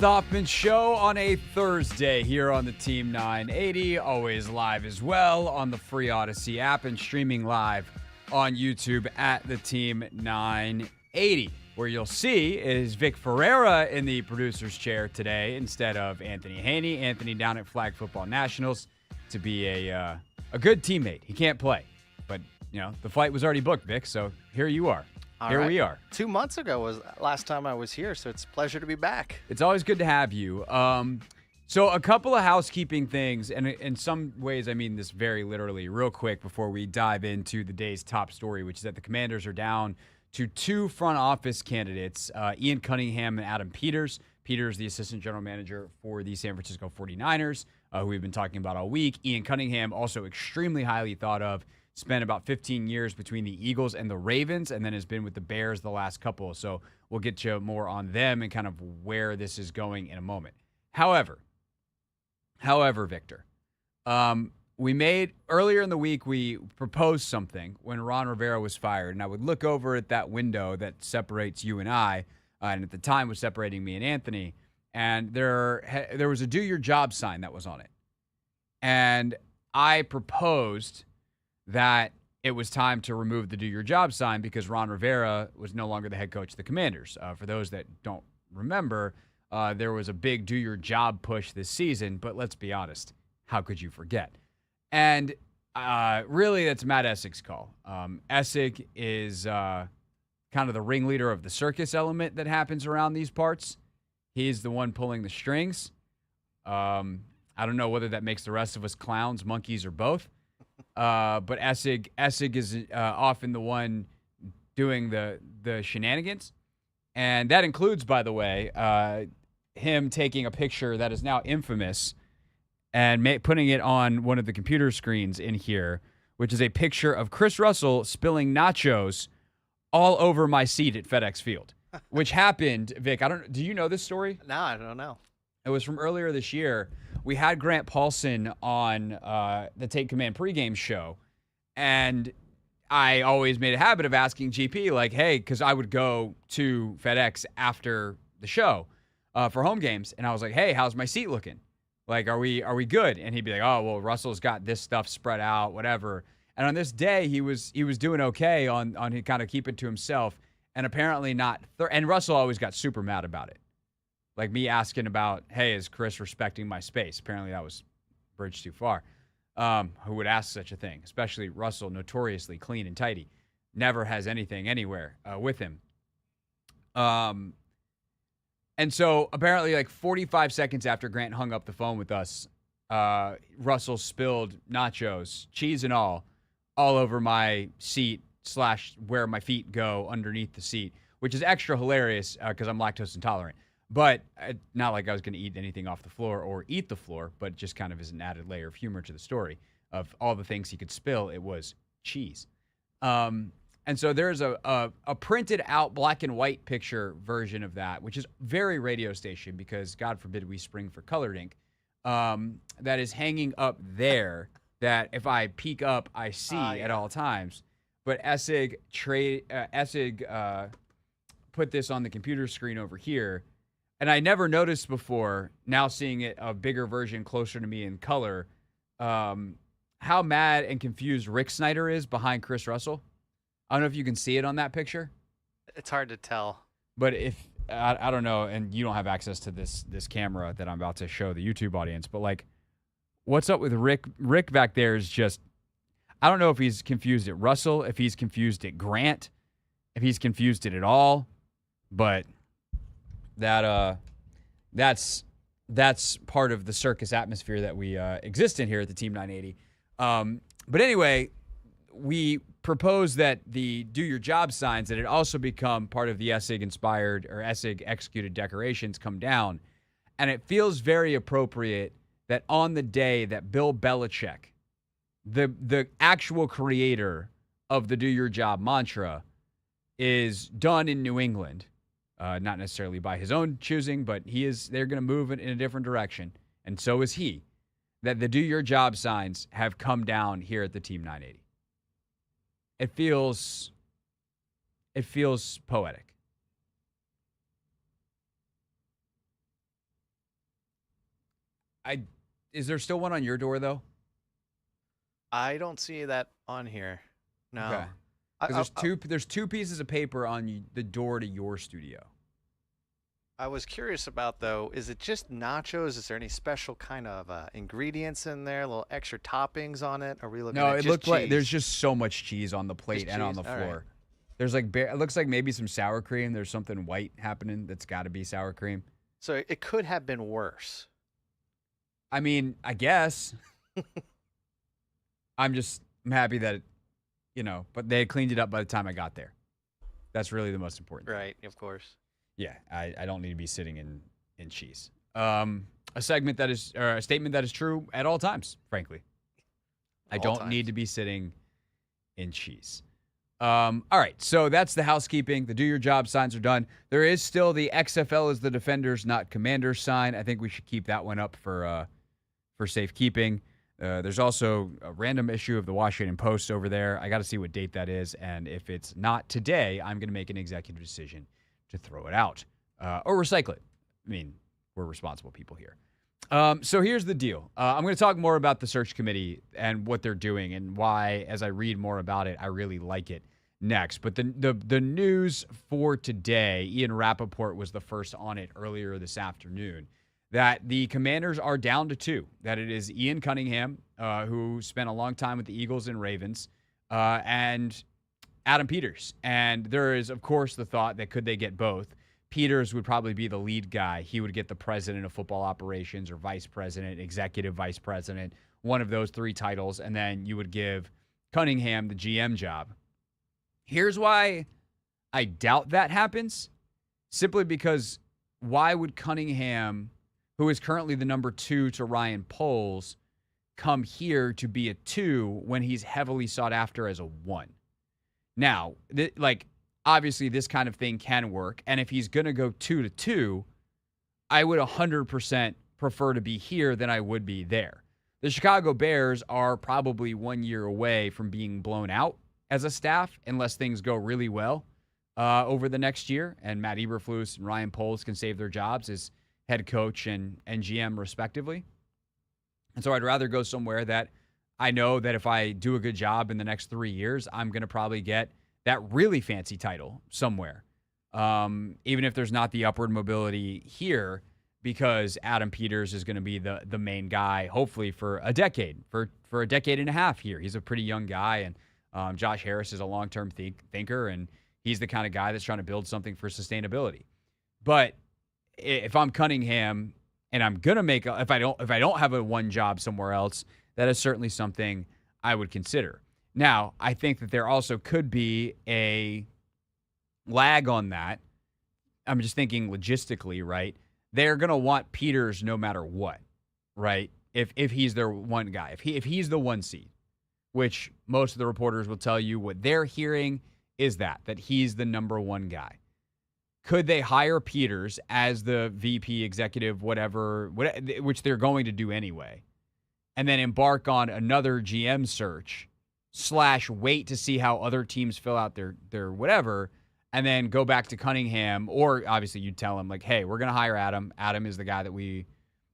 the Hoffman Show on a Thursday here on the Team 980. Always live as well on the free Odyssey app and streaming live on YouTube at the Team 980. Where you'll see is Vic Ferreira in the producer's chair today instead of Anthony Haney. Anthony down at Flag Football Nationals to be a good teammate. He can't play, but the flight was already booked, Vic. So here you are. Here we are. 2 months ago was last time I was here, so it's a pleasure to be back. It's always good to have you. So a couple of housekeeping things, and in some ways I mean this very literally, real quick before we dive into the day's top story, which is that the Commanders are down to two front office candidates, Ian Cunningham and Adam Peters. Peters, the assistant general manager for the San Francisco 49ers, who we've been talking about all week. Ian Cunningham, also extremely highly thought of. Spent about 15 years between the Eagles and the Ravens, and then has been with the Bears the last couple. So we'll get you more on them and kind of where this is going in a moment. However, Victor, we made earlier in the week, we proposed something when Ron Rivera was fired, and I would look over at that window that separates you and I, and at the time was separating me and Anthony, and there was a "Do Your Job" sign that was on it, and I proposed that it was time to remove the "Do Your Job" sign because Ron Rivera was no longer the head coach of the Commanders. For those that don't remember, there was a big "Do Your Job" push this season, but let's be honest, how could you forget? And really, that's Matt Essig's call. Essig is kind of the ringleader of the circus element that happens around these parts. He's the one pulling the strings. I don't know whether that makes the rest of us clowns, monkeys, or both. But Essig is often the one doing the shenanigans. And that includes, by the way, him taking a picture that is now infamous and putting it on one of the computer screens in here, which is a picture of Chris Russell spilling nachos all over my seat at FedEx Field, which happened, Vic, do you know this story? No, I don't know. It was from earlier this year. We had Grant Paulson on the Take Command pregame show, and I always made a habit of asking GP, like, hey, because I would go to FedEx after the show for home games, and I was like, hey, how's my seat looking? Like, are we good? And he'd be like, oh, well, Russell's got this stuff spread out, whatever. And on this day, he was doing okay on kind of keep it to himself, and apparently not. And Russell always got super mad about it. Like me asking about, hey, is Chris respecting my space? Apparently that was a bridge too far. Who would ask such a thing? Especially Russell, notoriously clean and tidy. Never has anything anywhere with him. And so apparently like 45 seconds after Grant hung up the phone with us, Russell spilled nachos, cheese and all over my seat / where my feet go underneath the seat, which is extra hilarious because I'm lactose intolerant. But not like I was going to eat anything off the floor or eat the floor, but just kind of as an added layer of humor to the story of all the things he could spill, it was cheese. And so there's a printed out black and white picture version of that, which is very radio station because God forbid we spring for colored ink, that is hanging up there that if I peek up, I see at all times. But Essig put this on the computer screen over here. And I never noticed before, now seeing it a bigger version closer to me in color, how mad and confused Rick Snyder is behind Chris Russell. I don't know if you can see it on that picture. It's hard to tell. But if I don't know, and you don't have access to this camera that I'm about to show the YouTube audience, but like, what's up with Rick? Rick back there is just, I don't know if he's confused at Russell, if he's confused at Grant, if he's confused at all, but that's part of the circus atmosphere that we exist in here at the Team 980. But anyway, we propose that the "Do Your Job" signs that it also become part of the Essig-inspired or Essig-executed decorations come down. And it feels very appropriate that on the day that Bill Belichick, the actual creator of the "Do Your Job" mantra, is done in New England, not necessarily by his own choosing, but they're going to move it in a different direction, and so is he, that the "Do Your Job" signs have come down here at the Team 980. It feels poetic. Is there still one on your door though? I don't see that on here. No. Okay. Because there's two pieces of paper on the door to your studio. I was curious about, though, is it just nachos? Is there any special kind of ingredients in there? Little extra toppings on it? Are we looking No, at it just looked like cheese? there's just so much cheese on the plate Just and on the cheese? All floor. right. There's like it looks like maybe some sour cream. There's something white happening that's got to be sour cream. So it could have been worse. I mean, I guess. I'm happy that but they had cleaned it up by the time I got there. That's really the most important thing. Right, of course. Yeah, I don't need to be sitting in cheese. A statement that is true at all times, frankly. I don't need to be sitting in cheese. All right, so that's the housekeeping. The do your job signs are done. There is still the XFL is the defenders, not commanders sign. I think we should keep that one up for safekeeping. There's also a random issue of the Washington Post over there. I got to see what date that is, and if it's not today, I'm going to make an executive decision to throw it out or recycle it. I mean, we're responsible people here. So here's the deal. I'm going to talk more about the search committee and what they're doing and why, as I read more about it, I really like it next. But the news for today, Ian Rappaport was the first on it earlier this afternoon, that the Commanders are down to two, that it is Ian Cunningham, who spent a long time with the Eagles and Ravens, and Adam Peters. And there is, of course, the thought that could they get both? Peters would probably be the lead guy. He would get the president of football operations or vice president, executive vice president, one of those three titles, and then you would give Cunningham the GM job. Here's why I doubt that happens. Simply because why would Cunningham, who is currently the number 2 to Ryan Poles, come here to be a 2 when he's heavily sought after as a 1? Now, obviously this kind of thing can work, and if he's going to go 2 to 2, I would 100% prefer to be here than I would be there. The Chicago Bears are probably 1 year away from being blown out as a staff unless things go really well over the next year, and Matt Eberflus and Ryan Poles can save their jobs as head coach and GM respectively. And so I'd rather go somewhere that I know that if I do a good job in the next 3 years, I'm going to probably get that really fancy title somewhere. Even if there's not the upward mobility here, because Adam Peters is going to be the main guy, hopefully for a decade, for a decade and a half here. He's a pretty young guy, and Josh Harris is a long-term thinker, and he's the kind of guy that's trying to build something for sustainability. But if I'm Cunningham and I'm gonna make if I don't have a one job somewhere else, that is certainly something I would consider. Now, I think that there also could be a lag on that. I'm just thinking logistically, right? They're gonna want Peters no matter what, right? If he's their one guy, if he's the 1 seed, which most of the reporters will tell you what they're hearing is that he's the number 1 guy. Could they hire Peters as the VP executive, whatever, which they're going to do anyway, and then embark on another GM search / wait to see how other teams fill out their whatever, and then go back to Cunningham? Or obviously you tell him like, hey, we're going to hire Adam. Adam is the guy that we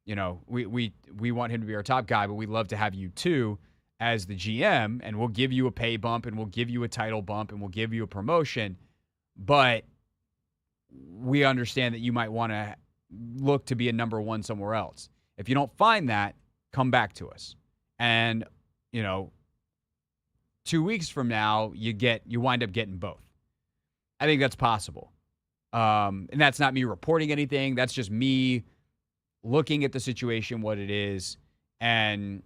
want him to be our top guy, but we'd love to have you too as the GM, and we'll give you a pay bump, and we'll give you a title bump, and we'll give you a promotion, but we understand that you might want to look to be a number 1 somewhere else. If you don't find that, come back to us. And, 2 weeks from now, you wind up getting both. I think that's possible. And that's not me reporting anything. That's just me looking at the situation, what it is, and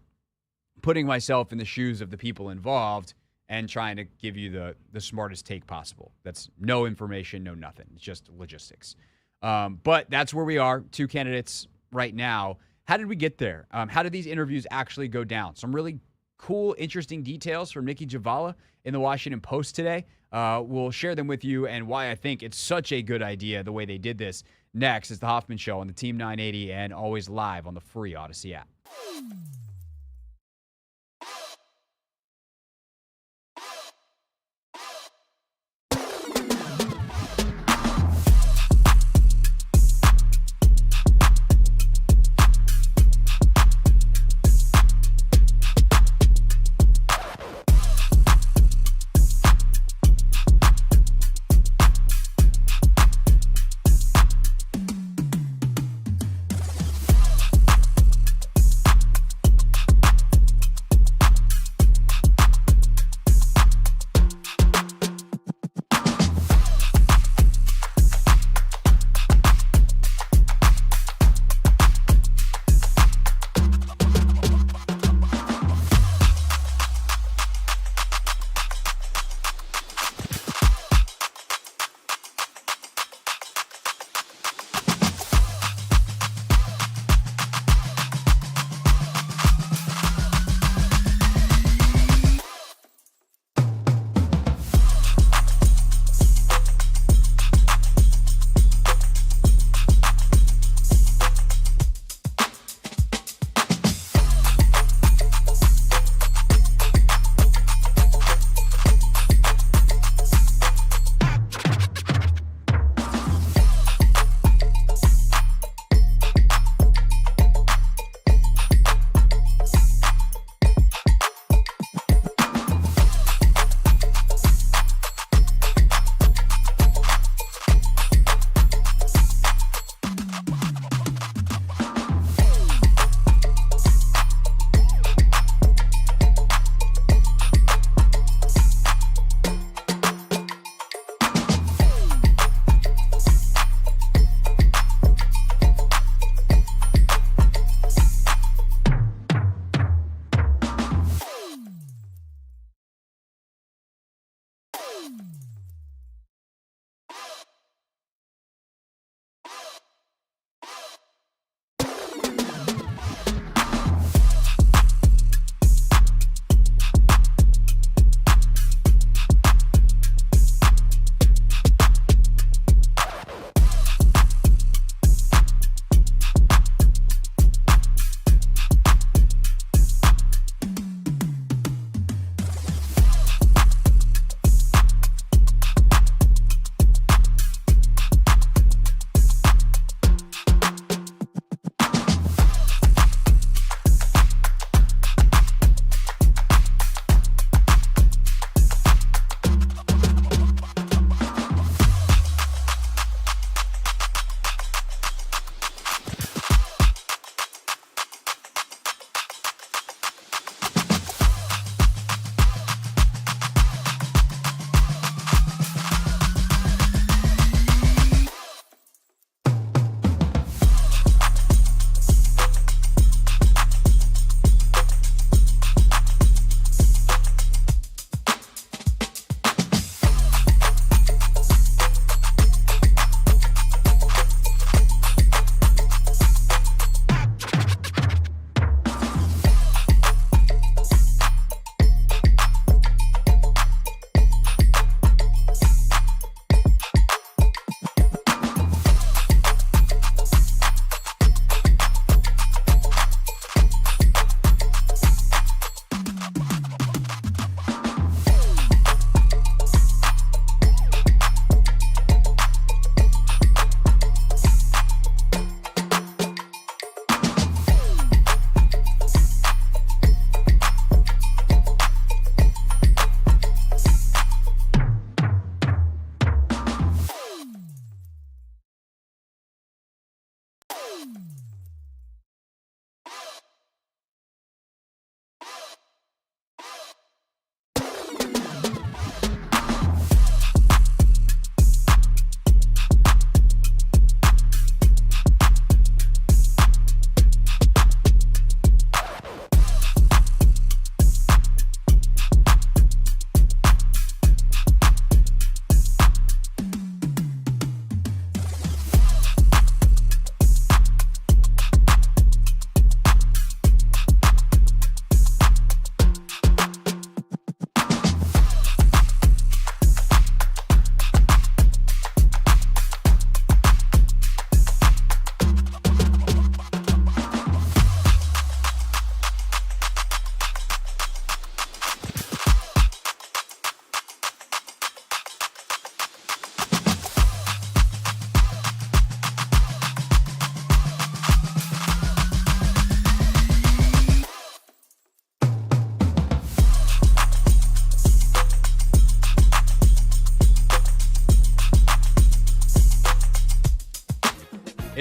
putting myself in the shoes of the people involved and trying to give you the smartest take possible. That's no information, no nothing. It's just logistics. But that's where we are, 2 candidates right now. How did we get there? How did these interviews actually go down? Some really cool, interesting details from Nikki Javala in the Washington Post today. We'll share them with you and why I think it's such a good idea the way they did this. Next is the Hoffman Show on the Team 980 and always live on the free Odyssey app.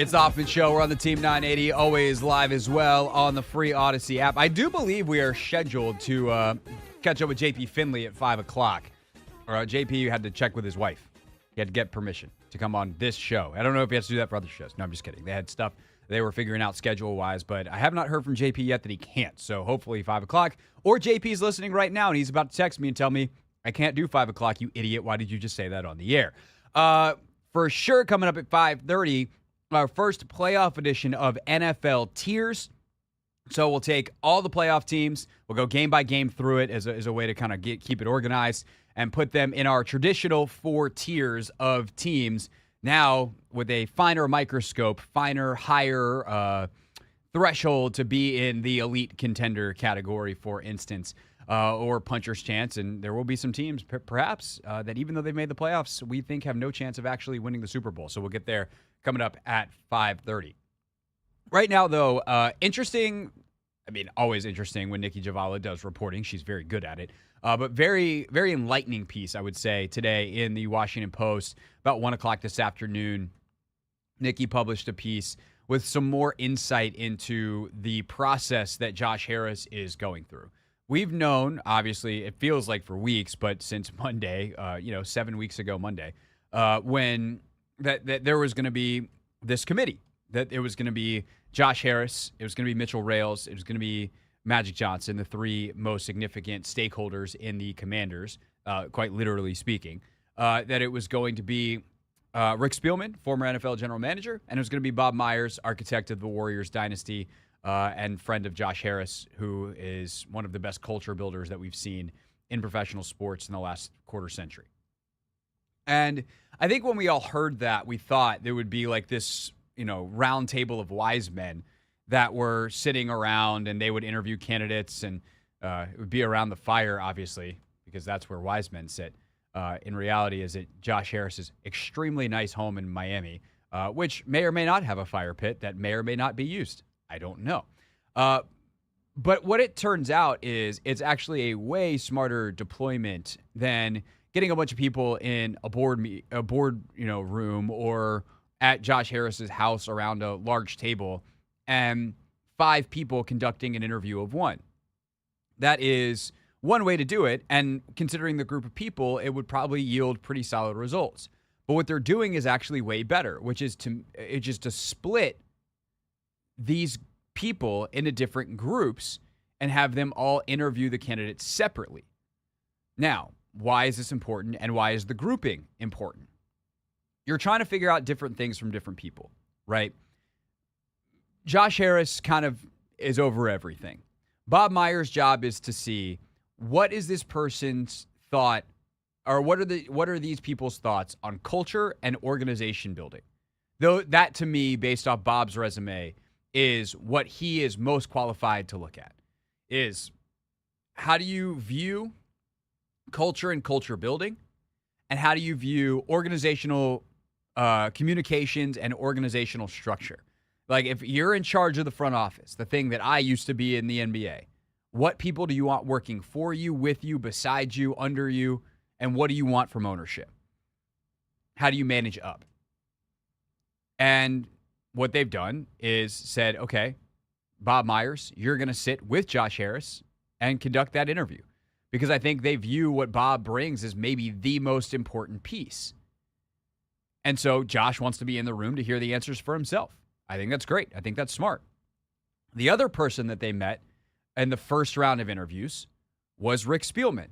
It's the Hoffman Show. We're on the Team 980, always live as well on the free Odyssey app. I do believe we are scheduled to catch up with JP Finley at 5 o'clock. Or JP had to check with his wife. He had to get permission to come on this show. I don't know if he has to do that for other shows. No, I'm just kidding. They had stuff they were figuring out schedule-wise, but I have not heard from JP yet that he can't. So hopefully 5 o'clock. Or JP's listening right now, and he's about to text me and tell me, I can't do 5 o'clock, you idiot. Why did you just say that on the air? For sure, coming up at 5:30, our first playoff edition of NFL Tiers. So we'll take all the playoff teams. We'll go game by game through it as a way to kind of keep it organized and put them in our traditional 4 tiers of teams. Now with a finer microscope, higher threshold to be in the elite contender category, for instance, or puncher's chance. And there will be some teams, perhaps, that even though they've made the playoffs, we think have no chance of actually winning the Super Bowl. So we'll get there coming up at 5:30. Right now, though, interesting. I mean, always interesting when Nikki Javala does reporting. She's very good at it. But very, very enlightening piece, I would say, today in the Washington Post. About 1 o'clock this afternoon, Nikki published a piece with some more insight into the process that Josh Harris is going through. We've known, obviously, it feels like for weeks, but since Monday, 7 weeks ago Monday, when that there was going to be this committee, that it was going to be Josh Harris, it was going to be Mitchell Rales, it was going to be Magic Johnson, the 3 most significant stakeholders in the Commanders, quite literally speaking, that it was going to be Rick Spielman, former NFL general manager, and it was going to be Bob Myers, architect of the Warriors dynasty, and friend of Josh Harris, who is one of the best culture builders that we've seen in professional sports in the last quarter century. And I think when we all heard that, we thought there would be like this, round table of wise men that were sitting around and they would interview candidates, and it would be around the fire, obviously, because that's where wise men sit. In reality, is at Josh Harris's extremely nice home in Miami, which may or may not have a fire pit that may or may not be used. I don't know. But what it turns out is it's actually a way smarter deployment than getting a bunch of people in a board room or at Josh Harris's house around a large table and 5 people conducting an interview of one. That is one way to do it, and considering the group of people, it would probably yield pretty solid results. But what they're doing is actually way better, which is to split these people into different groups and have them all interview the candidates separately. Now, why is this important, and why is the grouping important? You're trying to figure out different things from different people, right? Josh Harris kind of is over everything. Bob Myers' job is to see what is this person's thought, or what are these people's thoughts on culture and organization building. Though that, to me, based off Bob's resume, is what he is most qualified to look at. Is how do you view culture and culture building, and how do you view organizational communications and organizational structure? Like, if you're in charge of the front office, the thing that I used to be in the NBA, what people do you want working for you, with you, beside you, under you, and what do you want from ownership? How do you manage up? And what they've done is said, okay, Bob Myers, you're going to sit with Josh Harris and conduct that interview, because I think they view what Bob brings as maybe the most important piece. And so Josh wants to be in the room to hear the answers for himself. I think that's great. I think that's smart. The other person that they met in the first round of interviews was Rick Spielman,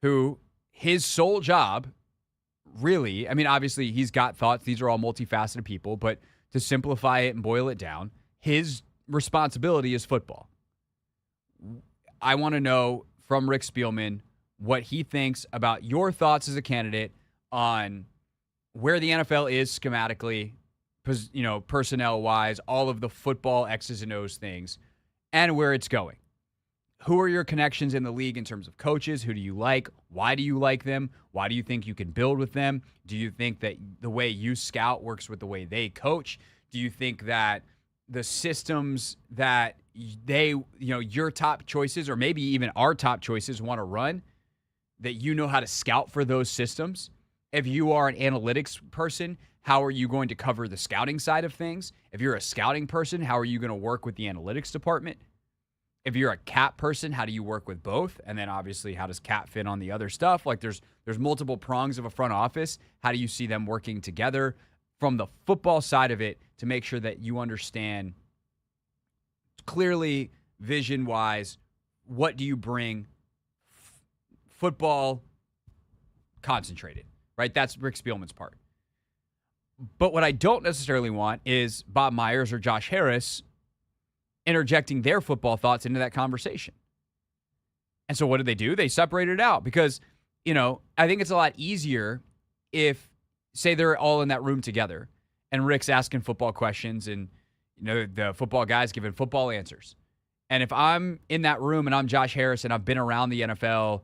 who his sole job, really, I mean, obviously he's got thoughts. These are all multifaceted people, but to simplify it and boil it down, his responsibility is football. I want to know from Rick Spielman what he thinks about your thoughts as a candidate on where the NFL is schematically, personnel-wise, all of the football X's and O's things, and where it's going. Who are your connections in the league in terms of coaches? Who do you like? Why do you like them? Why do you think you can build with them? Do you think that the way you scout works with the way they coach? Do you think that the systems that they, your top choices, or maybe even our top choices, want to run, that you know how to scout for those systems? If you are an analytics person, how are you going to cover the scouting side of things? If you're a scouting person, how are you going to work with the analytics department? If you're a cap person, how do you work with both? And then obviously, how does cap fit on the other stuff? Like there's multiple prongs of a front office. How do you see them working together from the football side of it to make sure that you understand clearly, vision-wise, what do you bring football concentrated, right? That's Rick Spielman's part. But what I don't necessarily want is Bob Myers or Josh Harris interjecting their football thoughts into that conversation. And so what do? They separated it out because, I think it's a lot easier if, say, they're all in that room together and Rick's asking football questions and, the football guy's giving football answers. And if I'm in that room and I'm Josh Harris and I've been around the NFL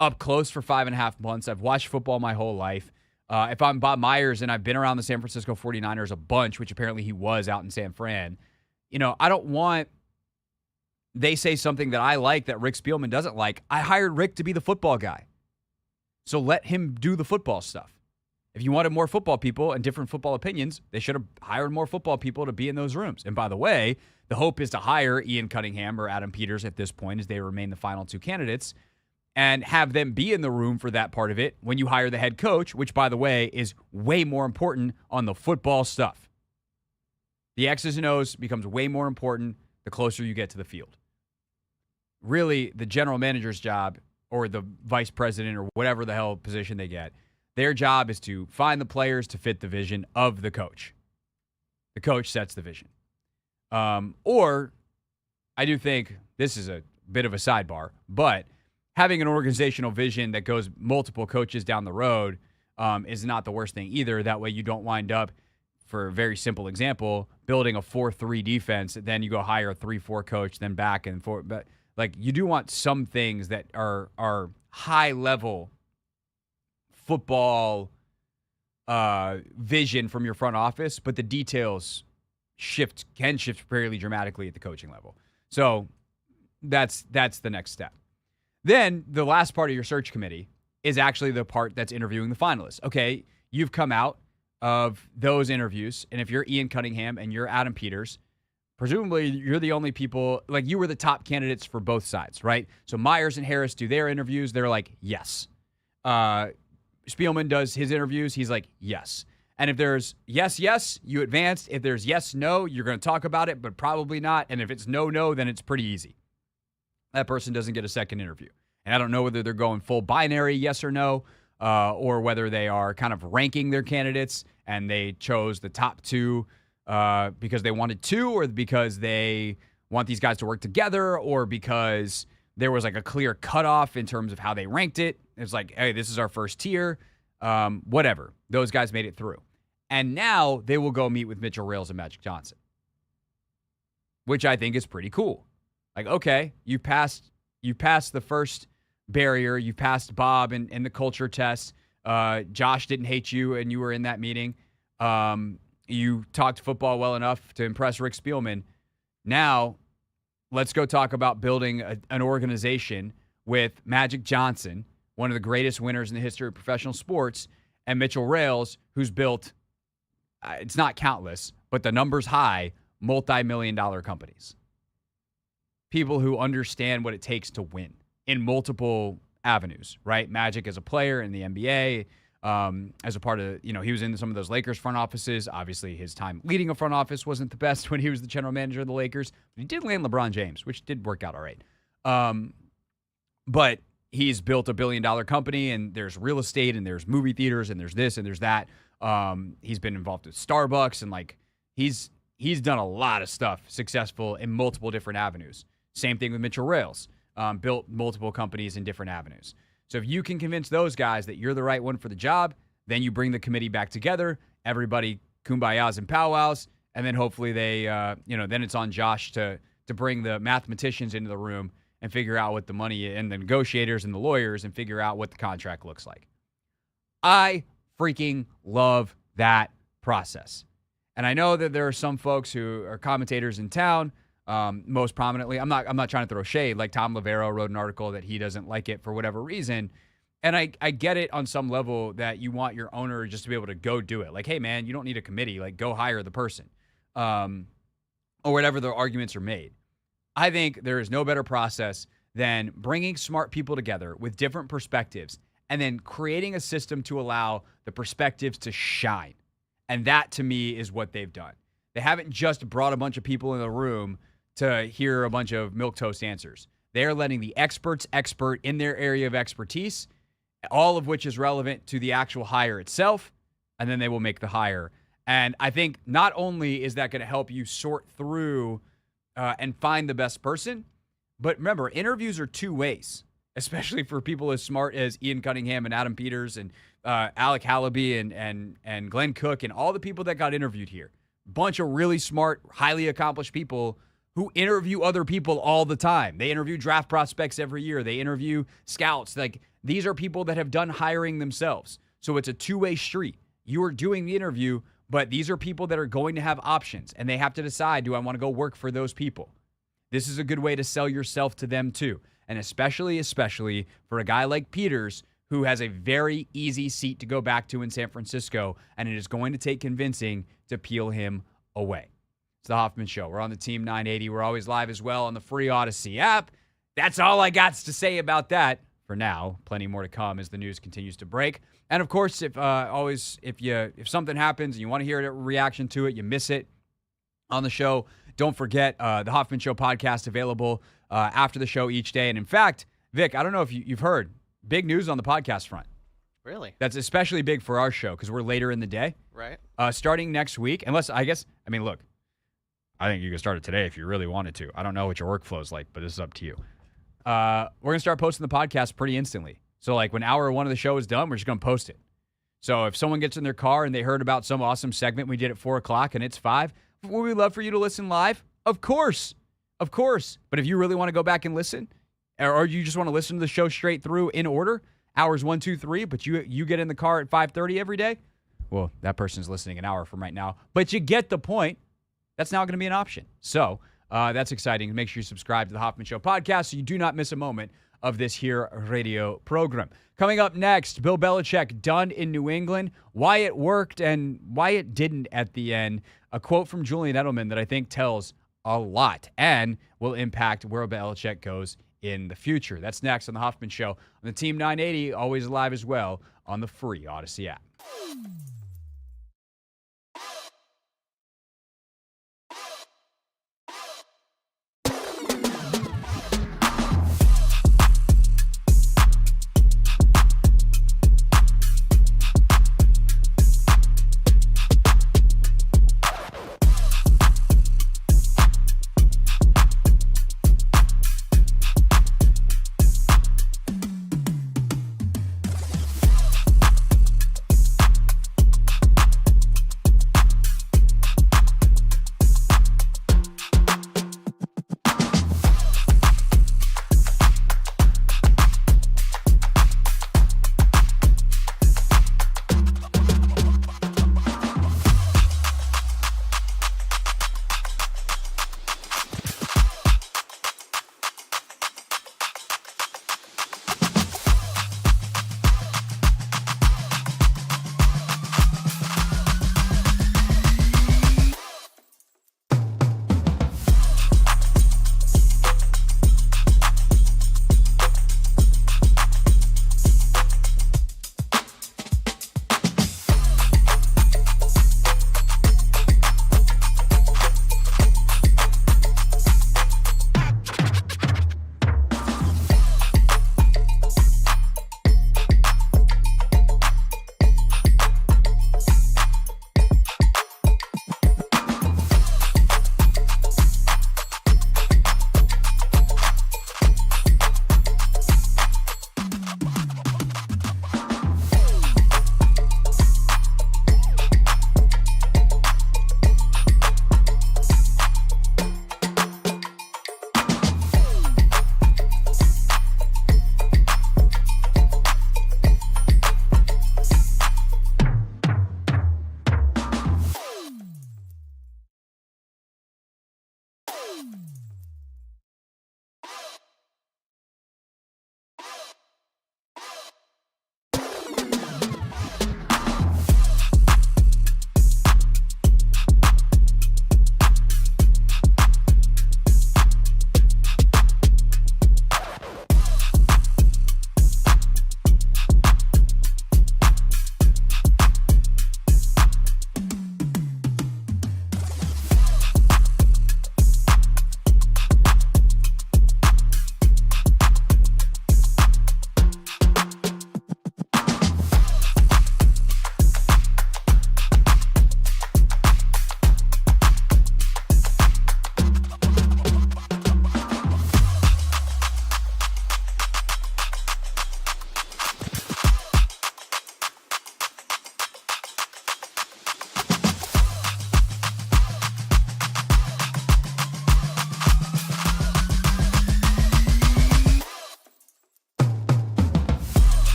up close for 5.5 months, I've watched football my whole life. If I'm Bob Myers and I've been around the San Francisco 49ers a bunch, which apparently he was out in San Fran, I don't want they say something that I like that Rick Spielman doesn't like. I hired Rick to be the football guy. So let him do the football stuff. If you wanted more football people and different football opinions, they should have hired more football people to be in those rooms. And by the way, the hope is to hire Ian Cunningham or Adam Peters at this point as they remain the final two candidates and have them be in the room for that part of it when you hire the head coach, which, by the way, is way more important on the football stuff. The X's and O's becomes way more important the closer you get to the field. Really, the general manager's job or the vice president or whatever the hell position they get, their job is to find the players to fit the vision of the coach. The coach sets the vision. Or I do think this is a bit of a sidebar, but having an organizational vision that goes multiple coaches down the road is not the worst thing either. That way you don't wind up, for a very simple example, building a 4-3 defense. Then you go hire a 3-4 coach, then back and forth. But you do want some things that are high level football vision from your front office, but the details can shift fairly dramatically at the coaching level. So that's the next step. Then the last part of your search committee is actually the part that's interviewing the finalists. Okay, you've come out of those interviews, and if you're Ian Cunningham and you're Adam Peters, presumably you're the only people, you were the top candidates for both sides, right? So Myers and Harris do their interviews. They're like, yes. Spielman does his interviews. He's like, yes. And if there's yes, you advanced. If there's yes, no, you're going to talk about it, but probably not. And if it's no, then it's pretty easy. That person doesn't get a second interview. And I don't know whether they're going full binary, yes or no, or whether they are kind of ranking their candidates and they chose the top two because they wanted to, or because they want these guys to work together, or because there was a clear cutoff in terms of how they ranked it. It's hey, this is our first tier. Whatever. Those guys made it through. And now they will go meet with Mitchell Rales and Magic Johnson, which I think is pretty cool. Okay, you passed the first barrier. You passed Bob and the culture test. Josh didn't hate you, and you were in that meeting. You talked football well enough to impress Rick Spielman. Now, let's go talk about building an organization with Magic Johnson, one of the greatest winners in the history of professional sports, and Mitchell Rales, who's built, it's not countless, but the number's high, multi-million-dollar companies. People who understand what it takes to win in multiple avenues, right? Magic as a player in the NBA, as a part of, he was in some of those Lakers front offices. Obviously, his time leading a front office wasn't the best when he was the general manager of the Lakers. But he did land LeBron James, which did work out all right. But he's built $1 billion company, and there's real estate, and there's movie theaters, and there's this, and there's that. He's been involved with Starbucks, and he's done a lot of stuff successful in multiple different avenues. Same thing with Mitchell Rales. Built multiple companies in different avenues. So if you can convince those guys that you're the right one for the job, then you bring the committee back together, everybody kumbayas and powwows, and then hopefully they, then it's on Josh to bring the mathematicians into the room and figure out what the money and the negotiators and the lawyers and figure out what the contract looks like. I freaking love that process. And I know that there are some folks who are commentators in town. Most prominently, I'm not trying to throw shade. Tom Lavero wrote an article that he doesn't like it for whatever reason, And I get it on some level that you want your owner just to be able to go do it. Like, hey, man, you don't need a committee. Like, go hire the person. Or whatever the arguments are made. I think there is no better process than bringing smart people together with different perspectives and then creating a system to allow the perspectives to shine. And that, to me, is what they've done. They haven't just brought a bunch of people in the room to hear a bunch of milquetoast answers. They are letting the experts expert in their area of expertise, all of which is relevant to the actual hire itself, and then they will make the hire. And I think not only is that going to help you sort through and find the best person, but remember, interviews are two ways, especially for people as smart as Ian Cunningham and Adam Peters and Alec Hallaby and Glenn Cook and all the people that got interviewed here. Bunch of really smart, highly accomplished people who interview other people all the time. They interview draft prospects every year. They interview scouts. Like, these are people that have done hiring themselves. So it's a two-way street. You are doing the interview, but these are people that are going to have options, and they have to decide, do I want to go work for those people? This is a good way to sell yourself to them too. And especially for a guy like Peters, who has a very easy seat to go back to in San Francisco, and it is going to take convincing to peel him away. It's the Hoffman Show. We're on the Team 980. We're always live as well on the free Odyssey app. That's all I got to say about that for now. Plenty more to come as the news continues to break. And of course, if something happens and you want to hear a reaction to it, you miss it on the show, don't forget the Hoffman Show podcast available after the show each day. And in fact, Vic, I don't know if you've heard, big news on the podcast front. Really? That's especially big for our show because we're later in the day. Right. Starting next week, look, I think you can start it today if you really wanted to. I don't know what your workflow is like, but this is up to you. We're going to start posting the podcast pretty instantly. So like when hour one of the show is done, we're just going to post it. So if someone gets in their car and they heard about some awesome segment we did at 4 o'clock and it's 5, would we love for you to listen live? Of course. Of course. But if you really want to go back and listen, or you just want to listen to the show straight through in order, hours 1, 2, 3, but you get in the car at 5:30 every day, well, that person's listening an hour from right now. But you get the point. That's now going to be an option. So that's exciting. Make sure you subscribe to the Hoffman Show podcast so you do not miss a moment of this here radio program. Coming up next, Bill Belichick done in New England, why it worked and why it didn't at the end. A quote from Julian Edelman that I think tells a lot and will impact where Belichick goes in the future. That's next on the Hoffman Show on the Team 980, always live as well on the free Odyssey app.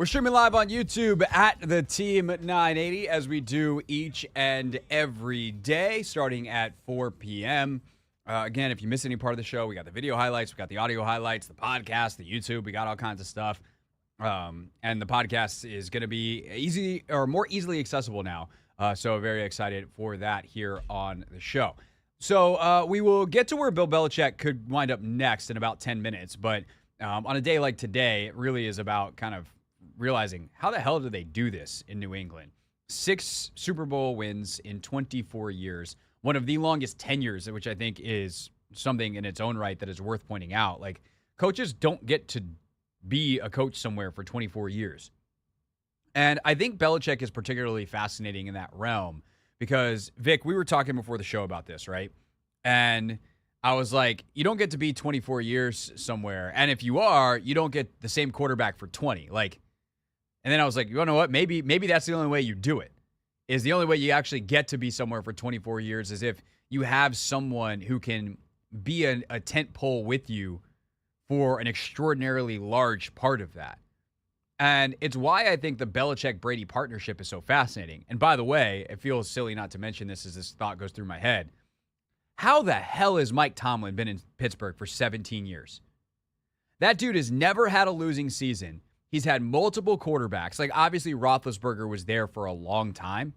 We're streaming live on YouTube at the Team 980 as we do each and every day, starting at 4 p.m. Again, if you miss any part of the show, we got the video highlights, we got the audio highlights, the podcast, the YouTube, we got all kinds of stuff. And the podcast is going to be more easily accessible now. So very excited for that here on the show. So we will get to where Bill Belichick could wind up next in about 10 minutes. But on a day like today, it really is about kind of realizing how the hell did they do this in New England? 6 Super Bowl wins in 24 years. One of the longest tenures, which I think is something in its own right that is worth pointing out. Like, coaches don't get to be a coach somewhere for 24 years. And I think Belichick is particularly fascinating in that realm because, Vic, we were talking before the show about this, right? And I was like, you don't get to be 24 years somewhere. And if you are, you don't get the same quarterback for 20. And then I was like, you know what? Maybe that's the only way you do it. Is the only way you actually get to be somewhere for 24 years is if you have someone who can be a tent pole with you for an extraordinarily large part of that. And it's why I think the Belichick-Brady partnership is so fascinating. And by the way, it feels silly not to mention this as this thought goes through my head. How the hell has Mike Tomlin been in Pittsburgh for 17 years? That dude has never had a losing season. He's had multiple quarterbacks. Like, obviously, Roethlisberger was there for a long time.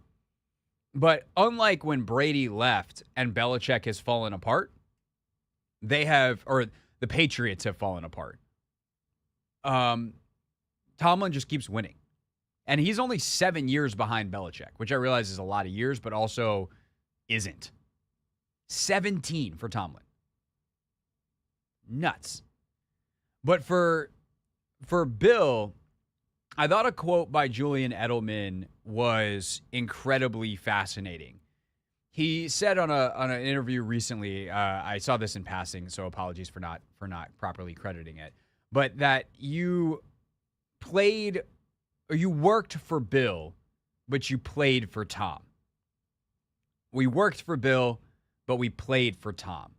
But unlike when Brady left and Belichick has fallen apart, the Patriots have fallen apart. Tomlin just keeps winning. And he's only 7 years behind Belichick, which I realize is a lot of years, but also isn't. 17 for Tomlin. Nuts. But for Bill, I thought a quote by Julian Edelman was incredibly fascinating. He said on an interview recently, I saw this in passing, so apologies for not properly crediting it, but that you worked for Bill, but you played for Tom. We worked for Bill, but we played for Tom.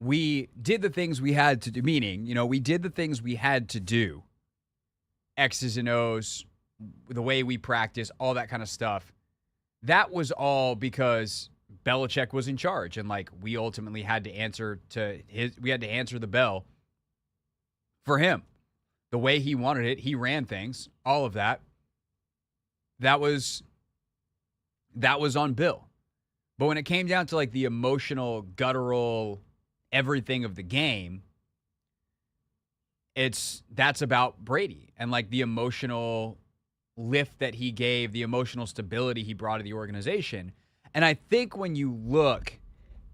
We did the things we had to do, meaning, we did the things we had to do. X's and O's, the way we practice, all that kind of stuff. That was all because Belichick was in charge. And we ultimately had to answer the bell for him. The way he wanted it, he ran things, all of that. That was on Bill. But when it came down to the emotional, guttural, everything of the game, that's about Brady and the emotional lift that he gave, the emotional stability he brought to the organization. And I think when you look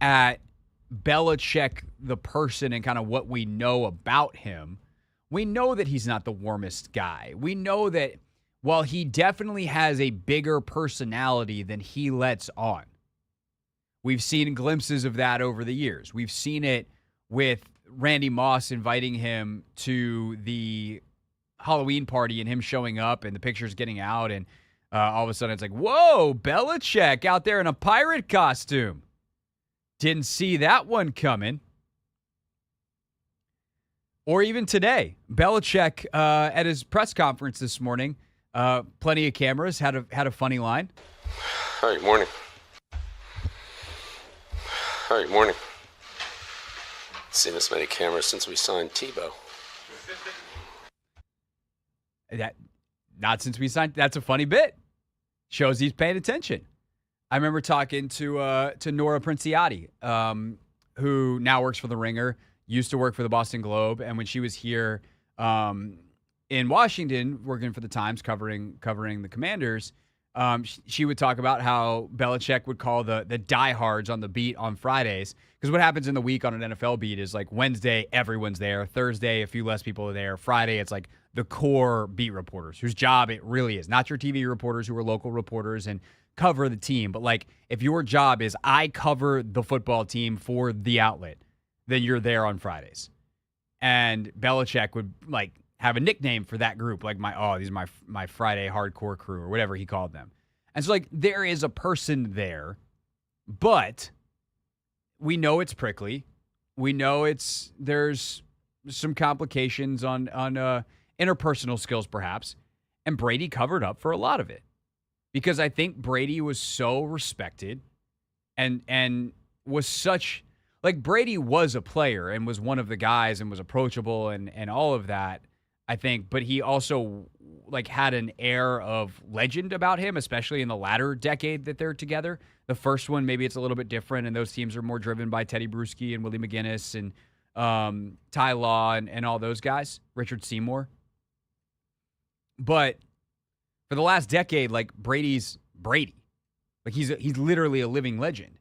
at Belichick, the person, and kind of what we know about him, we know that he's not the warmest guy. We know that while he definitely has a bigger personality than he lets on, we've seen glimpses of that over the years. We've seen it with Randy Moss inviting him to the Halloween party and him showing up and the pictures getting out. And all of a sudden it's like, whoa, Belichick out there in a pirate costume. Didn't see that one coming. Or even today, Belichick at his press conference this morning, plenty of cameras, had a funny line. All right, morning. All right, morning. Seen this many cameras since we signed Tebow. Not since we signed. That's a funny bit. Shows he's paying attention. I remember talking to Nora Princiati, who now works for The Ringer, used to work for the Boston Globe, and when she was here in Washington, working for the Times, covering the Commanders, she would talk about how Belichick would call the diehards on the beat on Fridays. Because what happens in the week on an NFL beat is Wednesday, everyone's there. Thursday, a few less people are there. Friday, it's the core beat reporters whose job it really is. Not your TV reporters who are local reporters and cover the team. But if your job is I cover the football team for the outlet, then you're there on Fridays. And Belichick would have a nickname for that group, these are my Friday hardcore crew or whatever he called them. And so there is a person there, but we know it's prickly. We know there's some complications on interpersonal skills perhaps. And Brady covered up for a lot of it because I think Brady was so respected and was such like Brady was a player and was one of the guys and was approachable and all of that, I think, but he also like had an air of legend about him, especially in the latter decade that they're together. The first one, maybe it's a little bit different, and those teams are more driven by Teddy Bruschi and Willie McGinnis and Ty Law and all those guys, Richard Seymour. But for the last decade, like Brady's Brady. Like he's literally a living legend.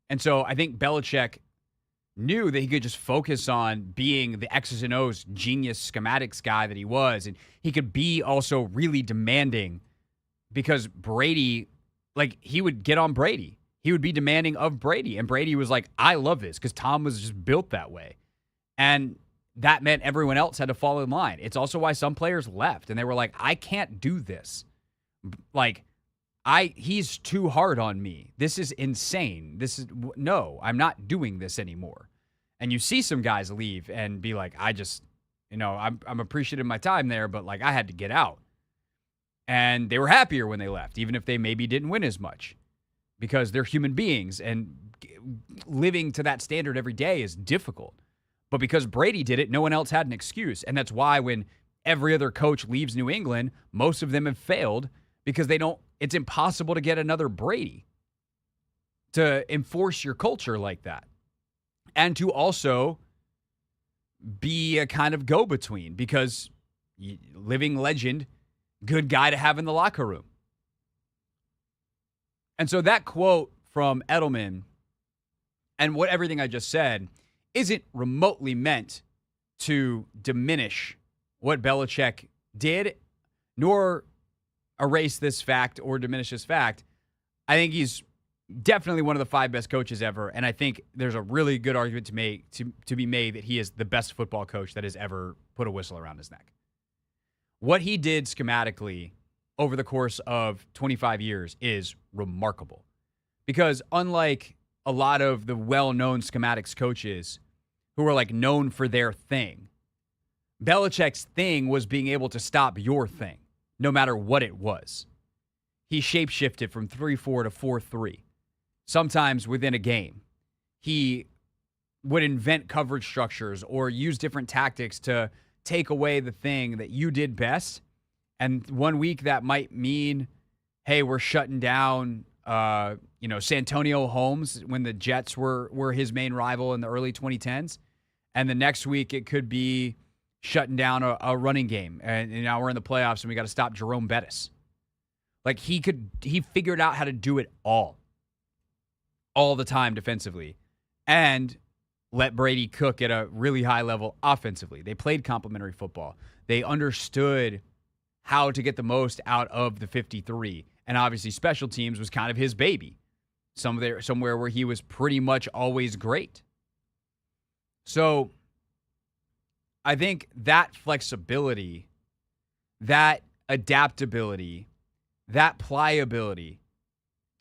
And so I think Belichick knew that he could just focus on being the X's and O's genius schematics guy that he was. And he could be also really demanding because Brady, like he would get on Brady. He would be demanding of Brady. And Brady was like, I love this because Tom was just built that way. And that meant everyone else had to fall in line. It's also why some players left and they were like, I can't do this. Like, he's too hard on me. This is insane. No, I'm not doing this anymore. And you see some guys leave and be like, I just, I'm appreciative of my time there, but like I had to get out. And they were happier when they left, even if they maybe didn't win as much because they're human beings and living to that standard every day is difficult. But because Brady did it, no one else had an excuse. And that's why when every other coach leaves New England, most of them have failed because it's impossible to get another Brady to enforce your culture like that. And to also be a kind of go-between because living legend, good guy to have in the locker room. And so that quote from Edelman and everything I just said isn't remotely meant to diminish what Belichick did, nor erase this fact or diminish this fact. I think he's definitely one of the 5 best coaches ever, and I think there's a really good argument to be made that he is the best football coach that has ever put a whistle around his neck. What he did schematically over the course of 25 years is remarkable because unlike a lot of the well-known schematics coaches who are like known for their thing, Belichick's thing was being able to stop your thing, no matter what it was. He shape-shifted from 3-4 to 4-3, sometimes within a game. He would invent coverage structures or use different tactics to take away the thing that you did best. And one week that might mean, hey, we're shutting down, Santonio Holmes when the Jets were his main rival in the early 2010s. And the next week it could be shutting down a running game. And now we're in the playoffs and we got to stop Jerome Bettis. Like he figured out how to do it all the time defensively and let Brady cook at a really high level offensively. They played complementary football. They understood how to get the most out of the 53. And obviously special teams was kind of his baby. Somewhere where he was pretty much always great. So I think that flexibility, that adaptability, that pliability,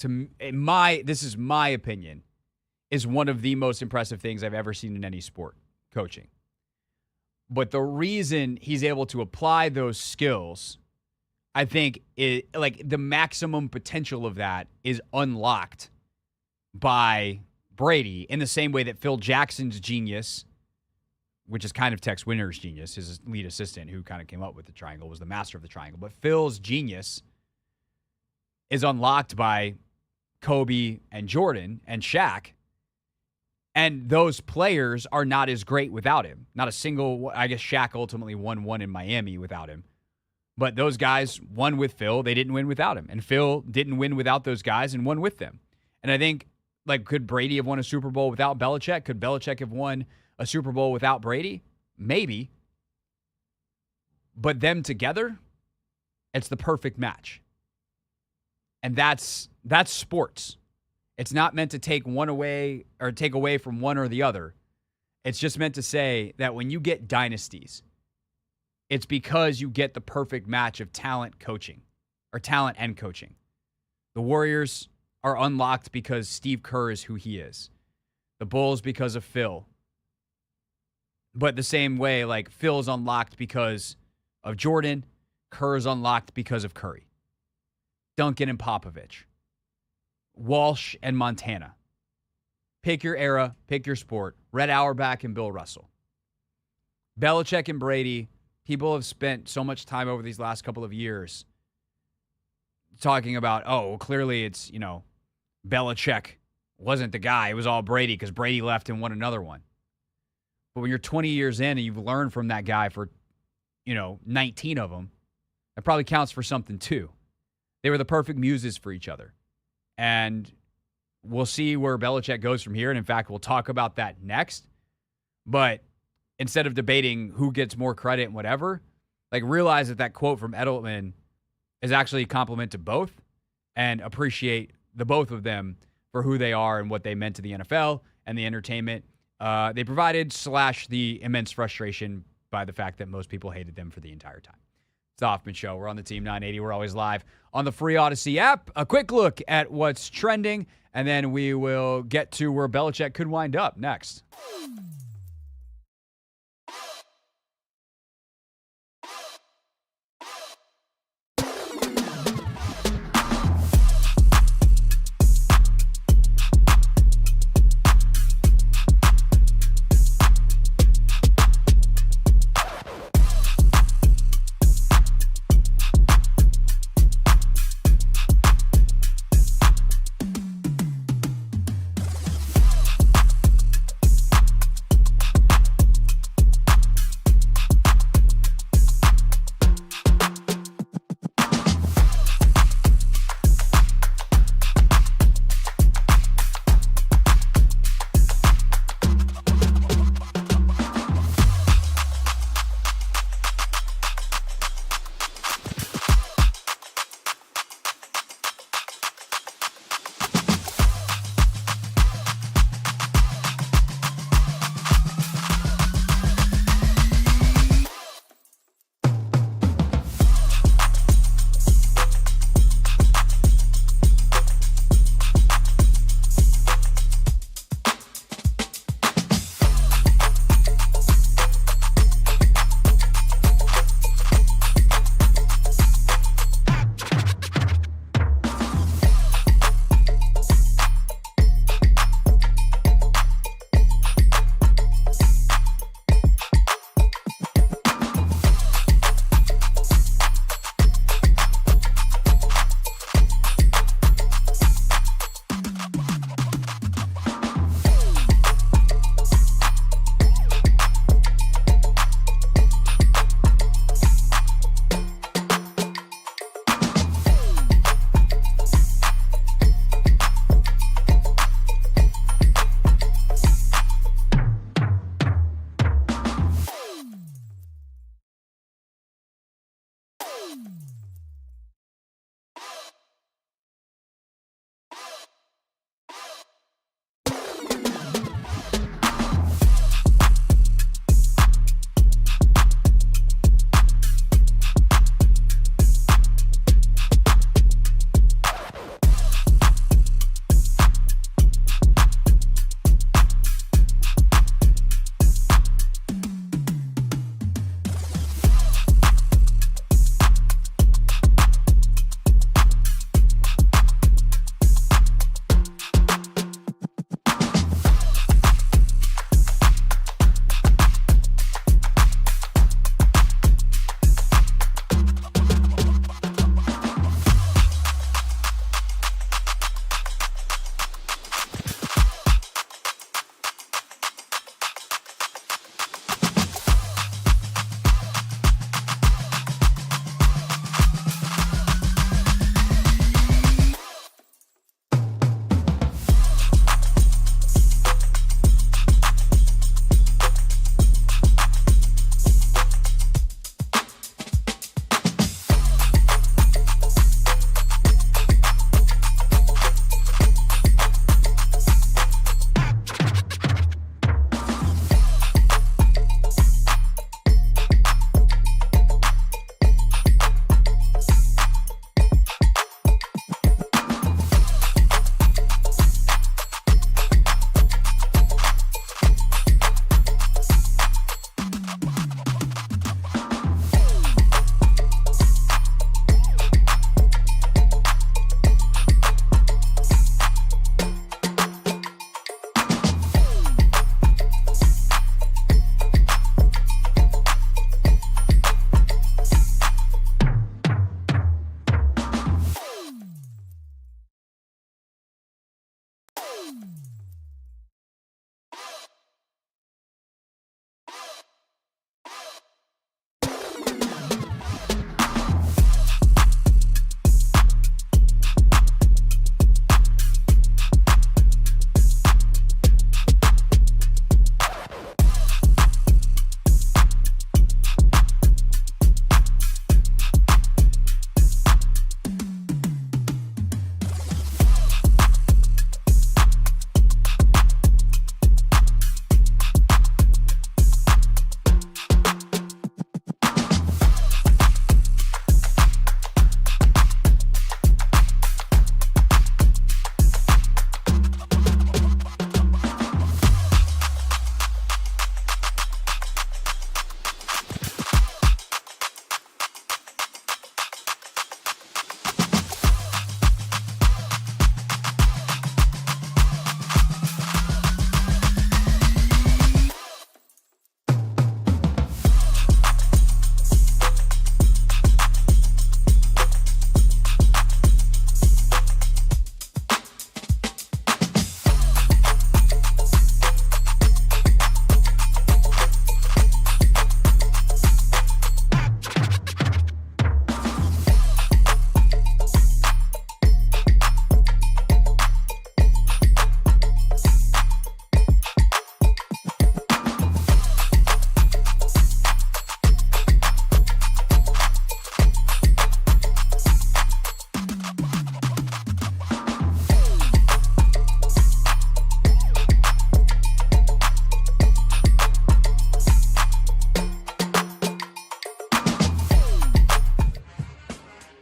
this is my opinion, is one of the most impressive things I've ever seen in any sport, coaching. But the reason he's able to apply those skills, I think, like the maximum potential of that is unlocked by Brady in the same way that Phil Jackson's genius, which is kind of Tex Winter's genius, his lead assistant who kind of came up with the triangle, was the master of the triangle. But Phil's genius is unlocked by Kobe and Jordan and Shaq. And those players are not as great without him. Not a single, I guess Shaq ultimately won one in Miami without him. But those guys won with Phil. They didn't win without him. And Phil didn't win without those guys and won with them. And I think, like, could Brady have won a Super Bowl without Belichick? Could Belichick have won a Super Bowl without Brady? Maybe. But them together, it's the perfect match. And that's sports. It's not meant to take one away or take away from one or the other. It's just meant to say that when you get dynasties, it's because you get the perfect match of talent and coaching. The Warriors are unlocked because Steve Kerr is who he is. The Bulls because of Phil. But the same way, like Phil's unlocked because of Jordan. Kerr's unlocked because of Curry. Duncan and Popovich. Walsh and Montana. Pick your era, pick your sport. Red Auerbach and Bill Russell. Belichick and Brady, people have spent so much time over these last couple of years talking about, oh, well, clearly it's, Belichick wasn't the guy. It was all Brady because Brady left and won another one. But when you're 20 years in and you've learned from that guy for, 19 of them, that probably counts for something too. They were the perfect muses for each other. And we'll see where Belichick goes from here. And in fact, we'll talk about that next. But instead of debating who gets more credit and whatever, realize that quote from Edelman is actually a compliment to both, and appreciate the both of them for who they are and what they meant to the NFL and the entertainment they provided / the immense frustration by the fact that most people hated them for the entire time. It's the Hoffman Show. We're on the Team 980. We're always live on the free Odyssey app. A quick look at what's trending, and then we will get to where Belichick could wind up next.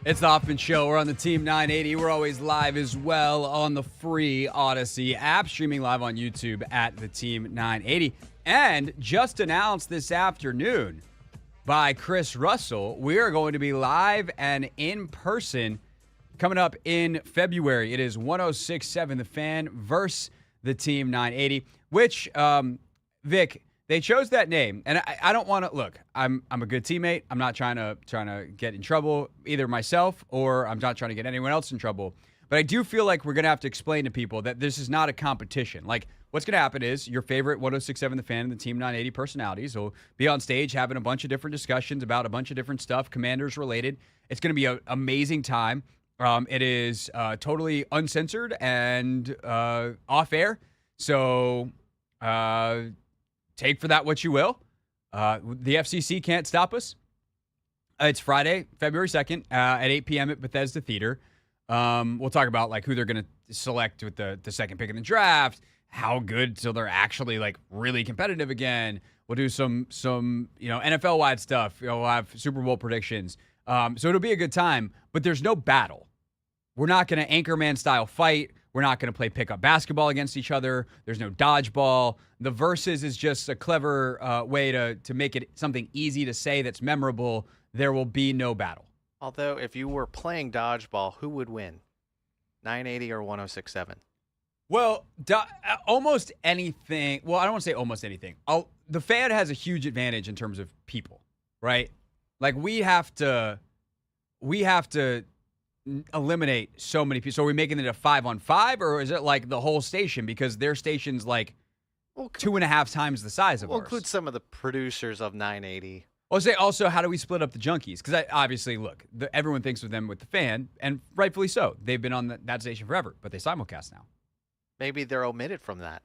It's the Hoffman Show. We're on the Team 980. We're always live as well on the free Odyssey app, streaming live on YouTube at the Team 980. And just announced this afternoon by Chris Russell, we are going to be live and in person coming up in February. It is 106.7 The Fan versus the Team 980, which, Vic, they chose that name, and I don't want to look. I'm a good teammate. I'm not trying to get in trouble, either myself or I'm not trying to get anyone else in trouble. But I do feel like we're gonna have to explain to people that this is not a competition. Like, what's gonna happen is your favorite 106.7 The Fan and the Team 980 personalities will be on stage having a bunch of different discussions about a bunch of different stuff, Commanders related. It's gonna be an amazing time. It is totally uncensored and off air. So. Take for that what you will. The FCC can't stop us. It's Friday, February 2nd at 8 p.m. at Bethesda Theater. We'll talk about like who they're going to select with the second pick in the draft, how good till they're actually like really competitive again. We'll do some NFL-wide stuff. We'll have Super Bowl predictions. So it'll be a good time, but there's no battle. We're not going to Anchorman style fight. We're not going to play pickup basketball against each other. There's no dodgeball. The versus is just a clever way to make it something easy to say that's memorable. There will be no battle. Although, if you were playing dodgeball, who would win? 980 or 106.7? Well, almost anything. Well, I don't want to say almost anything. The Fan has a huge advantage in terms of people, right? Like, we have to eliminate so many people. So are we making it a 5-on-5, or is it like the whole station? Because their station's like 2.5 times the size of ours. We'll include some of the producers of 980. I'll say also, how do we split up the junkies? Because obviously, look, everyone thinks of them with the Fan, and rightfully so. They've been on that station forever, but they simulcast now. Maybe they're omitted from that.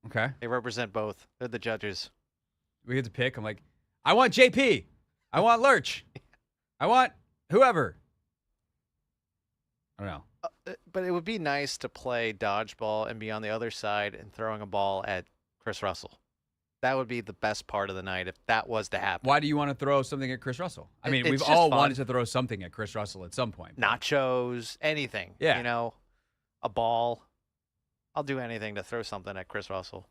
Okay. They represent both. They're the judges. We get to pick. I'm like, I want JP. I want Lurch. I want whoever. I don't know. But it would be nice to play dodgeball and be on the other side and throwing a ball at Chris Russell. That would be the best part of the night if that was to happen. Why do you want to throw something at Chris Russell? I mean, we've just all fun. wanted to throw something at Chris Russell at some point. Nachos, anything. Yeah. You know, a ball. I'll do anything to throw something at Chris Russell.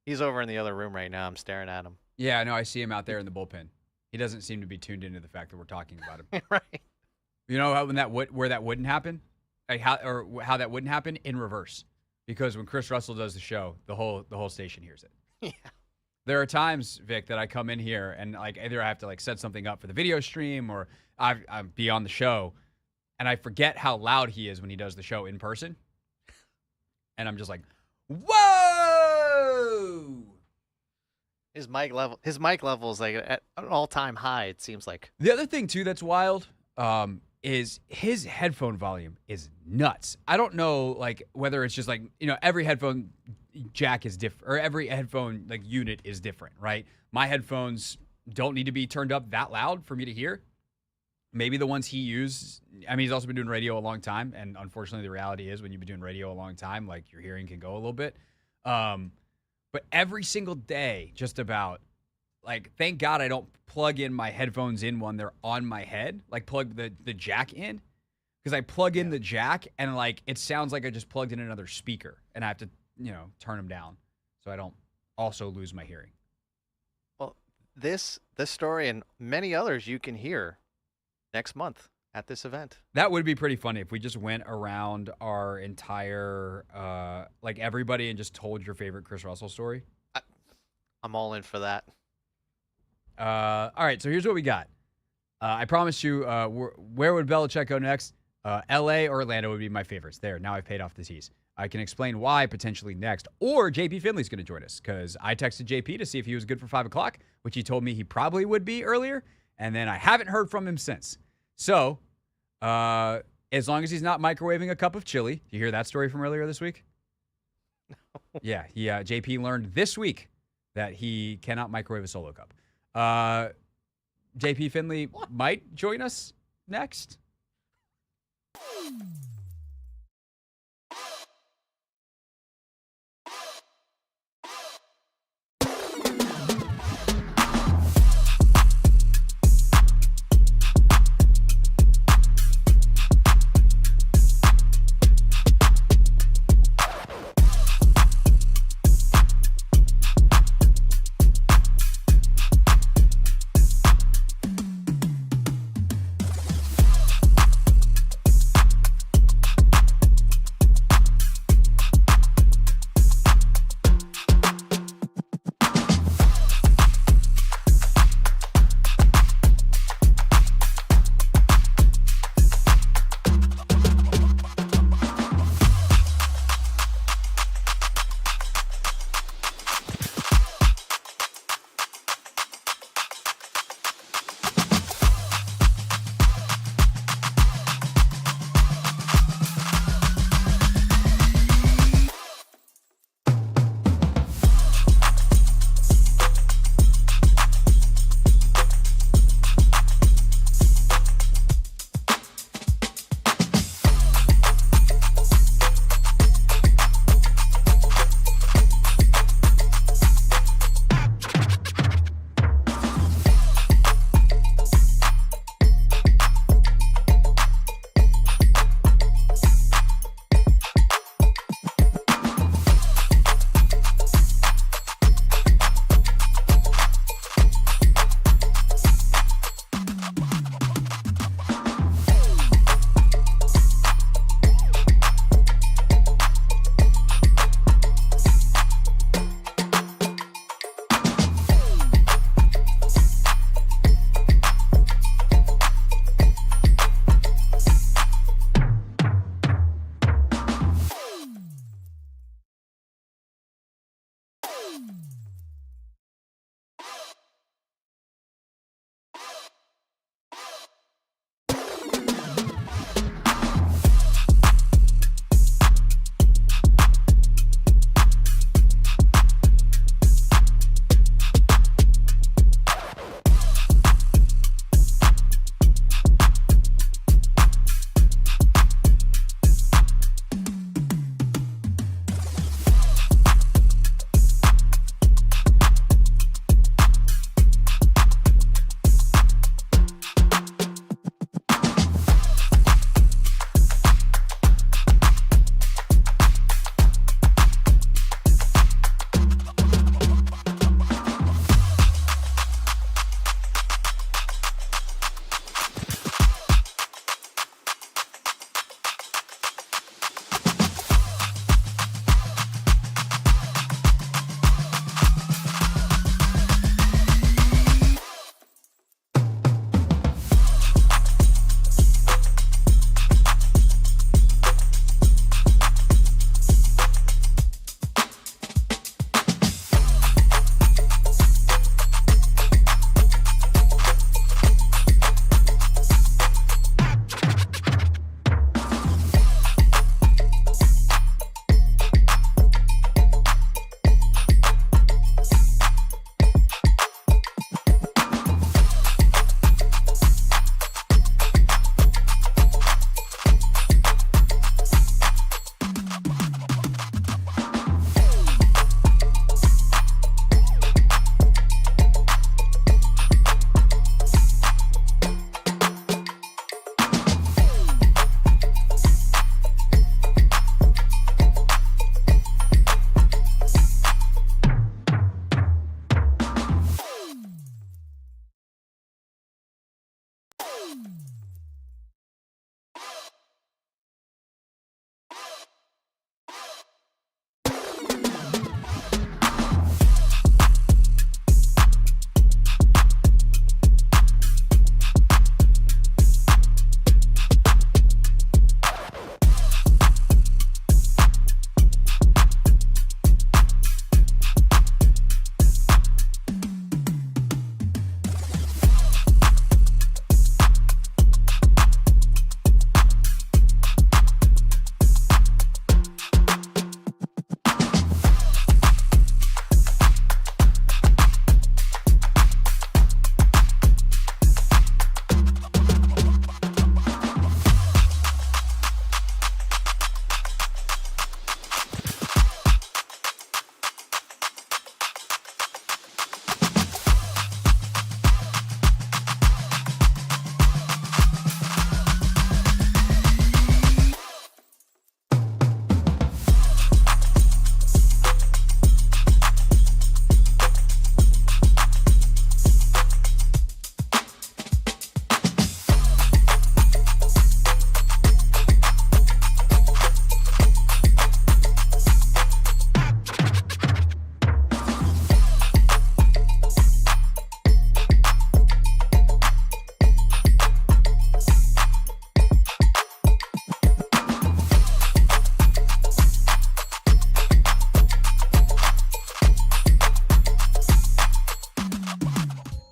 He's over in the other room right now. I'm staring at him. Yeah, I know. I see him out there in the bullpen. He doesn't seem to be tuned into the fact that we're talking about him. Right. You know how where that wouldn't happen? Like how that wouldn't happen? In reverse. Because when Chris Russell does the show, the whole station hears it. Yeah. There are times, Vic, that I come in here and like either I have to like set something up for the video stream or I be on the show, and I forget how loud he is when he does the show in person. And I'm just like, whoa! His mic level is like at an all-time high, it seems like. The other thing too that's wild is his headphone volume is nuts. I don't know like whether it's just like, every headphone jack is different, or every headphone like unit is different, right? My headphones don't need to be turned up that loud for me to hear. Maybe the ones he uses, I mean, he's also been doing radio a long time, and unfortunately the reality is when you've been doing radio a long time, like your hearing can go a little bit. But every single day, just about, like, thank God I don't plug in my headphones in when they're on my head, like plug the jack in, because I plug in the jack and like it sounds like I just plugged in another speaker, and I have to turn them down so I don't also lose my hearing. Well, this story and many others you can hear next month at this event. That would be pretty funny if we just went around our entire, like everybody, and just told your favorite Chris Russell story. I'm all in for that. All right, so here's what we got. I promised you, where would Belichick go next? L.A. or Orlando would be my favorites. There, now I've paid off the tease. I can explain why potentially next. Or JP Finley's going to join us, because I texted JP to see if he was good for 5 o'clock, which he told me he probably would be earlier, and then I haven't heard from him since. So, as long as he's not microwaving a cup of chili. You hear that story from earlier this week? No. Yeah, JP learned this week that he cannot microwave a Solo cup. JP Finley might join us next.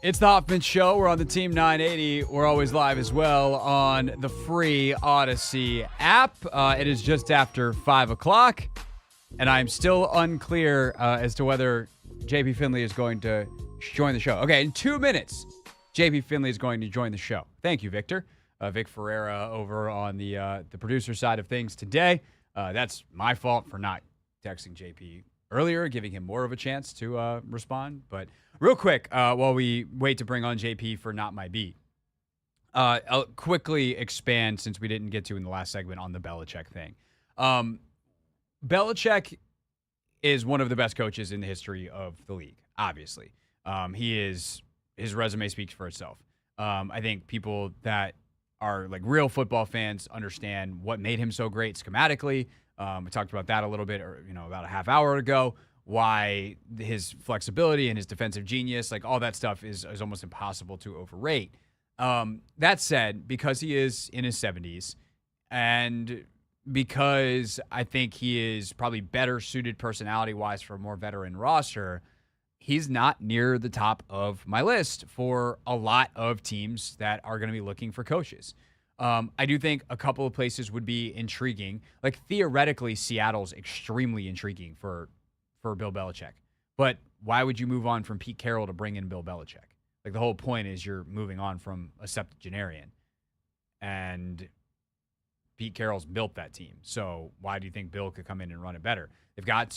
It's the Hoffman Show. We're on the Team 980. We're always live as well on the free Odyssey app. It is just after 5 o'clock, and I'm still unclear as to whether JP Finley is going to join the show. Okay, in 2 minutes, JP Finley is going to join the show. Thank you, Victor. Vic Ferreira over on the producer side of things today. That's my fault for not texting JP earlier, giving him more of a chance to respond. But real quick, while we wait to bring on JP for Not My Beat, I'll quickly expand, since we didn't get to in the last segment, on the Belichick thing. Belichick is one of the best coaches in the history of the league, obviously. His resume speaks for itself. I think people that are like real football fans understand what made him so great schematically. We talked about that a little bit, about a half hour ago, why his flexibility and his defensive genius, like all that stuff is almost impossible to overrate. That said, because he is in his 70s and because I think he is probably better suited personality-wise for a more veteran roster, he's not near the top of my list for a lot of teams that are going to be looking for coaches. I do think a couple of places would be intriguing. Like, theoretically, Seattle's extremely intriguing for Bill Belichick. But why would you move on from Pete Carroll to bring in Bill Belichick? Like, the whole point is you're moving on from a septuagenarian. And Pete Carroll's built that team. So why do you think Bill could come in and run it better? They've got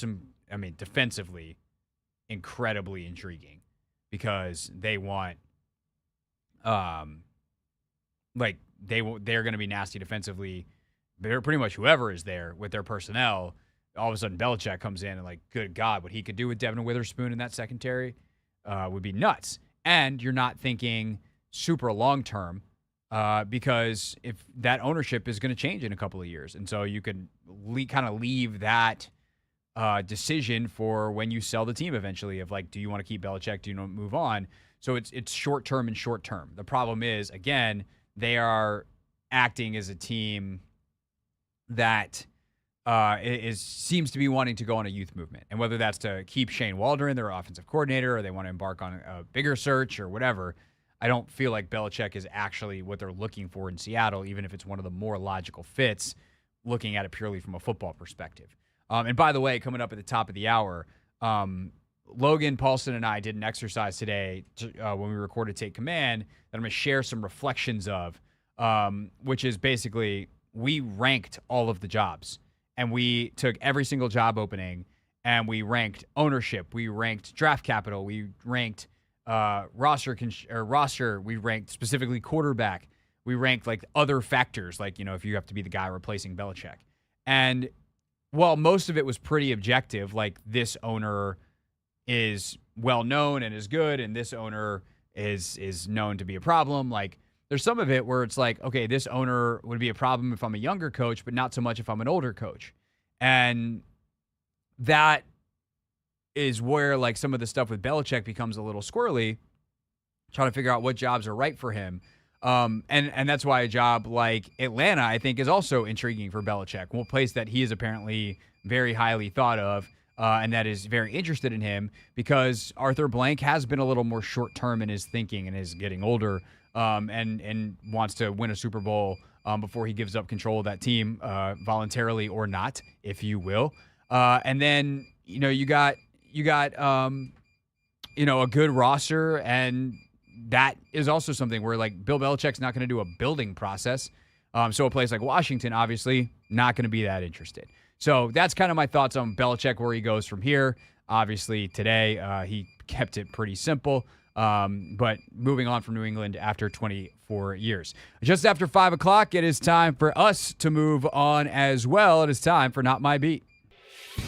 defensively, incredibly intriguing because they want, they're going to be nasty defensively. They're pretty much whoever is there with their personnel. All of a sudden, Belichick comes in and, like, good God, what he could do with Devin Witherspoon in that secondary would be nuts. And you're not thinking super long-term because if that ownership is going to change in a couple of years. And so you could kind of leave that decision for when you sell the team eventually of, like, do you want to keep Belichick? Do you want to move on? So it's short-term and short-term. The problem is, again, they are acting as a team that seems to be wanting to go on a youth movement. And whether that's to keep Shane Waldron, their offensive coordinator, or they want to embark on a bigger search or whatever, I don't feel like Belichick is actually what they're looking for in Seattle, even if it's one of the more logical fits, looking at it purely from a football perspective. And by the way, coming up at the top of the hour, Logan Paulson and I did an exercise today when we recorded Take Command that I'm going to share some reflections of, which is basically we ranked all of the jobs. And we took every single job opening and we ranked ownership. We ranked draft capital. We ranked roster. We ranked specifically quarterback. We ranked like other factors, like, if you have to be the guy replacing Belichick. And while most of it was pretty objective, like this owner is well known and is good, and this owner is known to be a problem, like there's some of it where it's like, okay, this owner would be a problem if I'm a younger coach, but not so much if I'm an older coach. And that is where like some of the stuff with Belichick becomes a little squirrely, trying to figure out what jobs are right for him. And that's why a job like Atlanta, I think, is also intriguing for Belichick. One place that he is apparently very highly thought of, and that is very interested in him because Arthur Blank has been a little more short-term in his thinking and is getting older, and wants to win a Super Bowl before he gives up control of that team, voluntarily or not, if you will. And then, you got a good roster, and that is also something where like Bill Belichick's not going to do a building process. So a place like Washington, obviously, not going to be that interested. So that's kind of my thoughts on Belichick, where he goes from here. Obviously, today he kept it pretty simple, but moving on from New England after 24 years. Just after 5 o'clock, it is time for us to move on as well. It is time for Not My Beat.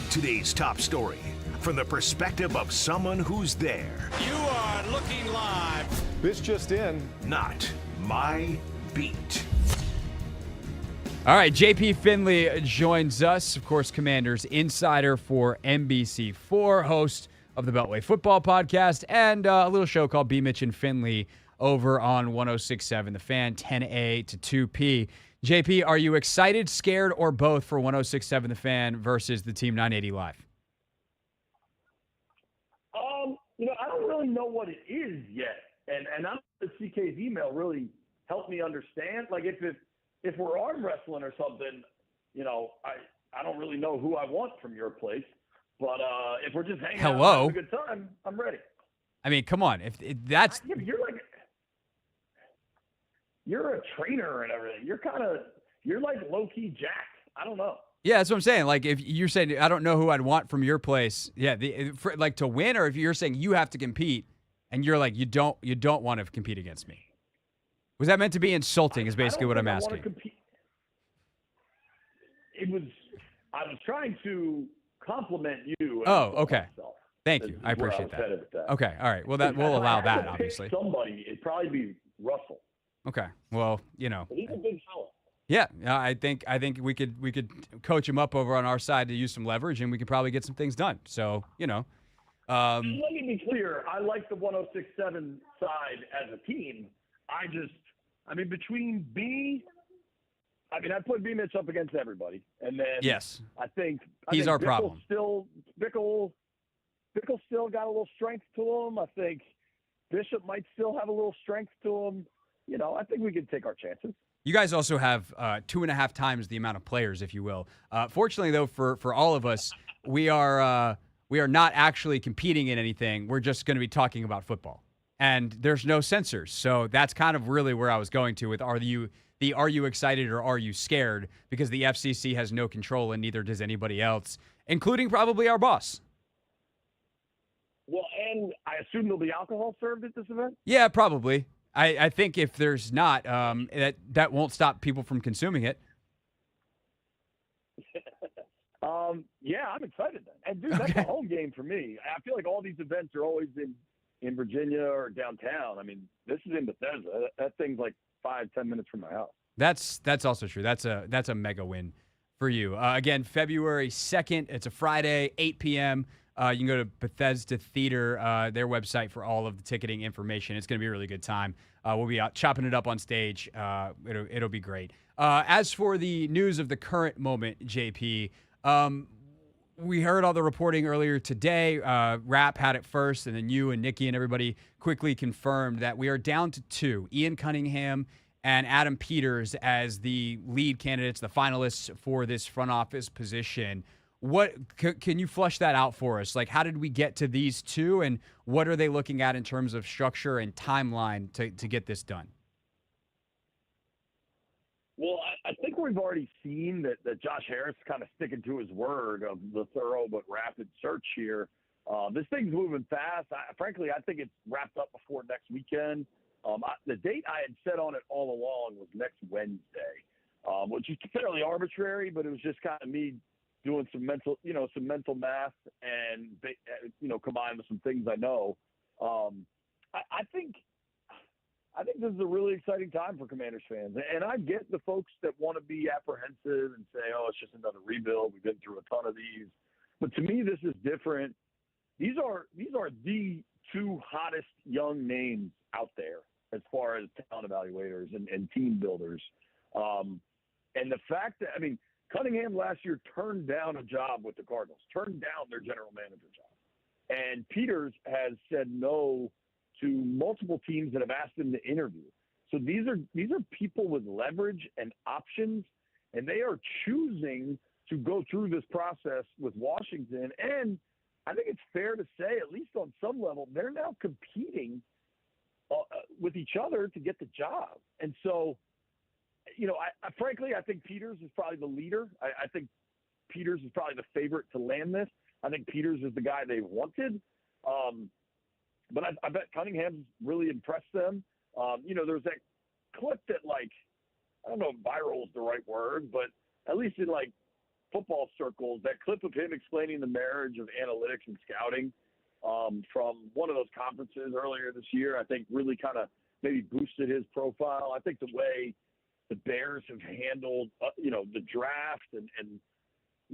Today's top story from the perspective of someone who's there. You are looking live. This just in. Not My Beat. All right, JP Finley joins us, of course, Commanders insider for NBC4, host of the Beltway Football Podcast, and a little show called B. Mitch and Finley over on 106.7 The Fan, 10A to 2P. JP, are you excited, scared, or both for 106.7 The Fan versus the Team 980 Live? I don't really know what it is yet, and I'm the CK's email really helped me understand. Like if we're arm wrestling or something, I don't really know who I want from your place. But if we're just hanging out and having a good time, I'm ready. I mean, come on. If that's you're a trainer and everything. You're like low key Jack. I don't know. Yeah, that's what I'm saying. Like, if you're saying, I don't know who I'd want from your place, like to win, or if you're saying you have to compete, and you're like, you don't want to compete against me. Was that meant to be insulting? Is basically what I'm asking. I was trying to compliment you. Oh, okay. Myself. Thank you. I appreciate that. Okay, all right. Well, we'll allow that, obviously. Somebody, it'd probably be Russell. Okay. Well, He's a big fella. Yeah, I think we could coach him up over on our side to use some leverage, and we could probably get some things done. So, Let me be clear. I like the 106.7 side as a team. Between I put B Mitch up against everybody, and then yes, I think he's our Bickle problem. Bickle still got a little strength to him. I think Bishop might still have a little strength to him. I think we can take our chances. You guys also have 2.5 times the amount of players, if you will. Fortunately, though, for all of us, we are not actually competing in anything. We're just going to be talking about football, and there's no censors. So that's kind of really where I was going to with are you excited or are you scared? Because the FCC has no control, and neither does anybody else, including probably our boss. Well, and I assume there'll be alcohol served at this event? Yeah, probably. I think if there's not, that won't stop people from consuming it. Yeah, I'm excited then. And, dude, that's a home game for me. I feel like all these events are always in Virginia or downtown. I mean, this is in Bethesda. That thing's like 5-10 minutes from my house. That's also true. That's a mega win for you. Again, February 2nd. It's a Friday, 8 p.m. You can go to Bethesda Theater, their website, for all of the ticketing information. It's going to be a really good time. We'll be out chopping it up on stage. It'll be great. As for the news of the current moment, JP, we heard all the reporting earlier today. Rap had it first, and then you and Nikki and everybody quickly confirmed that we are down to 2, Ian Cunningham and Adam Peters, as the lead candidates, the finalists for this front office position. What can you flush that out for us? Like, how did we get to these two, and what are they looking at in terms of structure and timeline to get this done? Well, I think we've already seen that Josh Harris kind of sticking to his word of the thorough but rapid search here. This thing's moving fast. Frankly, I think it's wrapped up before next weekend. The date I had set on it all along was next Wednesday, which is fairly arbitrary, but it was just kind of me doing some mental math and, combined with some things I know. I think I think this is a really exciting time for Commanders fans. And I get the folks that want to be apprehensive and say, oh, it's just another rebuild. We've been through a ton of these. But to me, this is different. These are the two hottest young names out there as far as talent evaluators and team builders. And the fact that, Cunningham last year turned down a job with the Cardinals, turned down their general manager job. And Peters has said no to multiple teams that have asked him to interview. So these are people with leverage and options, and they are choosing to go through this process with Washington. And I think it's fair to say, at least on some level, they're now competing with each other to get the job. And so, frankly, I think Peters is probably the leader. I think Peters is probably the favorite to land this. I think Peters is the guy they wanted. But I bet Cunningham's really impressed them. There's that clip that, I don't know if viral is the right word, but at least in, football circles, that clip of him explaining the marriage of analytics and scouting from one of those conferences earlier this year, I think really kind of maybe boosted his profile. I think the way the Bears have handled, the draft and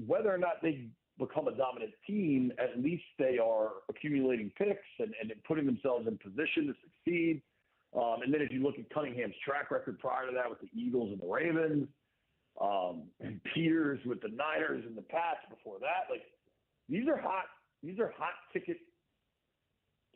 whether or not they become a dominant team, at least they are accumulating picks and putting themselves in position to succeed. And then if you look at Cunningham's track record prior to that with the Eagles and the Ravens, and Peters with the Niners and the Pats before that, these are hot ticket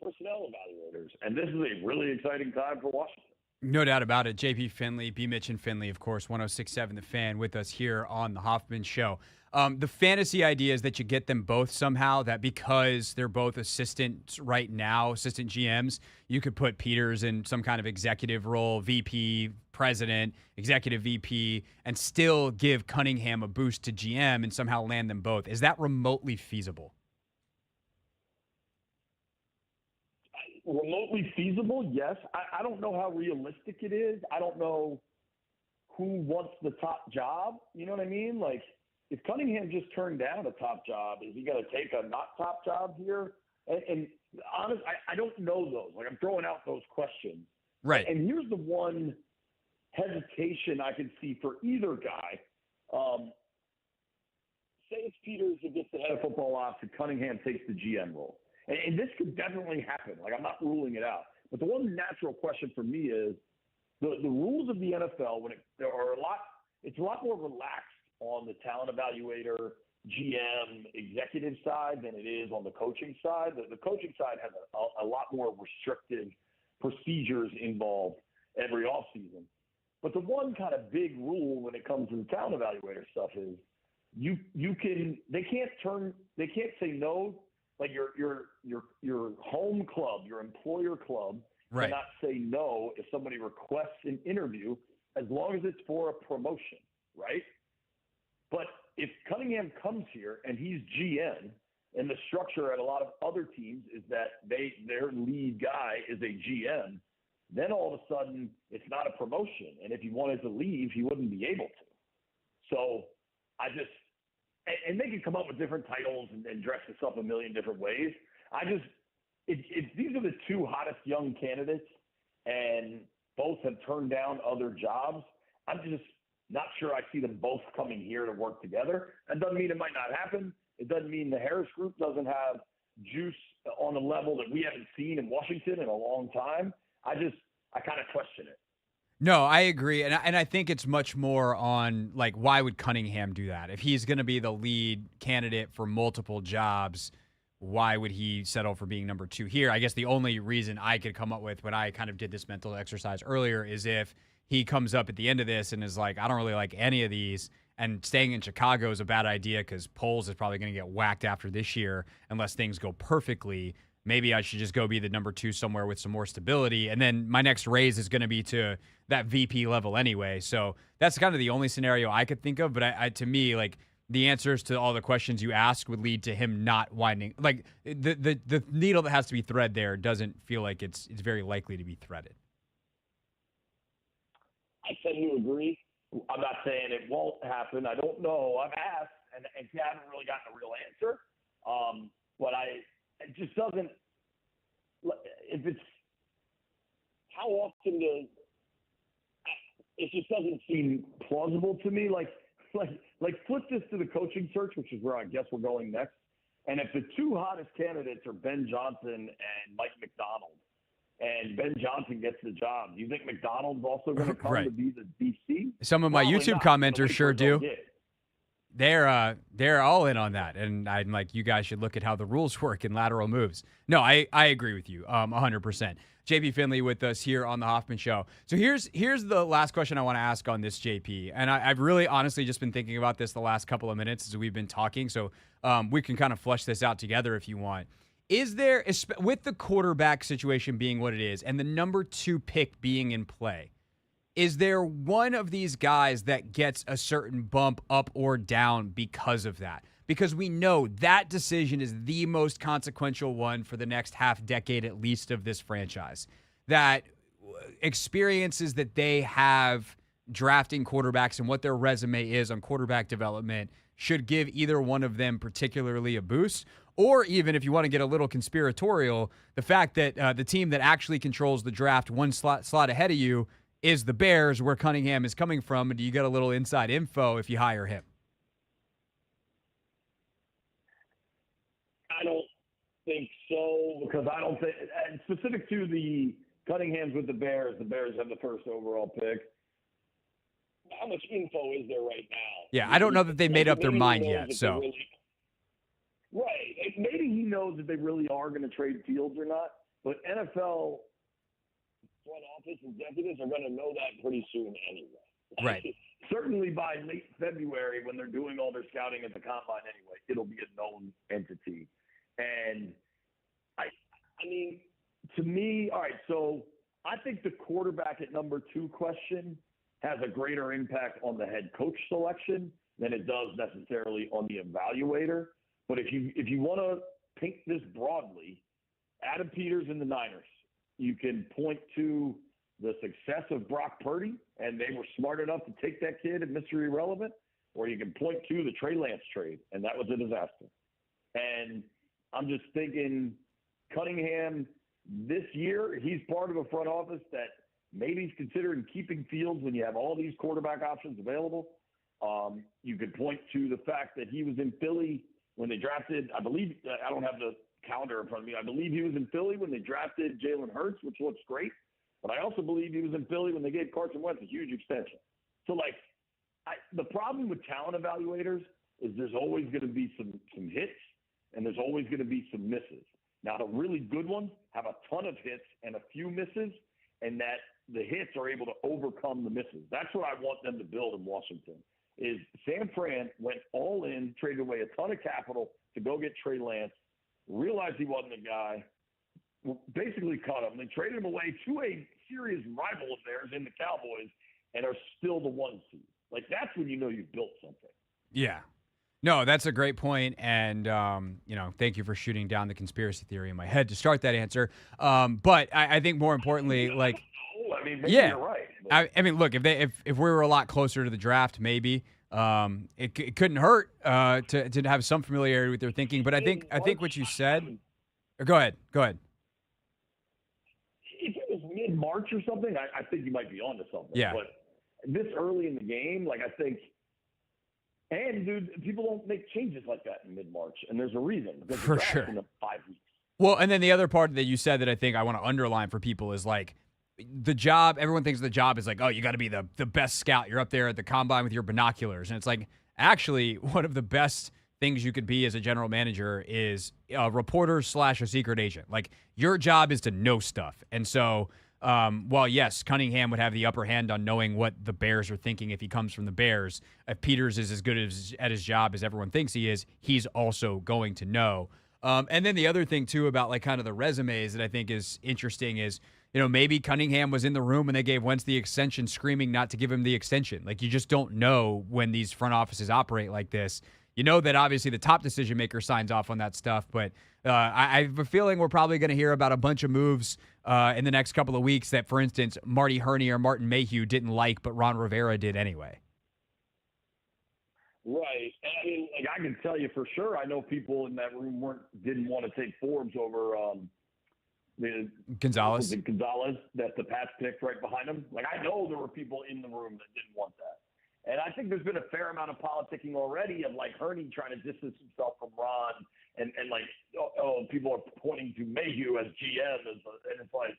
personnel evaluators. And this is a really exciting time for Washington. No doubt about it. JP Finley, B. Mitch and Finley, of course, 106.7 The Fan with us here on the Hoffman Show. The fantasy idea is that you get them both somehow, that because they're both assistants right now, assistant GMs, you could put Peters in some kind of executive role, VP, president, executive VP, and still give Cunningham a boost to GM and somehow land them both. Is that remotely feasible? Remotely feasible, yes. I don't know how realistic it is. I don't know who wants the top job. You know what I mean? If Cunningham just turned down a top job, is he going to take a not top job here? And honestly, I don't know those. I'm throwing out those questions. Right. And here's the one hesitation I can see for either guy. Say it's Peters who gets the head of football ops and Cunningham takes the GM role. And this could definitely happen. I'm not ruling it out. But the one natural question for me is the rules of the NFL it's a lot more relaxed on the talent evaluator, GM, executive side than it is on the coaching side. The coaching side has a lot more restrictive procedures involved every offseason. But the one kind of big rule when it comes to the talent evaluator stuff is they can't say no. Your home club, your employer club, right, cannot say no if somebody requests an interview as long as it's for a promotion, right? But if Cunningham comes here and he's GM, and the structure at a lot of other teams is that their lead guy is a GM, then all of a sudden it's not a promotion. And if he wanted to leave, he wouldn't be able to. So and they can come up with different titles and dress this up a million different ways. These are the two hottest young candidates, and both have turned down other jobs. I'm just not sure I see them both coming here to work together. That doesn't mean it might not happen. It doesn't mean the Harris Group doesn't have juice on a level that we haven't seen in Washington in a long time. I kind of question it. No, I agree. And I think it's much more on, why would Cunningham do that? If he's going to be the lead candidate for multiple jobs, why would he settle for being number 2 here? I guess the only reason I could come up with when I kind of did this mental exercise earlier is if he comes up at the end of this and is like, I don't really like any of these, and staying in Chicago is a bad idea because Poles is probably going to get whacked after this year unless things go perfectly. Maybe I should just go be the number 2 somewhere with some more stability. And then my next raise is going to be to that VP level anyway. So that's kind of the only scenario I could think of. But to me, the answers to all the questions you asked would lead to him not winding. The needle that has to be thread there doesn't feel like it's very likely to be threaded. I tend to agree. I'm not saying it won't happen. I don't know. I've asked, and I haven't really gotten a real answer. But it just doesn't – if it's how often does it just doesn't seem plausible to me. Like flip this to the coaching search, which is where I guess we're going next. And if the two hottest candidates are Ben Johnson and Mike McDonald, and Ben Johnson gets the job, do you think McDonald's also going to come Right. to be the DC? Some of my Probably YouTube not. commenters sure do. Get. They're all in on that, and I'm like, you guys should look at how the rules work in lateral moves. No, I agree with you 100%. JP Finley with us here on the Hoffman Show. So here's the last question I want to ask on this, JP, and I've really honestly just been thinking about this the last couple of minutes as we've been talking, so we can kind of flesh this out together if you want. Is there, with the quarterback situation being what it is and the number 2 pick being in play, is there one of these guys that gets a certain bump up or down because of that? Because we know that decision is the most consequential one for the next half decade at least of this franchise. That experiences that they have drafting quarterbacks and what their resume is on quarterback development should give either one of them particularly a boost. Or even if you want to get a little conspiratorial, the fact that the team that actually controls the draft one slot ahead of you is the Bears, where Cunningham is coming from, and do you get a little inside info if you hire him? I don't think so, because I don't think, and specific to the Cunningham's with the Bears have the first overall pick. How much info is there right now? Yeah, I don't know that they made up their mind yet, so. Right. Maybe he knows that they really are going to trade Fields or not, but NFL front office executives are going to know that pretty soon anyway. Right. Certainly by late February, when they're doing all their scouting at the combine anyway, it'll be a known entity. And I mean, to me, all right, so I think the quarterback at number 2 question has a greater impact on the head coach selection than it does necessarily on the evaluator. But if you want to paint this broadly, Adam Peters and the Niners, you can point to the success of Brock Purdy, and they were smart enough to take that kid at Mr. Irrelevant, or you can point to the Trey Lance trade, and that was a disaster. And I'm just thinking Cunningham this year, he's part of a front office that maybe he's considering keeping Fields when you have all these quarterback options available. You could point to the fact that he was in Philly when they drafted, I believe, I don't have the calendar in front of me. I believe he was in Philly when they drafted Jalen Hurts, which looks great. But I also believe he was in Philly when they gave Carson Wentz a huge extension. So, the problem with talent evaluators is there's always going to be some hits and there's always going to be some misses. Now, the really good ones have a ton of hits and a few misses, and that the hits are able to overcome the misses. That's what I want them to build in Washington. Is San Fran went all in, traded away a ton of capital to go get Trey Lance, realized he wasn't a guy, basically cut him. They traded him away to a serious rival of theirs in the Cowboys and are still the 1 seed. That's when you know you've built something. Yeah. No, that's a great point, and thank you for shooting down the conspiracy theory in my head to start that answer. But I think more importantly, Maybe yeah, you're right. I mean, look, if we were a lot closer to the draft, maybe it couldn't hurt to have some familiarity with their thinking. But I think what you said. Go ahead. If it was mid-March or something, I think you might be onto something. Yeah. But this early in the game, I think. And, dude, people don't make changes like that in mid-March, and there's a reason. For sure. In 5 weeks. Well, and then the other part that you said that I think I want to underline for people is the job. Everyone thinks the job is you got to be the best scout. You're up there at the combine with your binoculars, and it's actually one of the best things you could be as a general manager is a reporter / a secret agent. Your job is to know stuff, and so. While yes, Cunningham would have the upper hand on knowing what the Bears are thinking if he comes from the Bears. If Peters is as good at his job as everyone thinks he is, he's also going to know. And then the other thing too about kind of the resumes that I think is interesting is, maybe Cunningham was in the room when they gave Wentz the extension, screaming not to give him the extension. You just don't know when these front offices operate like this. You know that obviously the top decision maker signs off on that stuff, but I have a feeling we're probably going to hear about a bunch of moves in the next couple of weeks that, for instance, Marty Herney or Martin Mayhew didn't like, but Ron Rivera did anyway. Right. And I mean, I can tell you for sure, I know people in that room didn't want to take Forbes over Gonzalez. that the Pats picked right behind him. Like, I know there were people in the room that didn't want that. And I think there's been a fair amount of politicking already of, like, Hurney trying to distance himself from Ron. And like, people are pointing to Mayhew as GM. And it's like,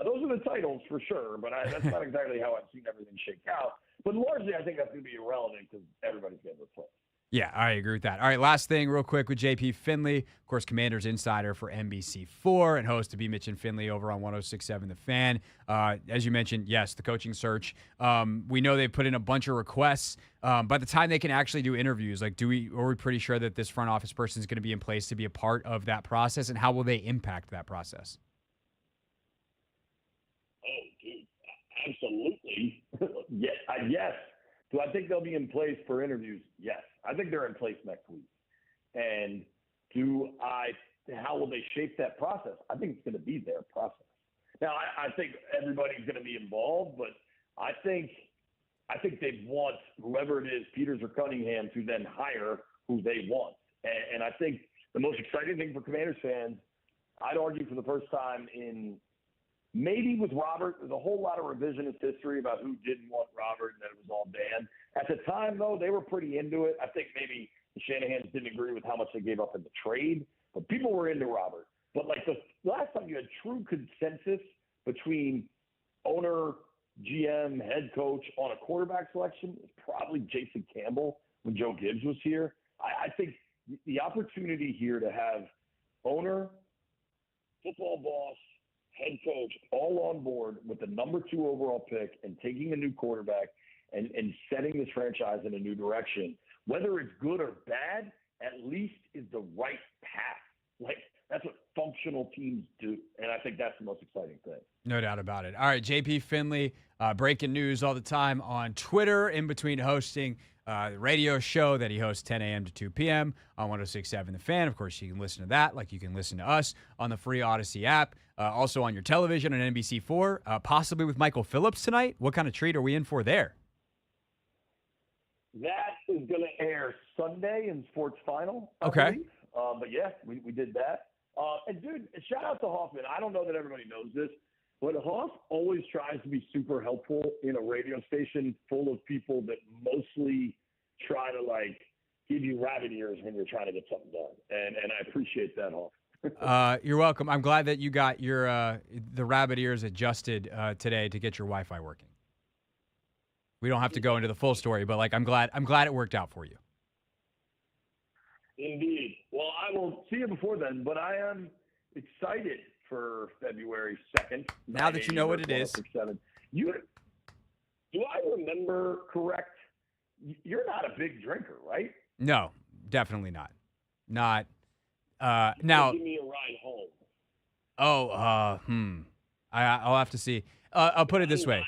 those are the titles for sure. But that's not exactly how I've seen everything shake out. But largely, I think that's going to be irrelevant because everybody's getting replaced. Yeah, I agree with that. All right, last thing real quick with JP Finley. Of course, Commanders insider for NBC4 and host of B. Mitch and Finley over on 106.7 The Fan. As you mentioned, yes, the coaching search. We know they put in a bunch of requests. By the time they can actually do interviews, like, are we pretty sure that this front office person is going to be in place to be a part of that process, and how will they impact that process? Oh, dude, absolutely. Yes. Do I think they'll be in place for interviews? Yes. I think they're in place next week. And how will they shape that process? I think it's going to be their process. Now, I think everybody's going to be involved, but I think they want whoever it is, Peters or Cunningham, to then hire who they want. And I think the most exciting thing for Commanders fans, I'd argue for the first time in maybe with Robert, there's a whole lot of revisionist history about who didn't want Robert and that it was all Dan. At the time, though, they were pretty into it. I think maybe the Shanahans didn't agree with how much they gave up in the trade, but people were into Robert. But like the last time you had true consensus between owner, GM, head coach on a quarterback selection is probably Jason Campbell when Joe Gibbs was here. I think the opportunity here to have owner, football boss, head coach all on board with the number 2 overall pick and taking a new quarterback and setting this franchise in a new direction, whether it's good or bad, at least is the right path. Like, that's what functional teams do, and I think that's the most exciting thing. No doubt about it. All right, JP Finley, breaking news all the time on Twitter in between hosting the radio show that he hosts 10 a.m. to 2 p.m. on 106.7 The Fan. Of course, you can listen to that like you can listen to us on the free Odyssey app. Also on your television on NBC4, possibly with Michael Phillips tonight. What kind of treat are we in for there? That is going to air Sunday in Sports Final. Okay. But yeah, we did that. And dude, shout out to Hoffman. I don't know that everybody knows this, but Hoff always tries to be super helpful in a radio station full of people that mostly try to like give you rabbit ears when you're trying to get something done. And I appreciate that, Hoff. You're welcome. I'm glad that you got your the rabbit ears adjusted today to get your Wi-Fi working. We don't have to go into the full story, but like I'm glad it worked out for you. Indeed. Well, I will see you before then, but I am excited for February 2nd. Now that you know what it is. Do I remember correct? You're not a big drinker, right? No, definitely not. Not now. Give me a ride home. I'll have to see. I'll put it this way.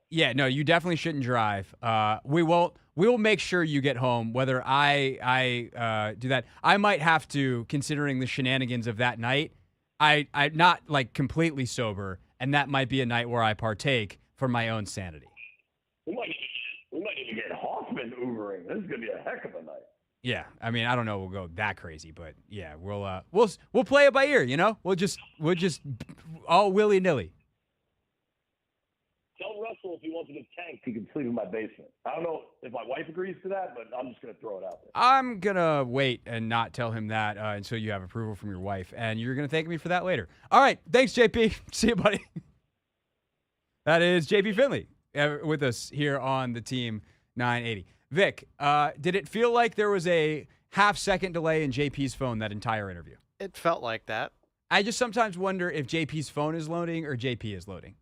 Yeah, no, you definitely shouldn't drive. We will make sure you get home, whether I do that. I might have to, considering the shenanigans of that night. I'm not like completely sober, and that might be a night where I partake for my own sanity. We might even get Hoffman Ubering. This is gonna be a heck of a night. Yeah, I mean, I don't know, we'll go that crazy, but yeah, we'll play it by ear, you know. We'll just all willy nilly. Tell Russell if he wants to get tanked, he can sleep in my basement. I don't know if my wife agrees to that, but I'm just going to throw it out there. I'm going to wait and not tell him that until you have approval from your wife, and you're going to thank me for that later. All right, thanks, JP. See you, buddy. That is JP Finley with us here on the Team 980. Vic, did it feel like there was a half-second delay in JP's phone that entire interview? It felt like that. I just sometimes wonder if JP's phone is loading or JP is loading.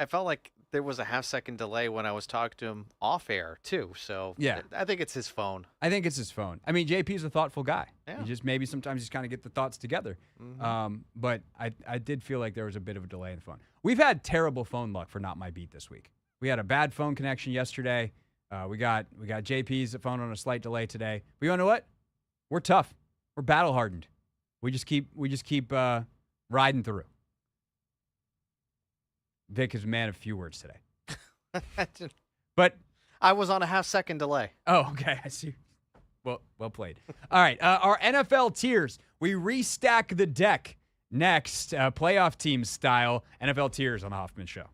I felt like there was a half-second delay when I was talking to him off air too. So yeah, I think it's his phone. I think it's his phone. I mean, JP's a thoughtful guy. Yeah. He just maybe sometimes he's kind of get the thoughts together. Mm-hmm. But I did feel like there was a bit of a delay in the phone. We've had terrible phone luck for Not My Beat this week. We had a bad phone connection yesterday. We got JP's phone on a slight delay today. But you know what? We're tough. We're battle hardened. We just keep riding through. Vic is a man of few words today. But I was on a half-second delay. Oh, okay. I see. Well played. All right. Our NFL tiers. We restack the deck next, playoff team style, NFL tiers on the Hoffman Show.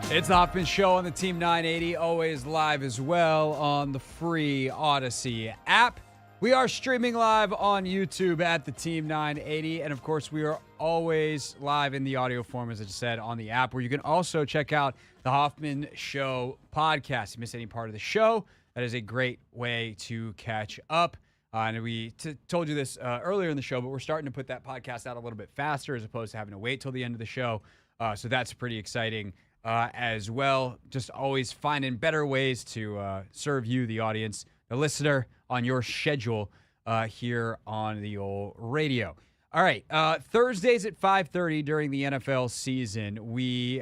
It's the Hoffman Show on the Team 980, always live as well on the free Odyssey app. We are streaming live on YouTube at the Team 980, and of course, we are always live in the audio form, as I just said, on the app, where you can also check out the Hoffman Show podcast. If you miss any part of the show, that is a great way to catch up. And we told you this earlier in the show, but we're starting to put that podcast out a little bit faster as opposed to having to wait till the end of the show. So that's pretty exciting. As well, just always finding better ways to serve you, the audience, the listener, on your schedule here on the old radio. All right, Thursdays at 5:30 during the NFL season, we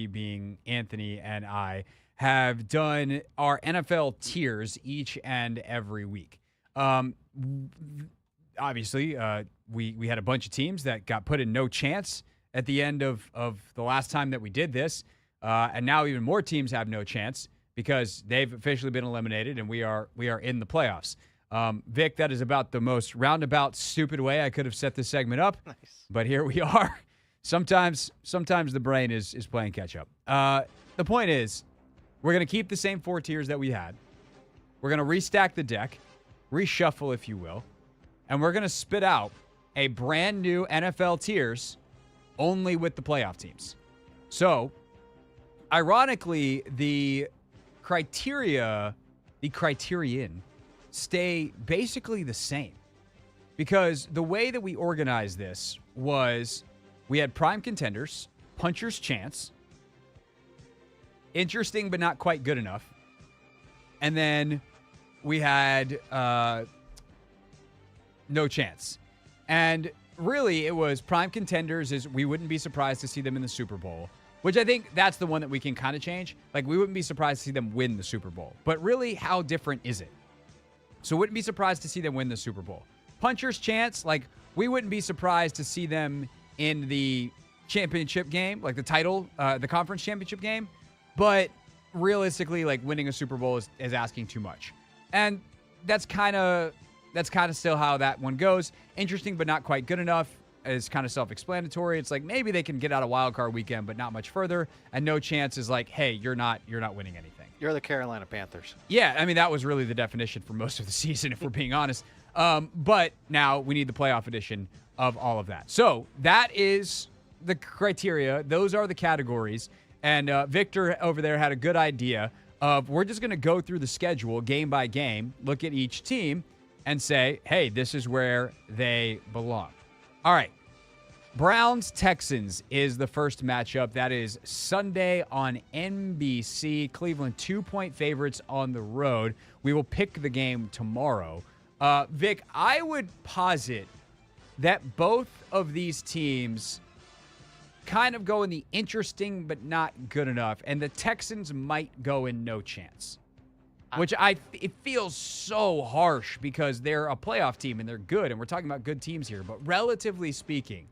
being Anthony and I, have done our NFL tiers each and every week. Obviously, we had a bunch of teams that got put in no chance at the end of the last time that we did this. And now even more teams have no chance because they've officially been eliminated and we are in the playoffs. Vic, that is about the most roundabout, stupid way I could have set this segment up. Nice. But here we are. Sometimes the brain is playing catch up. The point is, we're going to keep the same 4 tiers that we had. We're going to restack the deck, reshuffle, if you will, and we're going to spit out a brand new NFL tiers only with the playoff teams. So, ironically, the criterion stay basically the same. Because the way that we organized this was we had prime contenders, puncher's chance, interesting but not quite good enough, and then we had no chance. And really, it was prime contenders is we wouldn't be surprised to see them in the Super Bowl, which I think that's the one that we can kind of change. Like, we wouldn't be surprised to see them win the Super Bowl. But really, how different is it? So wouldn't be surprised to see them win the Super Bowl. Puncher's chance, like, we wouldn't be surprised to see them in the championship game, like the title, the conference championship game. But realistically, like, winning a Super Bowl is asking too much. And that's kind of still how that one goes. Interesting, but not quite good enough is kind of self-explanatory. It's like maybe they can get out a wild card weekend, but not much further. And no chance is like, hey, you're not winning anything. You're the Carolina Panthers. Yeah, I mean, that was really the definition for most of the season, if we're being honest. But now we need the playoff edition of all of that. So that is the criteria. Those are the categories. And Victor over there had a good idea of we're just going to go through the schedule game by game, look at each team, and say, hey, this is where they belong. All right. Browns-Texans is the first matchup. That is Sunday on NBC. Cleveland 2-point favorites on the road. We will pick the game tomorrow. Vic, I would posit that both of these teams kind of go in the interesting but not good enough, and the Texans might go in no chance. Which it feels so harsh because they're a playoff team and they're good, and we're talking about good teams here. But relatively speaking,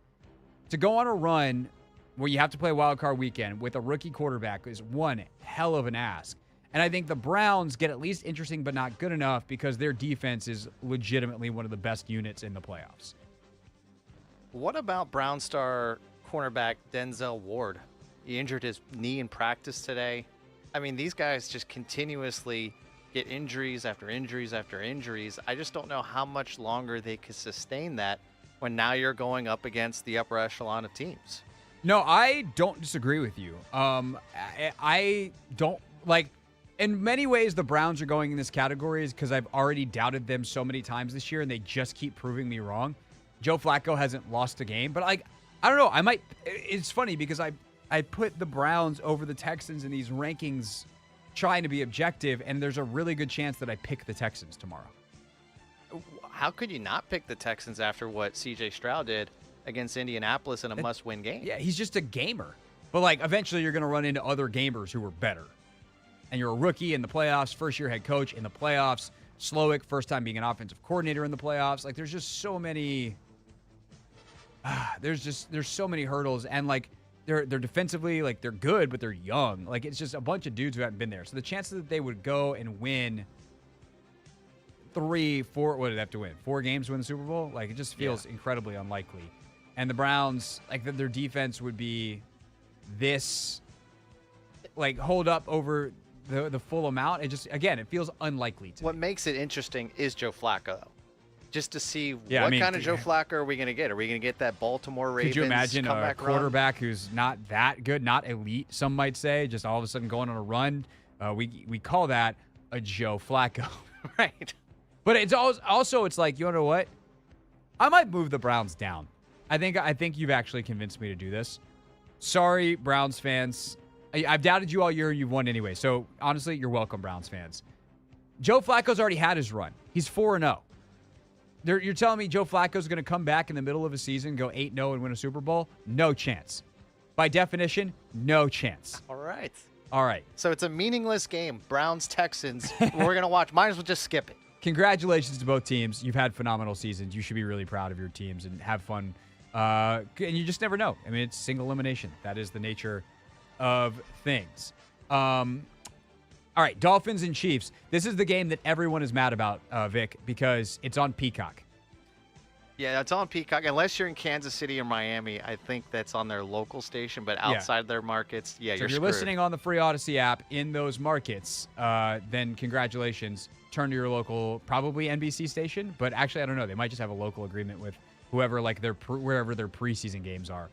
to go on a run where you have to play wild card weekend with a rookie quarterback is one hell of an ask. And I think the Browns get at least interesting but not good enough because their defense is legitimately one of the best units in the playoffs. What about Brown star cornerback Denzel Ward? He injured his knee in practice today. I mean, these guys just continuously get injuries after injuries after injuries. I just don't know how much longer they could sustain that when now you're going up against the upper echelon of teams. No, I don't disagree with you. I don't, like, in many ways the Browns are going in this category because I've already doubted them so many times this year and they just keep proving me wrong. Joe Flacco hasn't lost a game, but I don't know. It's funny because I put the Browns over the Texans in these rankings trying to be objective, and there's a really good chance that I pick the Texans tomorrow. How could you not pick the Texans after what C.J. Stroud did against Indianapolis in a must-win game? Yeah, he's just a gamer. But, like, eventually you're going to run into other gamers who are better. And you're a rookie in the playoffs, first-year head coach in the playoffs, Slowick, first time being an offensive coordinator in the playoffs. Like, there's just so many there's so many hurdles, and, like, they're defensively, like, they're good, but they're young. Like, it's just a bunch of dudes who haven't been there. So the chances that they would go and win 3, 4, what did they have to win? 4 games to win the Super Bowl? Like, it just feels incredibly unlikely. And the Browns, like, their defense would be this like hold up over the full amount. It just, again, it feels unlikely to What me. makes it interesting is Joe Flacco, though. Just to see Yeah, I what mean, kind of Joe Flacco are we going to get? Are we going to get that Baltimore Ravens Could you imagine a comeback run? quarterback who's not that good, not elite, some might say, just all of a sudden going on a run? We call that a Joe Flacco. Right. But it's also it's like, you know what? I might move the Browns down. I think you've actually convinced me to do this. Sorry, Browns fans. I've doubted you all year. You've won anyway. So honestly, you're welcome, Browns fans. Joe Flacco's already had his run. He's 4-0. You're telling me Joe Flacco's going to come back in the middle of a season, go 8-0 and win a Super Bowl? No chance. By definition, no chance. All right. All right. So it's a meaningless game. Browns-Texans. We're going to watch. Might as well just skip it. Congratulations to both teams. You've had phenomenal seasons. You should be really proud of your teams and have fun. And you just never know. I mean, it's single elimination. That is the nature of things. All right, Dolphins and Chiefs. This is the game that everyone is mad about, Vic, because it's on Peacock. Yeah, it's on Peacock. Unless you're in Kansas City or Miami, I think that's on their local station. But outside their markets, So if you're screwed. listening on the free Odyssey app in those markets, then congratulations. Turn to your local, probably NBC station. But actually, I don't know. They might just have a local agreement with whoever, like wherever their preseason games are.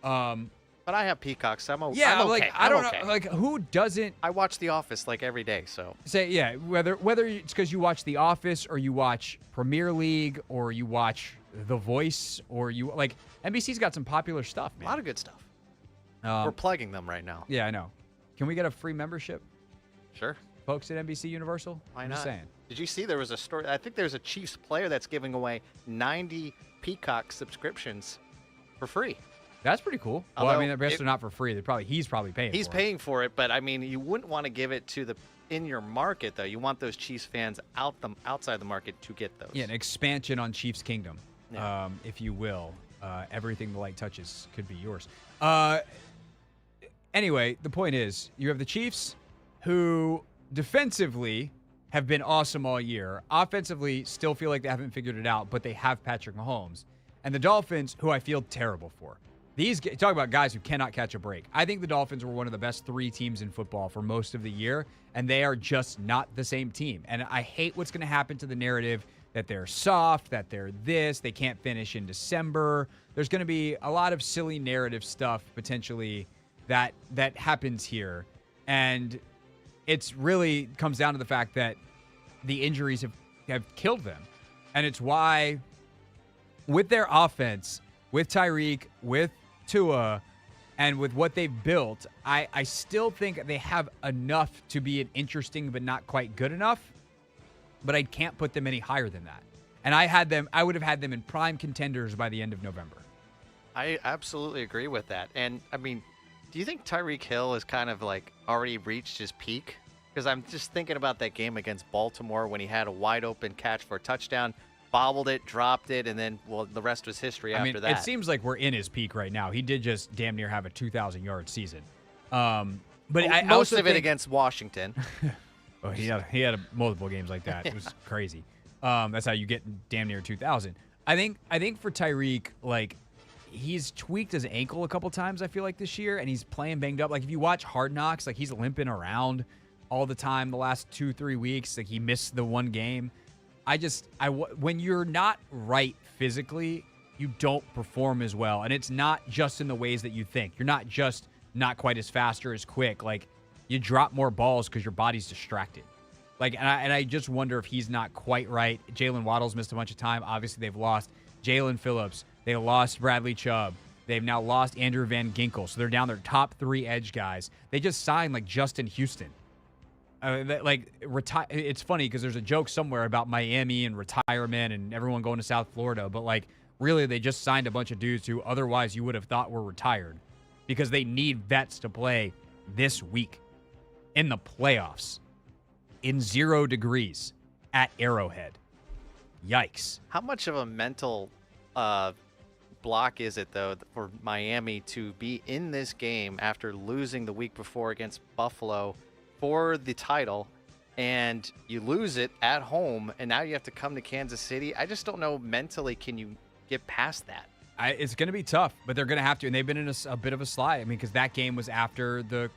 But I have Peacock, so I'm okay. like I I'm don't okay. know, like who doesn't I watch The Office like every day, so say whether it's because you watch The Office or you watch Premier League or you watch The Voice or you like NBC's got some popular stuff, a man. lot of good stuff. We're plugging them right now. Yeah, I know. Can we get a free membership, Sure. folks at NBC Universal? Why I'm not? just saying. Did you see there was a story? I think there's a Chiefs player that's giving away 90 Peacock subscriptions for free. That's pretty cool. Well, I Although mean, the rest are not for free. He's probably paying. He's for paying for it, but I mean, you wouldn't want to give it to in your market though. You want those Chiefs fans outside the market to get those. Yeah, an expansion on Chiefs Kingdom, Yeah. if you will. Everything the light touches could be yours. Anyway, the point is, you have the Chiefs, who defensively have been awesome all year. Offensively, still feel like they haven't figured it out, but they have Patrick Mahomes. And the Dolphins, who I feel terrible for. Talk about guys who cannot catch a break. I think the Dolphins were one of the best 3 teams in football for most of the year, and they are just not the same team. And I hate what's going to happen to the narrative that they're soft, that they're this, they can't finish in December. There's going to be a lot of silly narrative stuff potentially that happens here. And it's really comes down to the fact that the injuries have killed them. And it's why with their offense, with Tyreek, with Tua, and with what they've built, I still think they have enough to be an interesting but not quite good enough. But I can't put them any higher than that. And I would have had them in prime contenders by the end of November. I absolutely agree with that. And I mean, do you think Tyreek Hill has kind of like already reached his peak? Because I'm just thinking about that game against Baltimore when he had a wide open catch for a touchdown, bobbled it, dropped it, and then, well, the rest was history after that. It seems like we're in his peak right now. He did just damn near have a 2,000-yard season. But I most also of it think, against Washington. Oh, he had multiple games like that. It was crazy. That's how you get damn near 2,000. I think for Tyreek, like, he's tweaked his ankle a couple times, I feel like, this year, and he's playing banged up. Like, if you watch Hard Knocks, like, he's limping around all the time the last 2-3 weeks. Like, he missed the one game. When you're not right physically, you don't perform as well. And it's not just in the ways that you think. You're not just not quite as fast or as quick. Like, you drop more balls because your body's distracted. Like, and I just wonder if he's not quite right. Jalen Waddle's missed a bunch of time. Obviously, they've lost Jalen Phillips. They lost Bradley Chubb. They've now lost Andrew Van Ginkel. So they're down their top 3 edge guys. They just signed, like, Justin Houston. It's funny because there's a joke somewhere about Miami and retirement and everyone going to South Florida. But, like, really, they just signed a bunch of dudes who otherwise you would have thought were retired because they need vets to play this week in the playoffs in 0 degrees at Arrowhead. Yikes. How much of a mental block is it, though, for Miami to be in this game after losing the week before against Buffalo for the title, and you lose it at home, and now you have to come to Kansas City? I just don't know mentally, can you get past that? It's going to be tough, but they're going to have to, and they've been in a bit of a slide. I mean, because that game was after the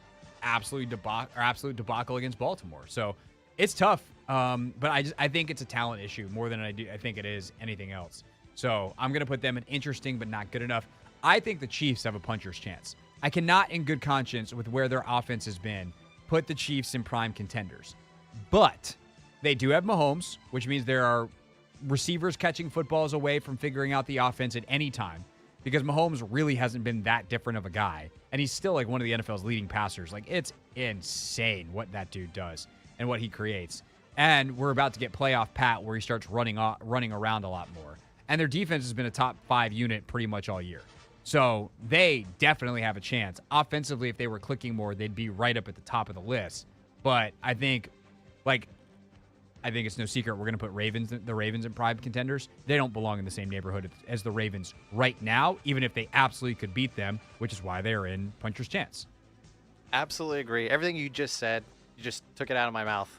absolute debacle against Baltimore. So it's tough. But I think it's a talent issue more than I think it is anything else. So I'm going to put them in interesting but not good enough. I think the Chiefs have a puncher's chance. I cannot, in good conscience, with where their offense has been, put the Chiefs in prime contenders. But they do have Mahomes, which means there are receivers catching footballs away from figuring out the offense at any time, because Mahomes really hasn't been that different of a guy. And he's still like one of the NFL's leading passers. Like, it's insane what that dude does and what he creates. And we're about to get playoff Pat, where he starts running around a lot more. And their defense has been a top 5 unit pretty much all year. So they definitely have a chance. Offensively, if they were clicking more, they'd be right up at the top of the list. But I think it's no secret we're going to put the Ravens in prime contenders. They don't belong in the same neighborhood as the Ravens right now, even if they absolutely could beat them, which is why they're in puncher's chance. Absolutely agree. Everything you just said, you just took it out of my mouth.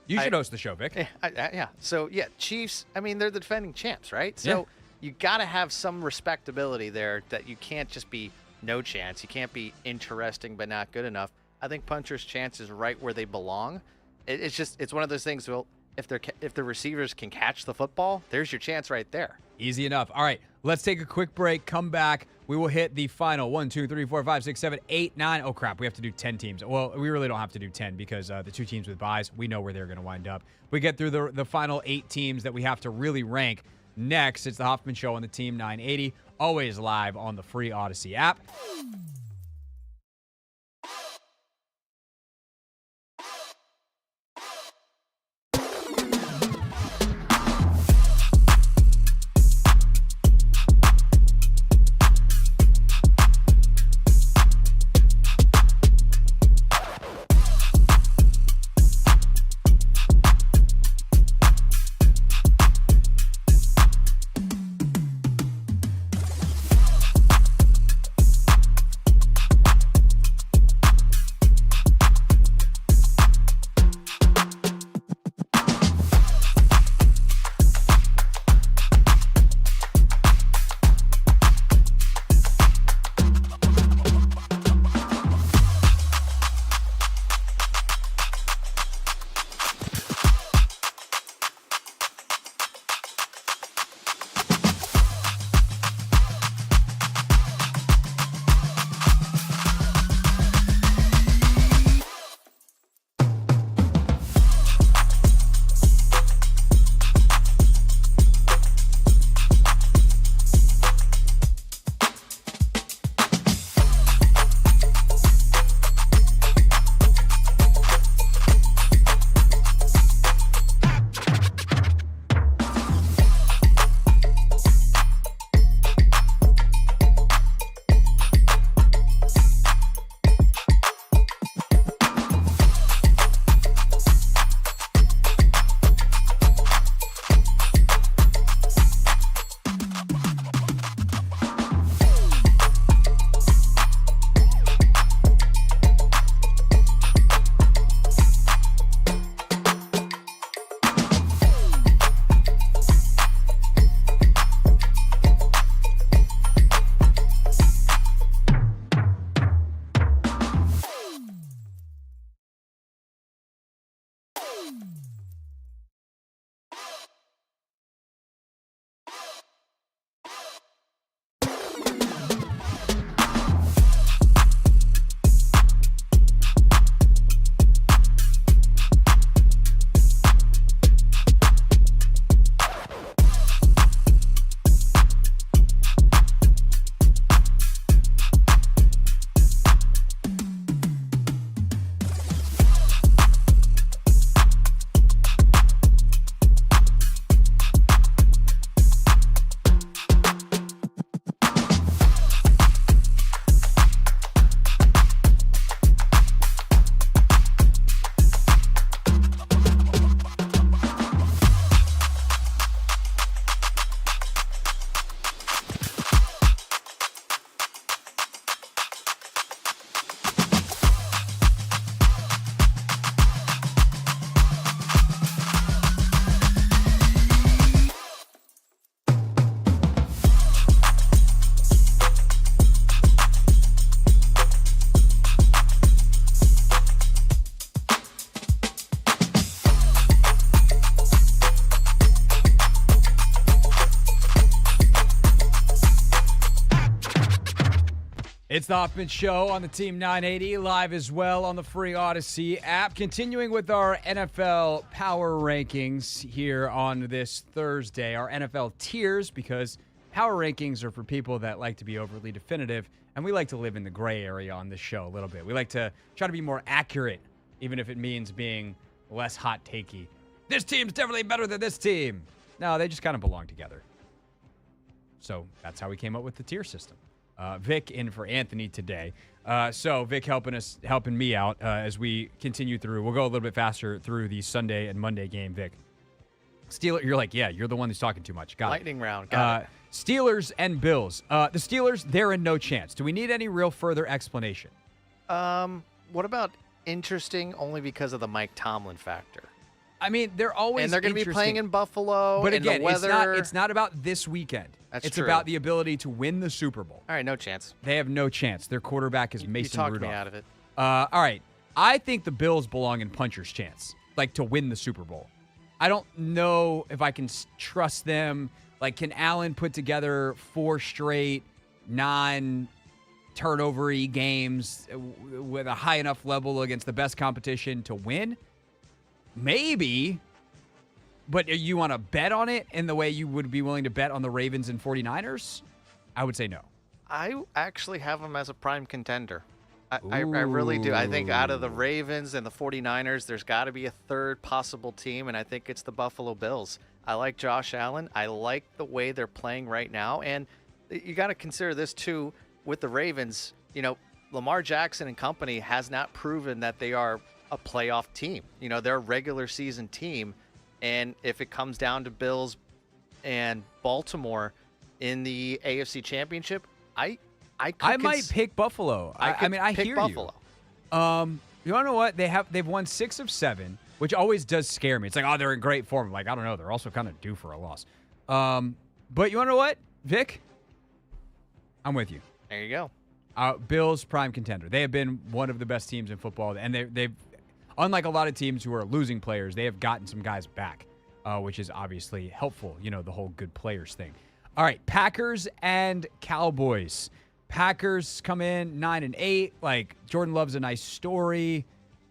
You should host the show, Vic. Yeah. So, yeah, Chiefs, I mean, they're the defending champs, right? So you got to have some respectability there, that you can't just be no chance. You can't be interesting but not good enough. I think puncher's chance is right where they belong. It's one of those things, well, if the receivers can catch the football, there's your chance right there. Easy enough. All right, let's take a quick break. Come back. We will hit the final 1, 2, 3, 4, 5, 6, 7, 8, 9. Oh, crap. We have to do 10 teams. Well, we really don't have to do 10 because the 2 teams with buys, we know where they're going to wind up. We get through the final 8 teams that we have to really rank. Next, it's the Hoffman Show on the Team 980, always live on the free Odyssey app. It's the Hoffman Show on the Team 980, live as well on the free Odyssey app. Continuing with our NFL power rankings here on this Thursday, our NFL tiers, because power rankings are for people that like to be overly definitive, and we like to live in the gray area on this show a little bit. We like to try to be more accurate, even if it means being less hot takey. This team's definitely better than this team. No, they just kind of belong together. So that's how we came up with the tier system. Vic in for Anthony today. So Vic helping me out as we continue through. We'll go a little bit faster through the Sunday and Monday game, Vic. Steelers, you're like, yeah, you're the one who's talking too much. Got Lightning it. round. Got it. Steelers and Bills. The Steelers, they're in no chance. Do we need any real further explanation? What about interesting only because of the Mike Tomlin factor? I mean, they're always And they're going to be playing in Buffalo. But in again, the weather. it's not about this weekend. That's it's true. about the ability to win the Super Bowl. All right, no chance. They have no chance. Their quarterback is You Mason talked Rudolph. me out of it. All right. I think the Bills belong in puncher's chance, like to win the Super Bowl. I don't know if I can trust them. Like, can Allen put together 4 straight non-turnover-y games with a high enough level against the best competition to win? Maybe. But you want to bet on it in the way you would be willing to bet on the Ravens and 49ers? I would say no. I actually have them as a prime contender. I really do. I think out of the Ravens and the 49ers, there's got to be a third possible team, and I think it's the Buffalo Bills. I like Josh Allen. I like the way they're playing right now. And you got to consider this, too, with the Ravens. You know, Lamar Jackson and company has not proven that they are a playoff team. You know, they're a regular season team. And if it comes down to Bills and Baltimore in the AFC Championship, I might pick Buffalo. I mean, I hear Buffalo. you. You want to know what? They've won 6 of 7, which always does scare me. It's like, oh, they're in great form. I'm like, I don't know. They're also kind of due for a loss. But you want to know what, Vic? I'm with you. There you go. Bills prime contender. They have been one of the best teams in football, and they've unlike a lot of teams who are losing players, they have gotten some guys back, which is obviously helpful. You know, the whole good players thing. All right, Packers and Cowboys. Packers come in 9-8. Like, Jordan Love's a nice story.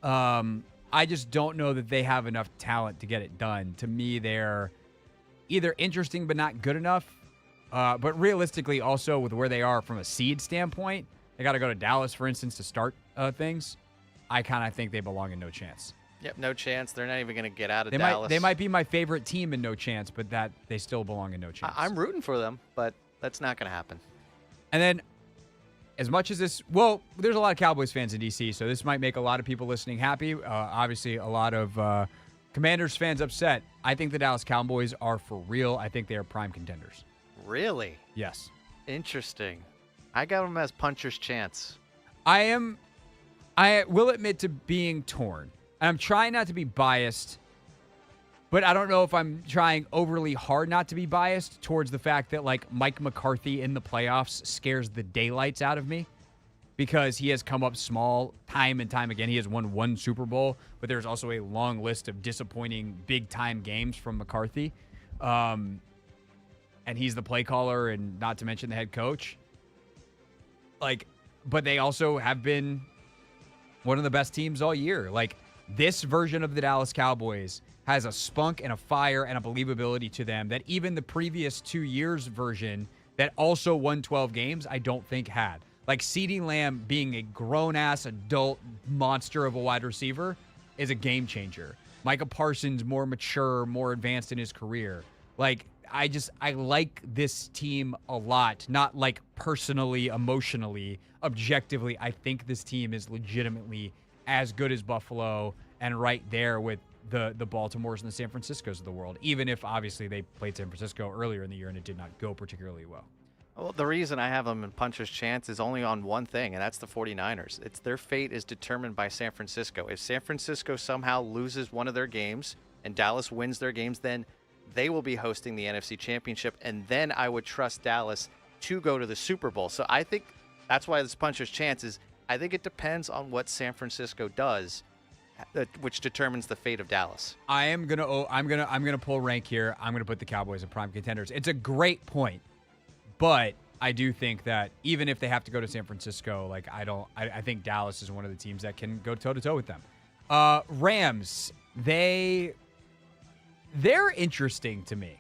I just don't know that they have enough talent to get it done. To me, they're either interesting but not good enough. But realistically, also with where they are from a seed standpoint, they got to go to Dallas, for instance, to start things. I kind of think they belong in no chance. Yep, no chance. They're not even going to get out of Dallas. They might be my favorite team in no chance, but that they still belong in no chance. I'm rooting for them, but that's not going to happen. And then, as much as this, well, there's a lot of Cowboys fans in D.C., so this might make a lot of people listening happy. Obviously, a lot of Commanders fans upset. I think the Dallas Cowboys are for real. I think they are prime contenders. Really? Yes. Interesting. I got them as puncher's chance. I will admit to being torn. I'm trying not to be biased, but I don't know if I'm trying overly hard not to be biased towards the fact that, like, Mike McCarthy in the playoffs scares the daylights out of me because he has come up small time and time again. He has won 1 Super Bowl, but there's also a long list of disappointing big-time games from McCarthy. And he's the play caller and not to mention the head coach. Like, but they also have been one of the best teams all year. Like, this version of the Dallas Cowboys has a spunk and a fire and a believability to them that even the previous 2 years version that also won 12 games, I don't think had. Like, CeeDee Lamb being a grown-ass adult monster of a wide receiver is a game changer. Micah Parsons, more mature, more advanced in his career. Like, I like this team a lot. Not like personally, emotionally, objectively. I think this team is legitimately as good as Buffalo and right there with the Baltimores and the San Franciscos of the world, even if obviously they played San Francisco earlier in the year and it did not go particularly well. Well, the reason I have them in puncher's chance is only on one thing, and that's the 49ers. It's their fate is determined by San Francisco. If San Francisco somehow loses one of their games and Dallas wins their games, then they will be hosting the NFC Championship, and then I would trust Dallas to go to the Super Bowl. So I think that's why this puncher's chance is, I think it depends on what San Francisco does, which determines the fate of Dallas. I'm gonna pull rank here. I'm gonna put the Cowboys in prime contenders. It's a great point, but I do think that even if they have to go to San Francisco, like I think Dallas is one of the teams that can go toe-to-toe with them. Rams, they're interesting to me.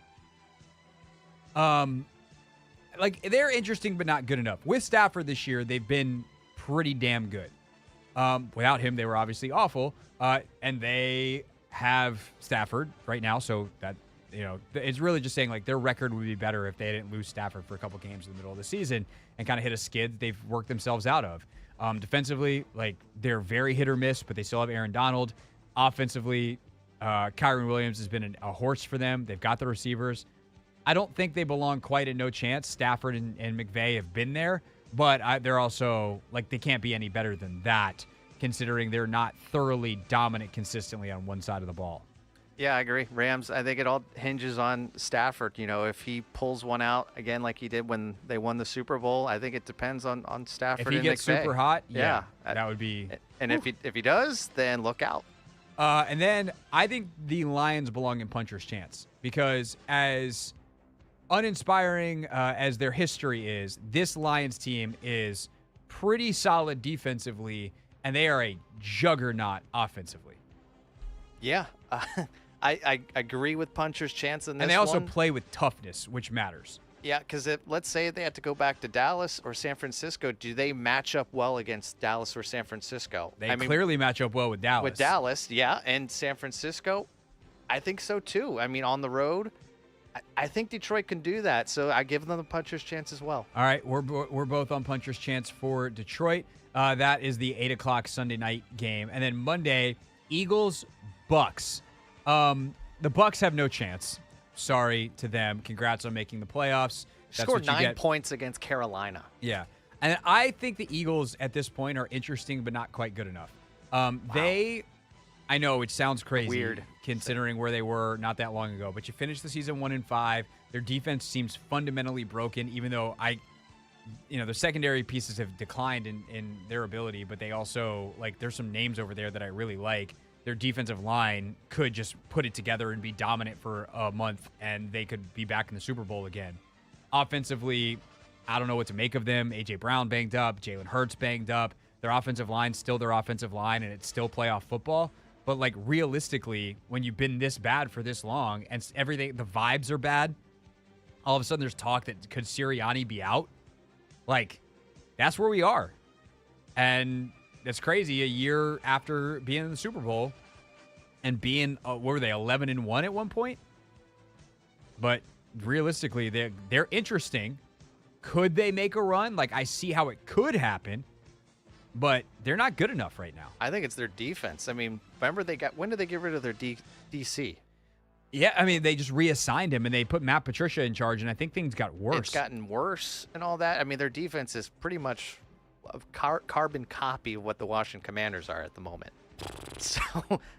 Like, they're interesting but not good enough. With Stafford this year, they've been pretty damn good. Without him, they were obviously awful. And they have Stafford right now, so that, it's really just saying, like, their record would be better if they didn't lose Stafford for a couple games in the middle of the season and kind of hit a skid they've worked themselves out of. Defensively, like, they're very hit or miss, but they still have Aaron Donald. Offensively, Kyron Williams has been a horse for them. They've got the receivers. I don't think they belong quite at no chance. Stafford and McVay have been there, but they're also, like, they can't be any better than that, considering they're not thoroughly dominant consistently on one side of the ball. Yeah, I agree. Rams, I think it all hinges on Stafford. If he pulls one out again like he did when they won the Super Bowl, I think it depends on Stafford and McVay. If he gets super hot, yeah, that would be. And if he does, then look out. And then I think the Lions belong in puncher's chance because as uninspiring as their history is, this Lions team is pretty solid defensively, and they are a juggernaut offensively. Yeah, I agree with puncher's chance in this one. And they also play with toughness, which matters. Yeah, because let's say they have to go back to Dallas or San Francisco, do they match up well against Dallas or San Francisco? They clearly match up well with Dallas. With Dallas, yeah, and San Francisco, I think so too. I mean, on the road, I think Detroit can do that, so I give them the puncher's chance as well. All right, we're both on puncher's chance for Detroit. That is the 8 o'clock Sunday night game. And then Monday, Eagles-Bucks. The Bucks have no chance. Sorry to them. Congrats on making the playoffs. Scored 9 points against Carolina. Yeah. And I think the Eagles at this point are interesting but not quite good enough. I know it sounds crazy. Weird. Considering where they were not that long ago. But you finished the season 1-5. Their defense seems fundamentally broken, even though the secondary pieces have declined in their ability, but they also, like, there's some names over there that I really like. Their defensive line could just put it together and be dominant for a month, and they could be back in the Super Bowl again. Offensively, I don't know what to make of them. A.J. Brown banged up. Jalen Hurts banged up. Their offensive line's still their offensive line, and it's still playoff football. But, like, realistically, when you've been this bad for this long and everything, the vibes are bad, all of a sudden there's talk that could Sirianni be out? Like, that's where we are. And that's crazy. A year after being in the Super Bowl and being, what were they, 11-1 at one point? But realistically, they're interesting. Could they make a run? Like, I see how it could happen, but they're not good enough right now. I think it's their defense. I mean, remember when did they get rid of their DC? Yeah, I mean, they just reassigned him, and they put Matt Patricia in charge, and I think things got worse. It's gotten worse and all that. I mean, their defense is pretty much a carbon copy of what the Washington Commanders are at the moment. So,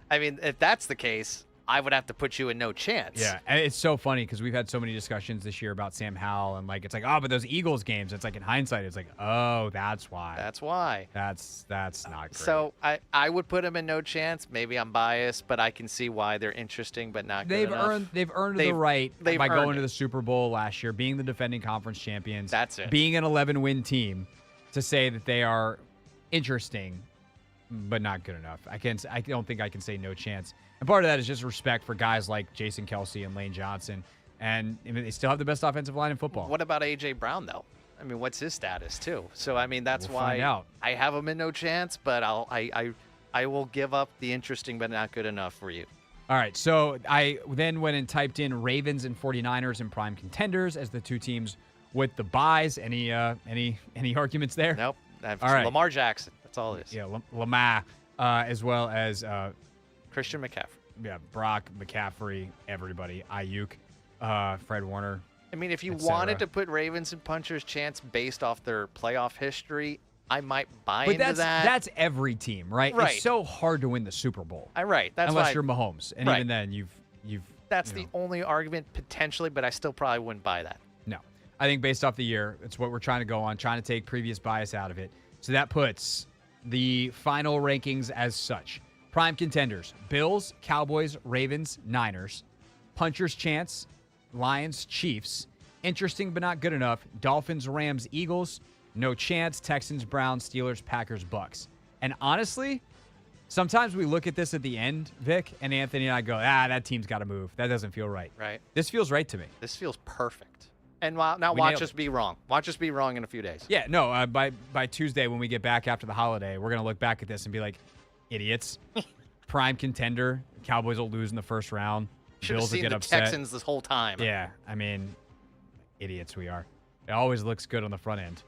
I mean, if that's the case, I would have to put you in no chance. Yeah, and it's so funny because we've had so many discussions this year about Sam Howell, and, like, it's like, oh, but those Eagles games, it's like in hindsight, it's like, oh, that's why. That's why. That's not great. So I would put them in no chance. Maybe I'm biased, but I can see why they're interesting, but not good enough. They've earned the right by going to the Super Bowl last year, being the defending conference champions. That's it. Being an 11-win team, to say that they are interesting, but not good enough. I don't think I can say no chance. And part of that is just respect for guys like Jason Kelce and Lane Johnson. And I mean, they still have the best offensive line in football. What about A.J. Brown, though? I mean, what's his status, too? So, I mean, that's We'll why find out. I have him in no chance, but I will give up the interesting but not good enough for you. All right, so I then went and typed in Ravens and 49ers and prime contenders as the two teams with the buys. Any arguments there? Nope. All right. Lamar Jackson. That's all it is. Yeah, Lamar, as well as Christian McCaffrey. Yeah, Brock, McCaffrey, everybody, Ayuk, Fred Warner. I mean, if you wanted to put Ravens and puncher's chance based off their playoff history, I might buy into that. But that's every team, right? Right. It's so hard to win the Super Bowl. Right. That's unless why you're Mahomes, and Right. even then, you've. That's the only argument potentially, but I still probably wouldn't buy that. No, I think based off the year, it's what we're trying to go on, trying to take previous bias out of it. So that puts the final rankings as such. Prime contenders: Bills, Cowboys, Ravens, Niners. Puncher's chance: Lions, Chiefs. interesting but not good enough. Dolphins, Rams, Eagles, no chance. Texans, Browns, Steelers, Packers, Bucks. And honestly, sometimes we look at this at the end, Vic, and Anthony and I go, that team's got to move. That doesn't feel right. Right. This feels right to me. This feels perfect. And now We watch nailed us it. be wrong. Watch us be wrong in a few days. Yeah, no, by Tuesday when we get back after the holiday, we're going to look back at this and be like, idiots. Prime contender. Cowboys will lose in the first round. Should have Bills will seen get the upset. Texans this whole time. Yeah, I mean, idiots we are. It always looks good on the front end.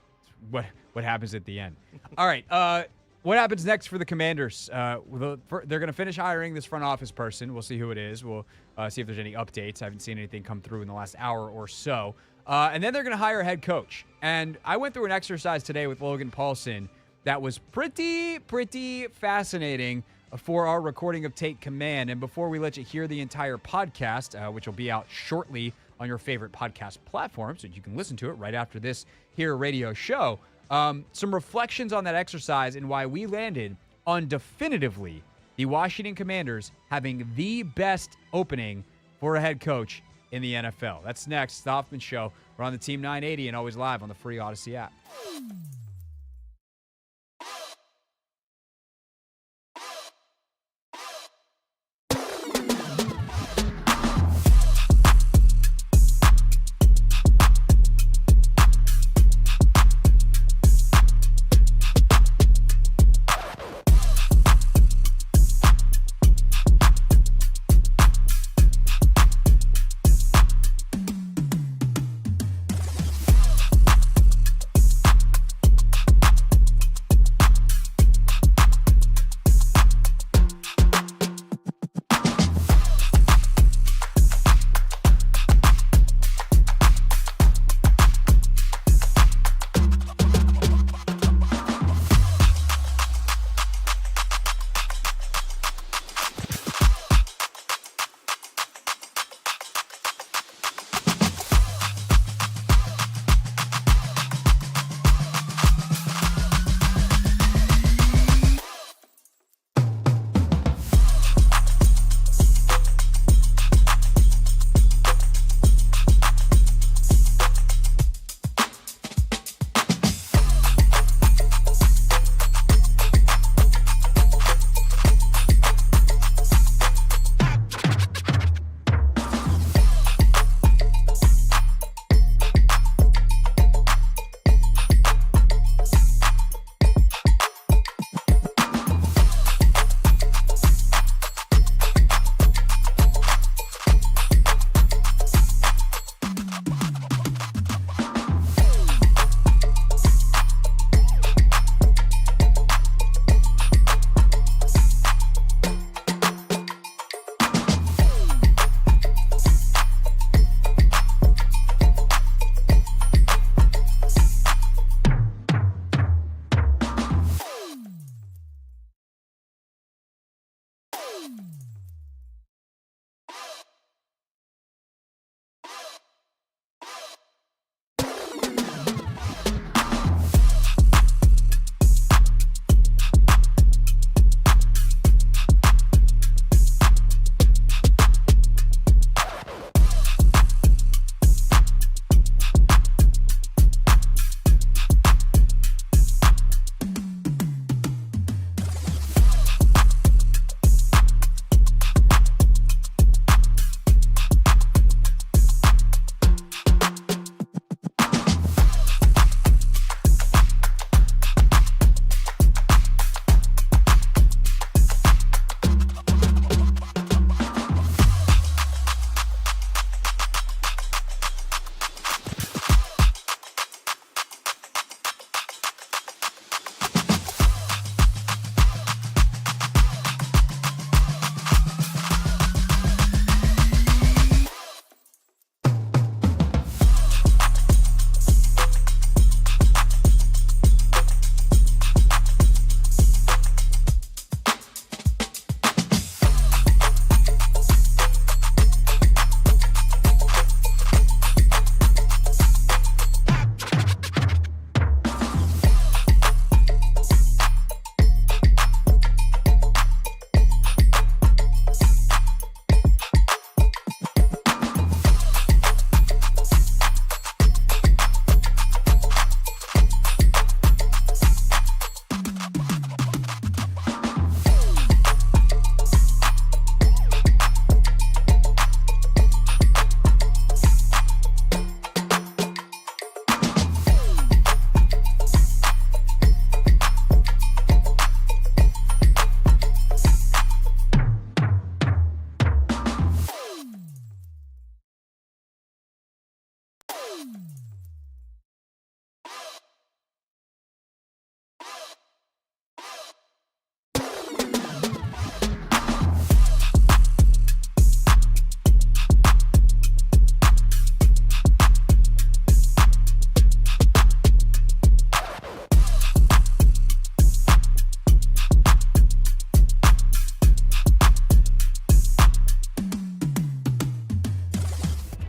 What happens at the end? All right, what happens next for the Commanders? They're going to finish hiring this front office person. We'll see who it is. We'll see if there's any updates. I haven't seen anything come through in the last hour or so. And then they're going to hire a head coach. And I went through an exercise today with Logan Paulson that was pretty fascinating for our recording of Take Command. And before we let you hear the entire podcast, which will be out shortly on your favorite podcast platform, so you can listen to it right after this here radio show, some reflections on that exercise and why we landed on definitively the Washington Commanders having the best opening for a head coach in the NFL. That's next. The Hoffman Show. We're on the Team 980 and always live on the free Odyssey app.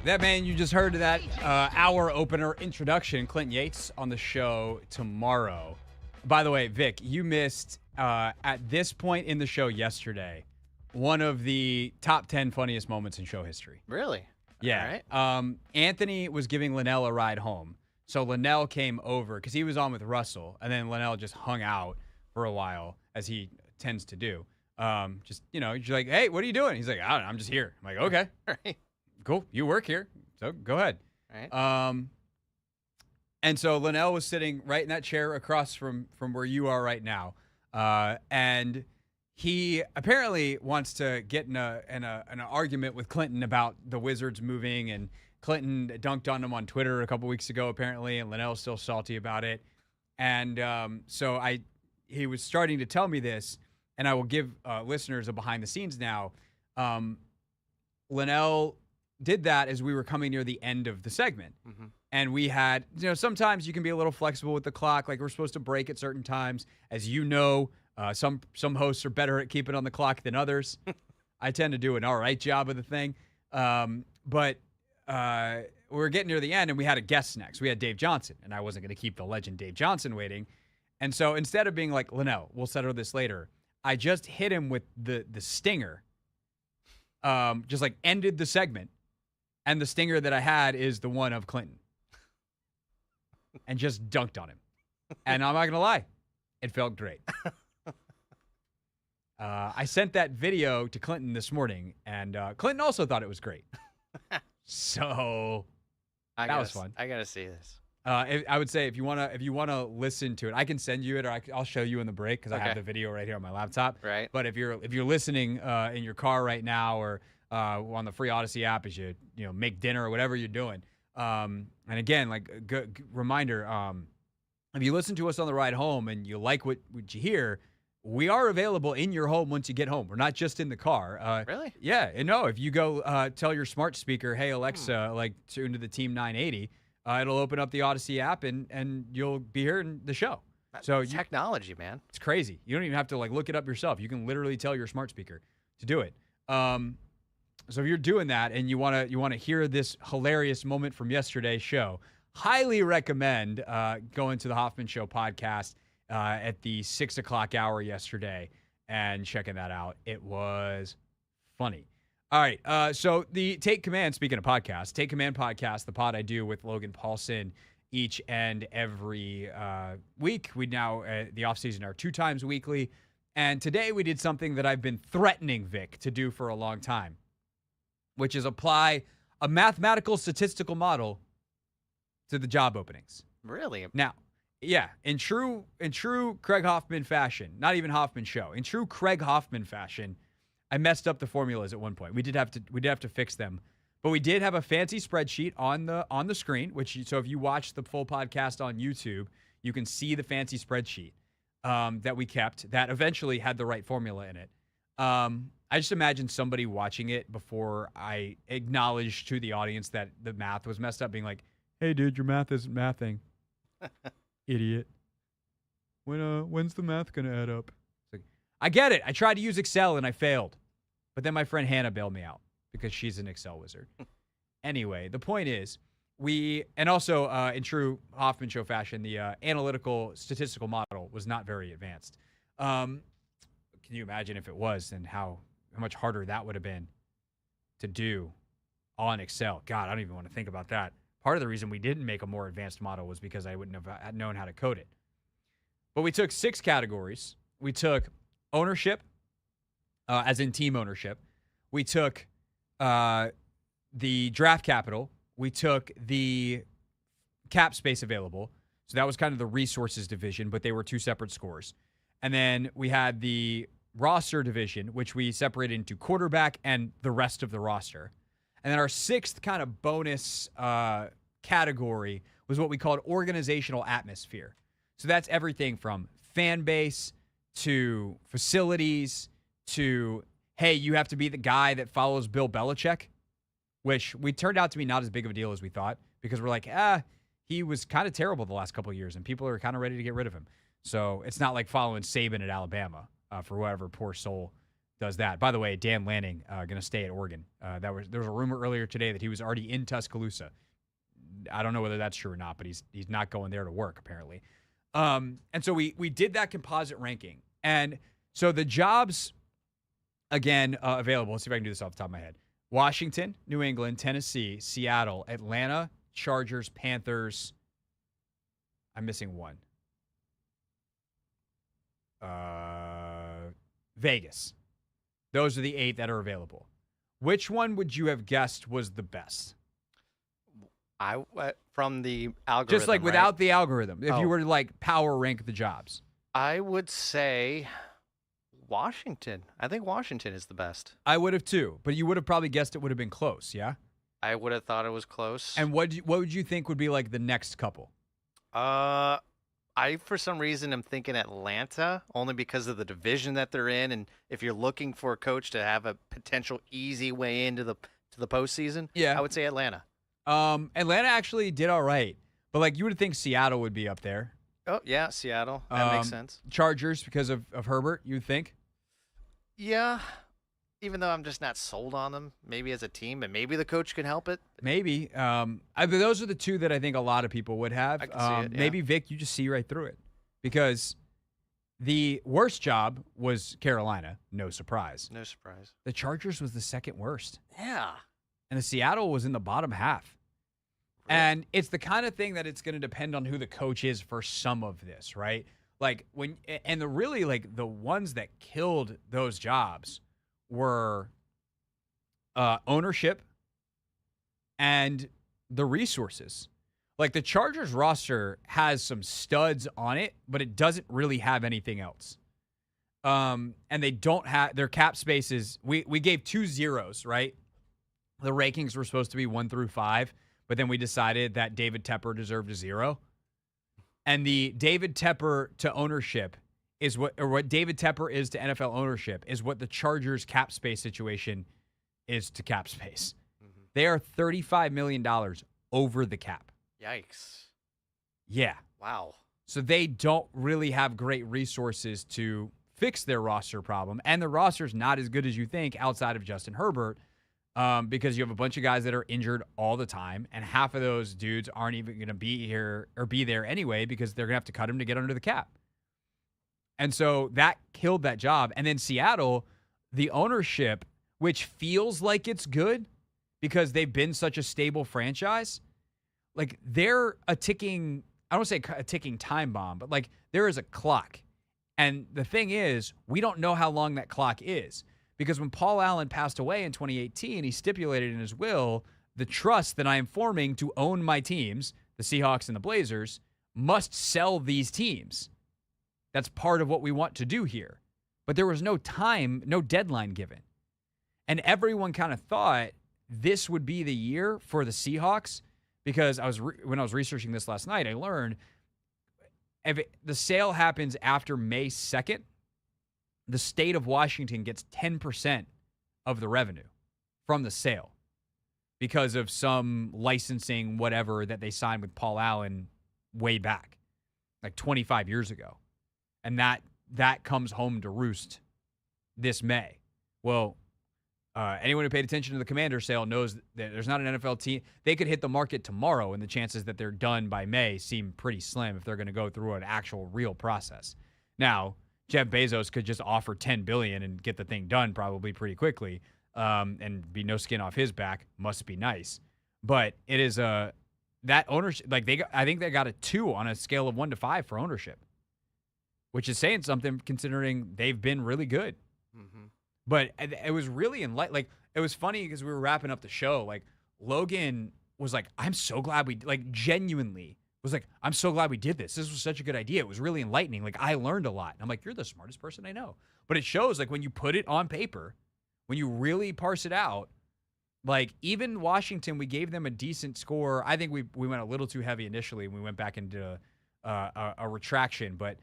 That man you just heard that hour opener introduction, Clinton Yates on the show tomorrow. By the way, Vic, you missed at this point in the show yesterday one of the top 10 funniest moments in show history. Really? Yeah. All right. Anthony was giving Linnell a ride home. So Linnell came over because he was on with Russell, and then Linnell just hung out for a while, as he tends to do. Just, you're like, hey, what are you doing? He's like, I don't know, I'm just here. I'm like, okay. Right. Cool. You work here, so go ahead. Right. And so Linnell was sitting right in that chair across from where you are right now. And he apparently wants to get in an argument with Clinton about the Wizards moving, and Clinton dunked on him on Twitter a couple weeks ago, apparently, and Linnell's still salty about it. And so he was starting to tell me this, and I will give listeners a behind the scenes now. Linnell did that as we were coming near the end of the segment. Mm-hmm. And we had, sometimes you can be a little flexible with the clock. Like, we're supposed to break at certain times. As you know, some hosts are better at keeping on the clock than others. I tend to do an all right job of the thing. But we were getting near the end, and we had a guest next. We had Dave Johnson, and I wasn't going to keep the legend Dave Johnson waiting. And so instead of being like, Linnell, we'll settle this later, I just hit him with the stinger, just like ended the segment. And the stinger that I had is the one of Clinton. And just dunked on him. And I'm not going to lie, it felt great. I sent that video to Clinton this morning, and Clinton also thought it was great. So that was fun. I got to see this. I would say if you wanna listen to it, I can send you it, or I'll show you in the break because I have the video right here on my laptop. Right. But if you're listening in your car right now, or on the free Odyssey app as you make dinner or whatever you're doing, and again, like a good reminder, if you listen to us on the ride home and you like what you hear, we are available in your home once you get home. We're not just in the car. Really? Yeah. And no, if you go tell your smart speaker, hey, Alexa, tune to the Team 980, it'll open up the Odyssey app and you'll be hearing the show. So technology, man. It's crazy. You don't even have to look it up yourself. You can literally tell your smart speaker to do it. So if you're doing that and you want to hear this hilarious moment from yesterday's show, highly recommend going to the Hoffman Show podcast at the 6 o'clock hour yesterday and checking that out. It was funny. All right. So the Take Command, speaking of podcasts, Take Command podcast, the pod I do with Logan Paulson each and every week. We now, the offseason, are 2 times weekly. And today we did something that I've been threatening Vic to do for a long time, which is apply a mathematical statistical model to the job openings. Really? Now, yeah, in true Craig Hoffman fashion, not even Hoffman Show, in true Craig Hoffman fashion, I messed up the formulas at one point. We did have to fix them, but we did have a fancy spreadsheet on the screen. So if you watch the full podcast on YouTube, you can see the fancy spreadsheet that we kept that eventually had the right formula in it. I just imagine somebody watching it before I acknowledged to the audience that the math was messed up, being like, "Hey, dude, your math isn't mathing, idiot. When's the math gonna add up?" It's like, I get it. I tried to use Excel and I failed, but then my friend Hannah bailed me out because she's an Excel wizard. Anyway, the point is, and also in true Hoffman Show fashion, the analytical statistical model was not very advanced. Can you imagine if it was, and how much harder that would have been to do on Excel? God, I don't even want to think about that. Part of the reason we didn't make a more advanced model was because I wouldn't have known how to code it. But we took 6 categories. We took ownership, as in team ownership. We took the draft capital. We took the cap space available. So that was kind of the resources division, but they were 2 separate scores. And then we had the roster division, which we separated into quarterback and the rest of the roster. And then our 6th kind of bonus category was what we called organizational atmosphere. So that's everything from fan base to facilities to, hey, you have to be the guy that follows Bill Belichick, which we turned out to be not as big of a deal as we thought, because we're like, he was kind of terrible the last couple of years and people are kind of ready to get rid of him. So it's not like following Saban at Alabama for whatever poor soul does that. By the way, Dan Lanning going to stay at Oregon. There was a rumor earlier today that he was already in Tuscaloosa. I don't know whether that's true or not, but he's not going there to work apparently. And so we did that composite ranking, and so the jobs again available. Let's see if I can do this off the top of my head. Washington, New England, Tennessee, Seattle, Atlanta, Chargers, Panthers. I'm missing one. Vegas. Those are the 8 that are available. Which one would you have guessed was the best? From the algorithm, just like without the algorithm. If you were to like power rank the jobs. I would say Washington. I think Washington is the best. I would have too, but you would have probably guessed it would have been close, yeah? I would have thought it was close. And what would you think would be like the next couple? I for some reason am thinking Atlanta, only because of the division that they're in, and if you're looking for a coach to have a potential easy way into the postseason, I would say Atlanta. Atlanta actually did all right, but like you would think Seattle would be up there. Oh yeah, Seattle. That makes sense. Chargers because of Herbert, you'd think. Yeah, even though I'm just not sold on them. Maybe as a team, and maybe the coach can help it. Maybe. But those are the 2 that I think a lot of people would have. I can see it, yeah. Maybe Vic, you just see right through it, because the worst job was Carolina. No surprise. No surprise. The Chargers was the second worst. Yeah. And the Seattle was in the bottom half. Really? And it's the kind of thing that it's going to depend on who the coach is for some of this, right? Like the ones that killed those jobs were ownership and the resources. Like the Chargers roster has some studs on it, but it doesn't really have anything else. And they don't have their cap spaces. We gave 2 zeros, right? The rankings were supposed to be 1 through 5, but then we decided that David Tepper deserved a 0. And the David Tepper to ownership is what David Tepper is to NFL ownership is what the Chargers cap space situation is to cap space. Mm-hmm. They are $35 million over the cap. Yikes. Yeah. Wow. So they don't really have great resources to fix their roster problem. And the roster's not as good as you think outside of Justin Herbert. Because you have a bunch of guys that are injured all the time, and half of those dudes aren't even going to be here or be there anyway because they're going to have to cut them to get under the cap. And so that killed that job. And then Seattle, the ownership, which feels like it's good because they've been such a stable franchise, like they're a ticking, I don't want to say a ticking time bomb, but like there is a clock. And the thing is, we don't know how long that clock is. Because when Paul Allen passed away in 2018, he stipulated in his will, the trust that I am forming to own my teams, the Seahawks and the Blazers, must sell these teams. That's part of what we want to do here. But there was no time, no deadline given. And everyone kind of thought this would be the year for the Seahawks because when I was researching this last night, I learned if the sale happens after May 2nd, the state of Washington gets 10% of the revenue from the sale because of some licensing, whatever, that they signed with Paul Allen way back, like 25 years ago. And that comes home to roost this May. Well, anyone who paid attention to the Commander sale knows that there's not an NFL team. They could hit the market tomorrow, and the chances that they're done by May seem pretty slim if they're going to go through an actual real process. Now, Jeff Bezos could just offer $10 billion and get the thing done probably pretty quickly, and be no skin off his back. Must be nice, but it is that ownership. Like I think they got a 2 on a scale of 1 to 5 for ownership, which is saying something considering they've been really good. Mm-hmm. But it was really like it was funny because we were wrapping up the show. Like Logan was like, "I'm so glad we genuinely." Was like, I'm so glad we did this. This was such a good idea. It was really enlightening. Like, I learned a lot. And I'm like, you're the smartest person I know. But it shows, like, when you put it on paper, when you really parse it out, like, even Washington, we gave them a decent score. I think we went a little too heavy initially, and we went back into a retraction. But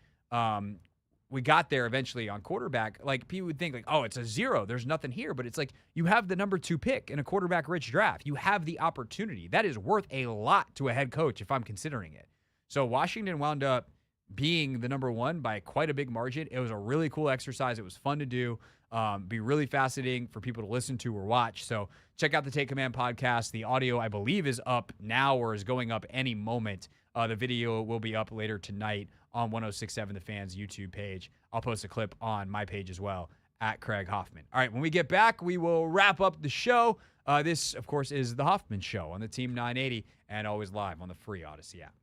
we got there eventually on quarterback. Like, people would think, like, oh, it's a 0. There's nothing here. But it's like, you have the number 2 pick in a quarterback-rich draft. You have the opportunity. That is worth a lot to a head coach if I'm considering it. So Washington wound up being the number 1 by quite a big margin. It was a really cool exercise. It was fun to do. Be really fascinating for people to listen to or watch. So check out the Take Command podcast. The audio, I believe, is up now or is going up any moment. The video will be up later tonight on 1067 The Fan's YouTube page. I'll post a clip on my page as well, at Craig Hoffman. All right, when we get back, we will wrap up the show. This, of course, is the Hoffman Show on the Team 980 and always live on the free Odyssey app.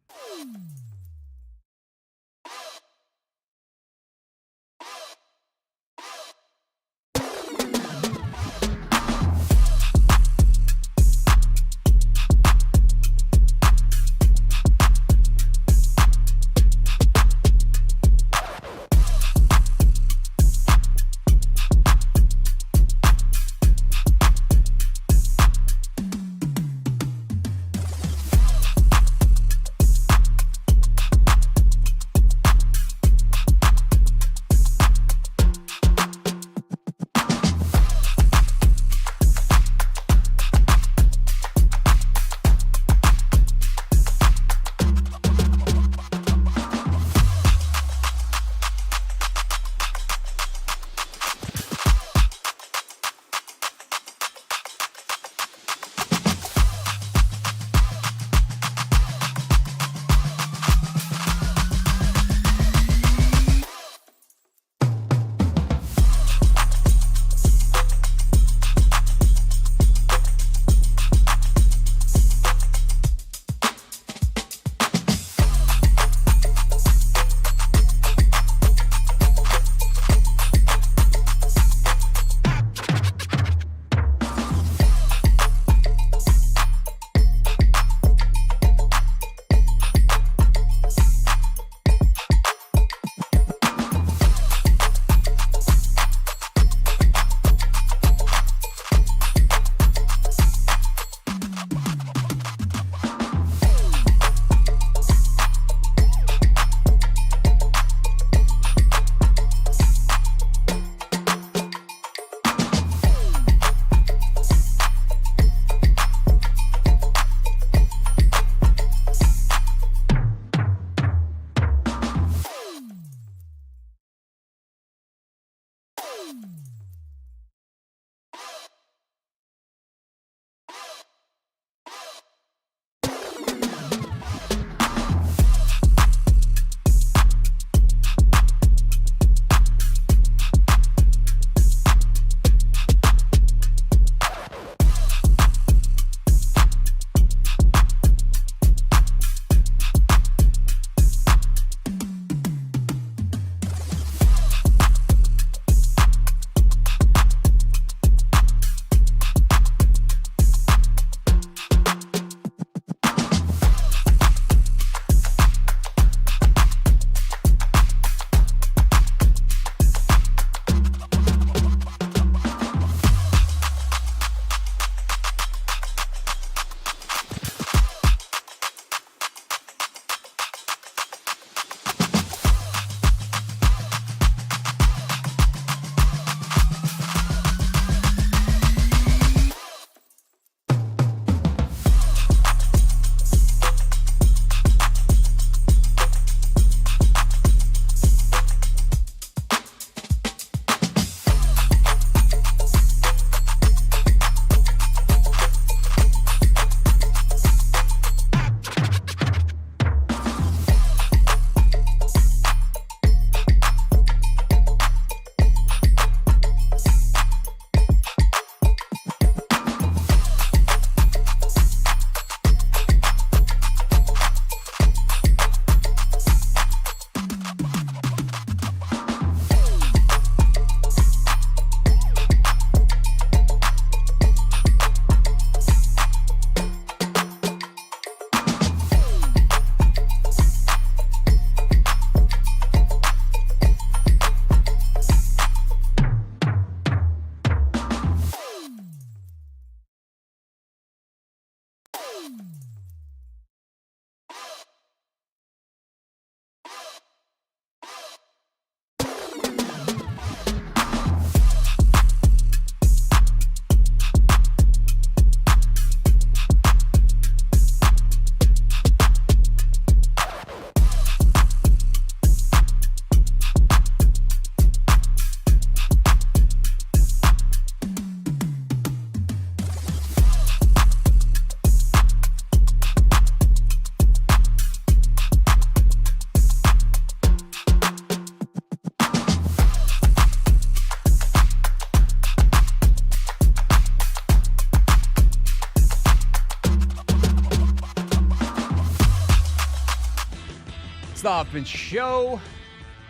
It's the Hoffman Show.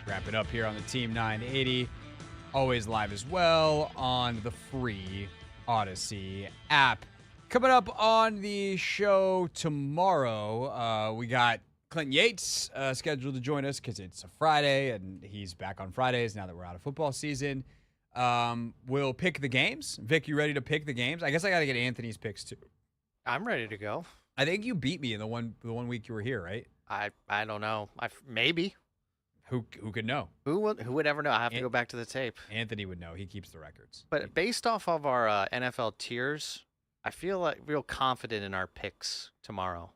Wrap it up here on the Team 980. Always live as well on the free Odyssey app. Coming up on the show tomorrow, we got Clinton Yates scheduled to join us because it's a Friday, and he's back on Fridays now that we're out of football season. We'll pick the games. Vic, you ready to pick the games? I guess I got to get Anthony's picks too. I'm ready to go. I think you beat me in the one week you were here, right? I don't know. Maybe. Who could know? Who would ever know? I have to go back to the tape. Anthony would know. He keeps the records. But based off of our NFL tiers, I feel like real confident in our picks tomorrow.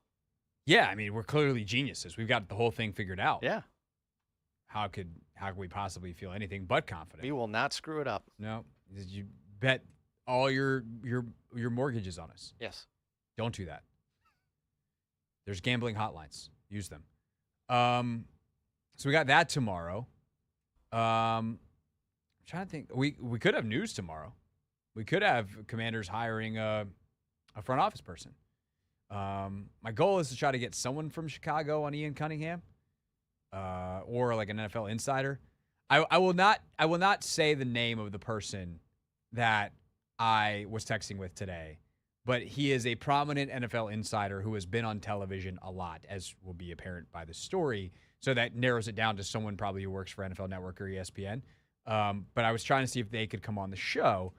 Yeah, I mean, we're clearly geniuses. We've got the whole thing figured out. Yeah. How could we possibly feel anything but confident? We will not screw it up. No. Did you bet all your mortgages on us? Yes. Don't do that. There's gambling hotlines. Use them. So we got that tomorrow. I'm trying to think. We could have news tomorrow. We could have Commanders hiring a front office person. My goal is to try to get someone from Chicago on Ian Cunningham, or like an NFL insider. I will not say the name of the person that I was texting with today, but he is a prominent NFL insider who has been on television a lot, as will be apparent by the story. So that narrows it down to someone probably who works for NFL Network or ESPN. But I was trying to see if they could come on the show,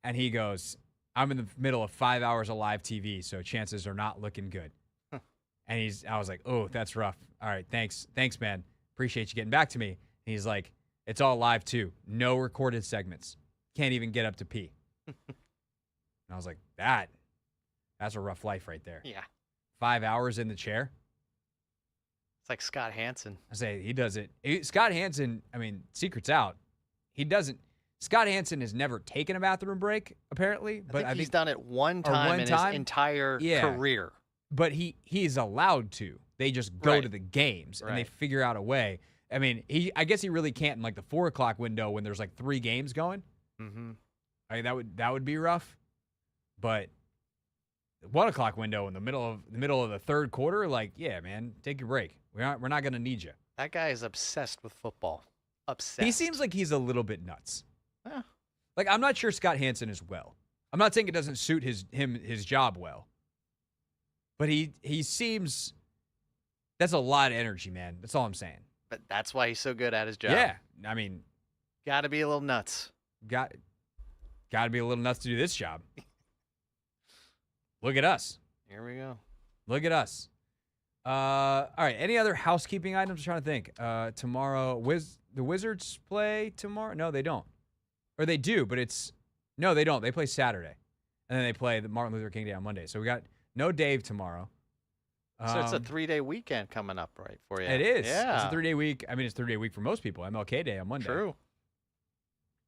and he goes, I'm in the middle of 5 hours of live TV, so chances are not looking good. Huh. And I was like, oh, that's rough. All right, thanks, man. Appreciate you getting back to me. And he's like, it's all live too. No recorded segments. Can't even get up to pee. And I was like, that's a rough life right there. Yeah. 5 hours in the chair. It's like Scott Hansen. I say he does it. Scott Hansen, I mean, secret's out. He doesn't. Scott Hansen has never taken a bathroom break, apparently. But I think he's done it one time in his entire career. But he's allowed to. They just go to the games and they figure out a way. I mean, I guess he really can't in like the 4 o'clock window when there's like 3 games going. Mm-hmm. I mean, that would be rough. But the 1 o'clock window in the middle of the third quarter, like, yeah, man, take your break. We're not gonna need you. That guy is obsessed with football. Obsessed. He seems like he's a little bit nuts. Yeah. Like, I'm not sure Scott Hansen is well. I'm not saying it doesn't suit his job well. But he seems, that's a lot of energy, man. That's all I'm saying. But that's why he's so good at his job. Yeah. I mean, got to be a little nuts. Got to be a little nuts to do this job. Look at us. Here we go. Look at us. All right. Any other housekeeping items? I'm trying to think. Tomorrow, the Wizards play tomorrow? No, they don't. Or they do, but no, they don't. They play Saturday. And then they play the Martin Luther King Day on Monday. So we got no Dave tomorrow. So it's a 3-day weekend coming up, right, for you? It is. Yeah. It's a 3-day week. I mean, it's a 3-day week for most people. MLK Day on Monday. True.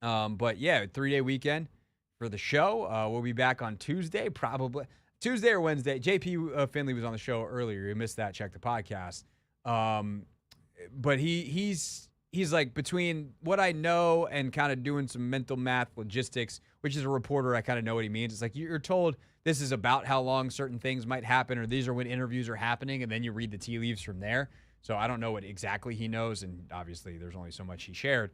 But yeah, 3-day weekend for the show. We'll be back on Tuesday, probably. Tuesday or Wednesday. JP Finley was on the show earlier. You missed that. Check the podcast. But he's like, between what I know and kind of doing some mental math logistics, which is a reporter, I kind of know what he means. It's like you're told this is about how long certain things might happen, or these are when interviews are happening, and then you read the tea leaves from there. So I don't know what exactly he knows, and obviously there's only so much he shared,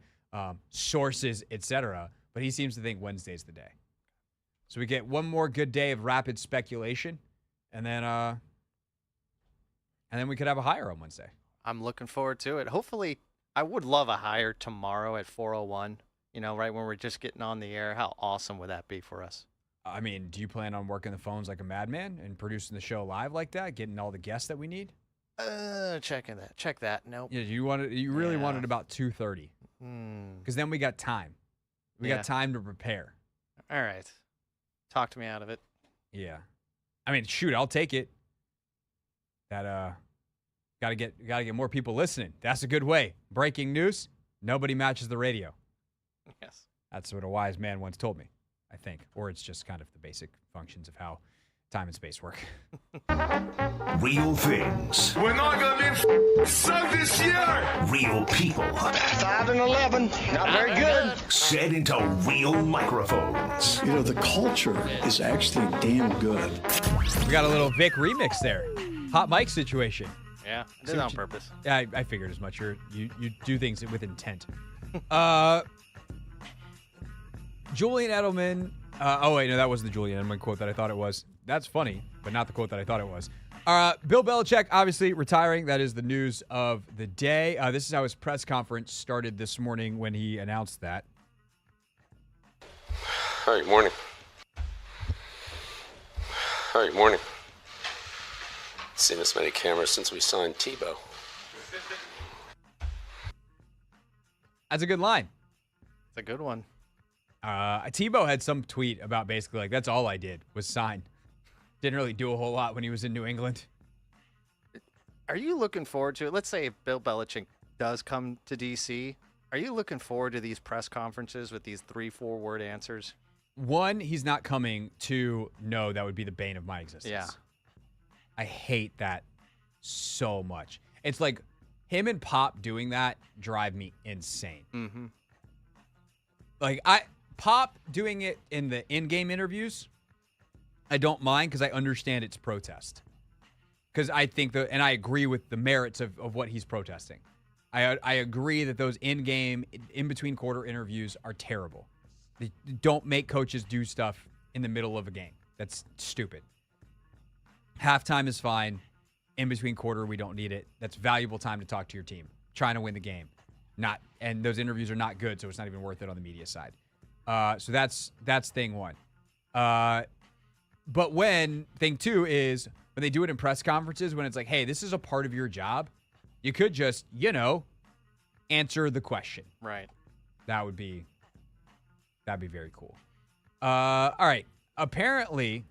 sources, etc. But he seems to think Wednesday's the day. So we get one more good day of rapid speculation, and then we could have a hire on Wednesday. I'm looking forward to it. Hopefully, I would love a hire tomorrow at 4:01. You know, right when we're just getting on the air. How awesome would that be for us? I mean, do you plan on working the phones like a madman and producing the show live like that, getting all the guests that we need? Check that. Nope. Yeah, you really wanted about 2:30. Because then we got time. We got time to prepare. All right. Talk to me out of it. Yeah. I mean, shoot, I'll take it. That gotta get more people listening. That's a good way. Breaking news, nobody matches the radio. Yes. That's what a wise man once told me, I think. Or it's just kind of the basic functions of how time and space work. Real things. We're not going to be sucked this year. Real people. 5 and 11. Not very good. Said into real microphones. You know, the culture is actually damn good. We got a little Vic remix there. Hot mic situation. Yeah, I did it on purpose. Yeah, I figured as much. You do things with intent. Julian Edelman. Oh, wait, no, that wasn't the Julian Edelman quote that I thought it was. That's funny, but not the quote that I thought it was. Bill Belichick, obviously retiring. That is the news of the day. This is how his press conference started this morning when he announced that. All right, morning. All right, morning. Seen this many cameras since we signed Tebow. That's a good line. It's a good one. Tebow had some tweet about basically like, that's all I did was sign. Didn't really do a whole lot when he was in New England. Are you looking forward to it? Let's say if Bill Belichick does come to D.C., are you looking forward to these press conferences with these 3-4 word answers? One, he's not coming. Two, no, that would be the bane of my existence. Yeah. I hate that so much. It's like him and Pop doing that drive me insane. Mm-hmm. Like Pop doing it in the in-game interviews, I don't mind because I understand it's protest. Because I think and I agree with the merits of what he's protesting. I agree that those in-game, in-between quarter interviews are terrible. They don't make coaches do stuff in the middle of a game. That's stupid. Halftime is fine. In between quarter, we don't need it. That's valuable time to talk to your team, trying to win the game. And those interviews are not good, so it's not even worth it on the media side. So that's thing one. But thing two is when they do it in press conferences, when it's like, hey, this is a part of your job, you could just, answer the question. Right. That'd be very cool. All right. Apparently,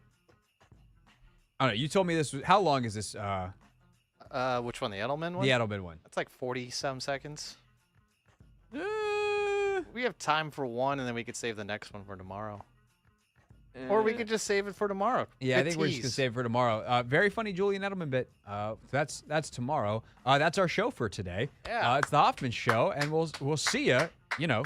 I don't know. You told me this was, how long is this? Which one? The Edelman one? The Edelman one. That's like 40-some seconds. We have time for one, and then we could save the next one for tomorrow. Or we could just save it for tomorrow. Yeah, I think we're just going to save it for tomorrow. Very funny Julian Edelman bit. That's tomorrow. That's our show for today. Yeah. It's the Hoffman Show, and we'll see you, tomorrow.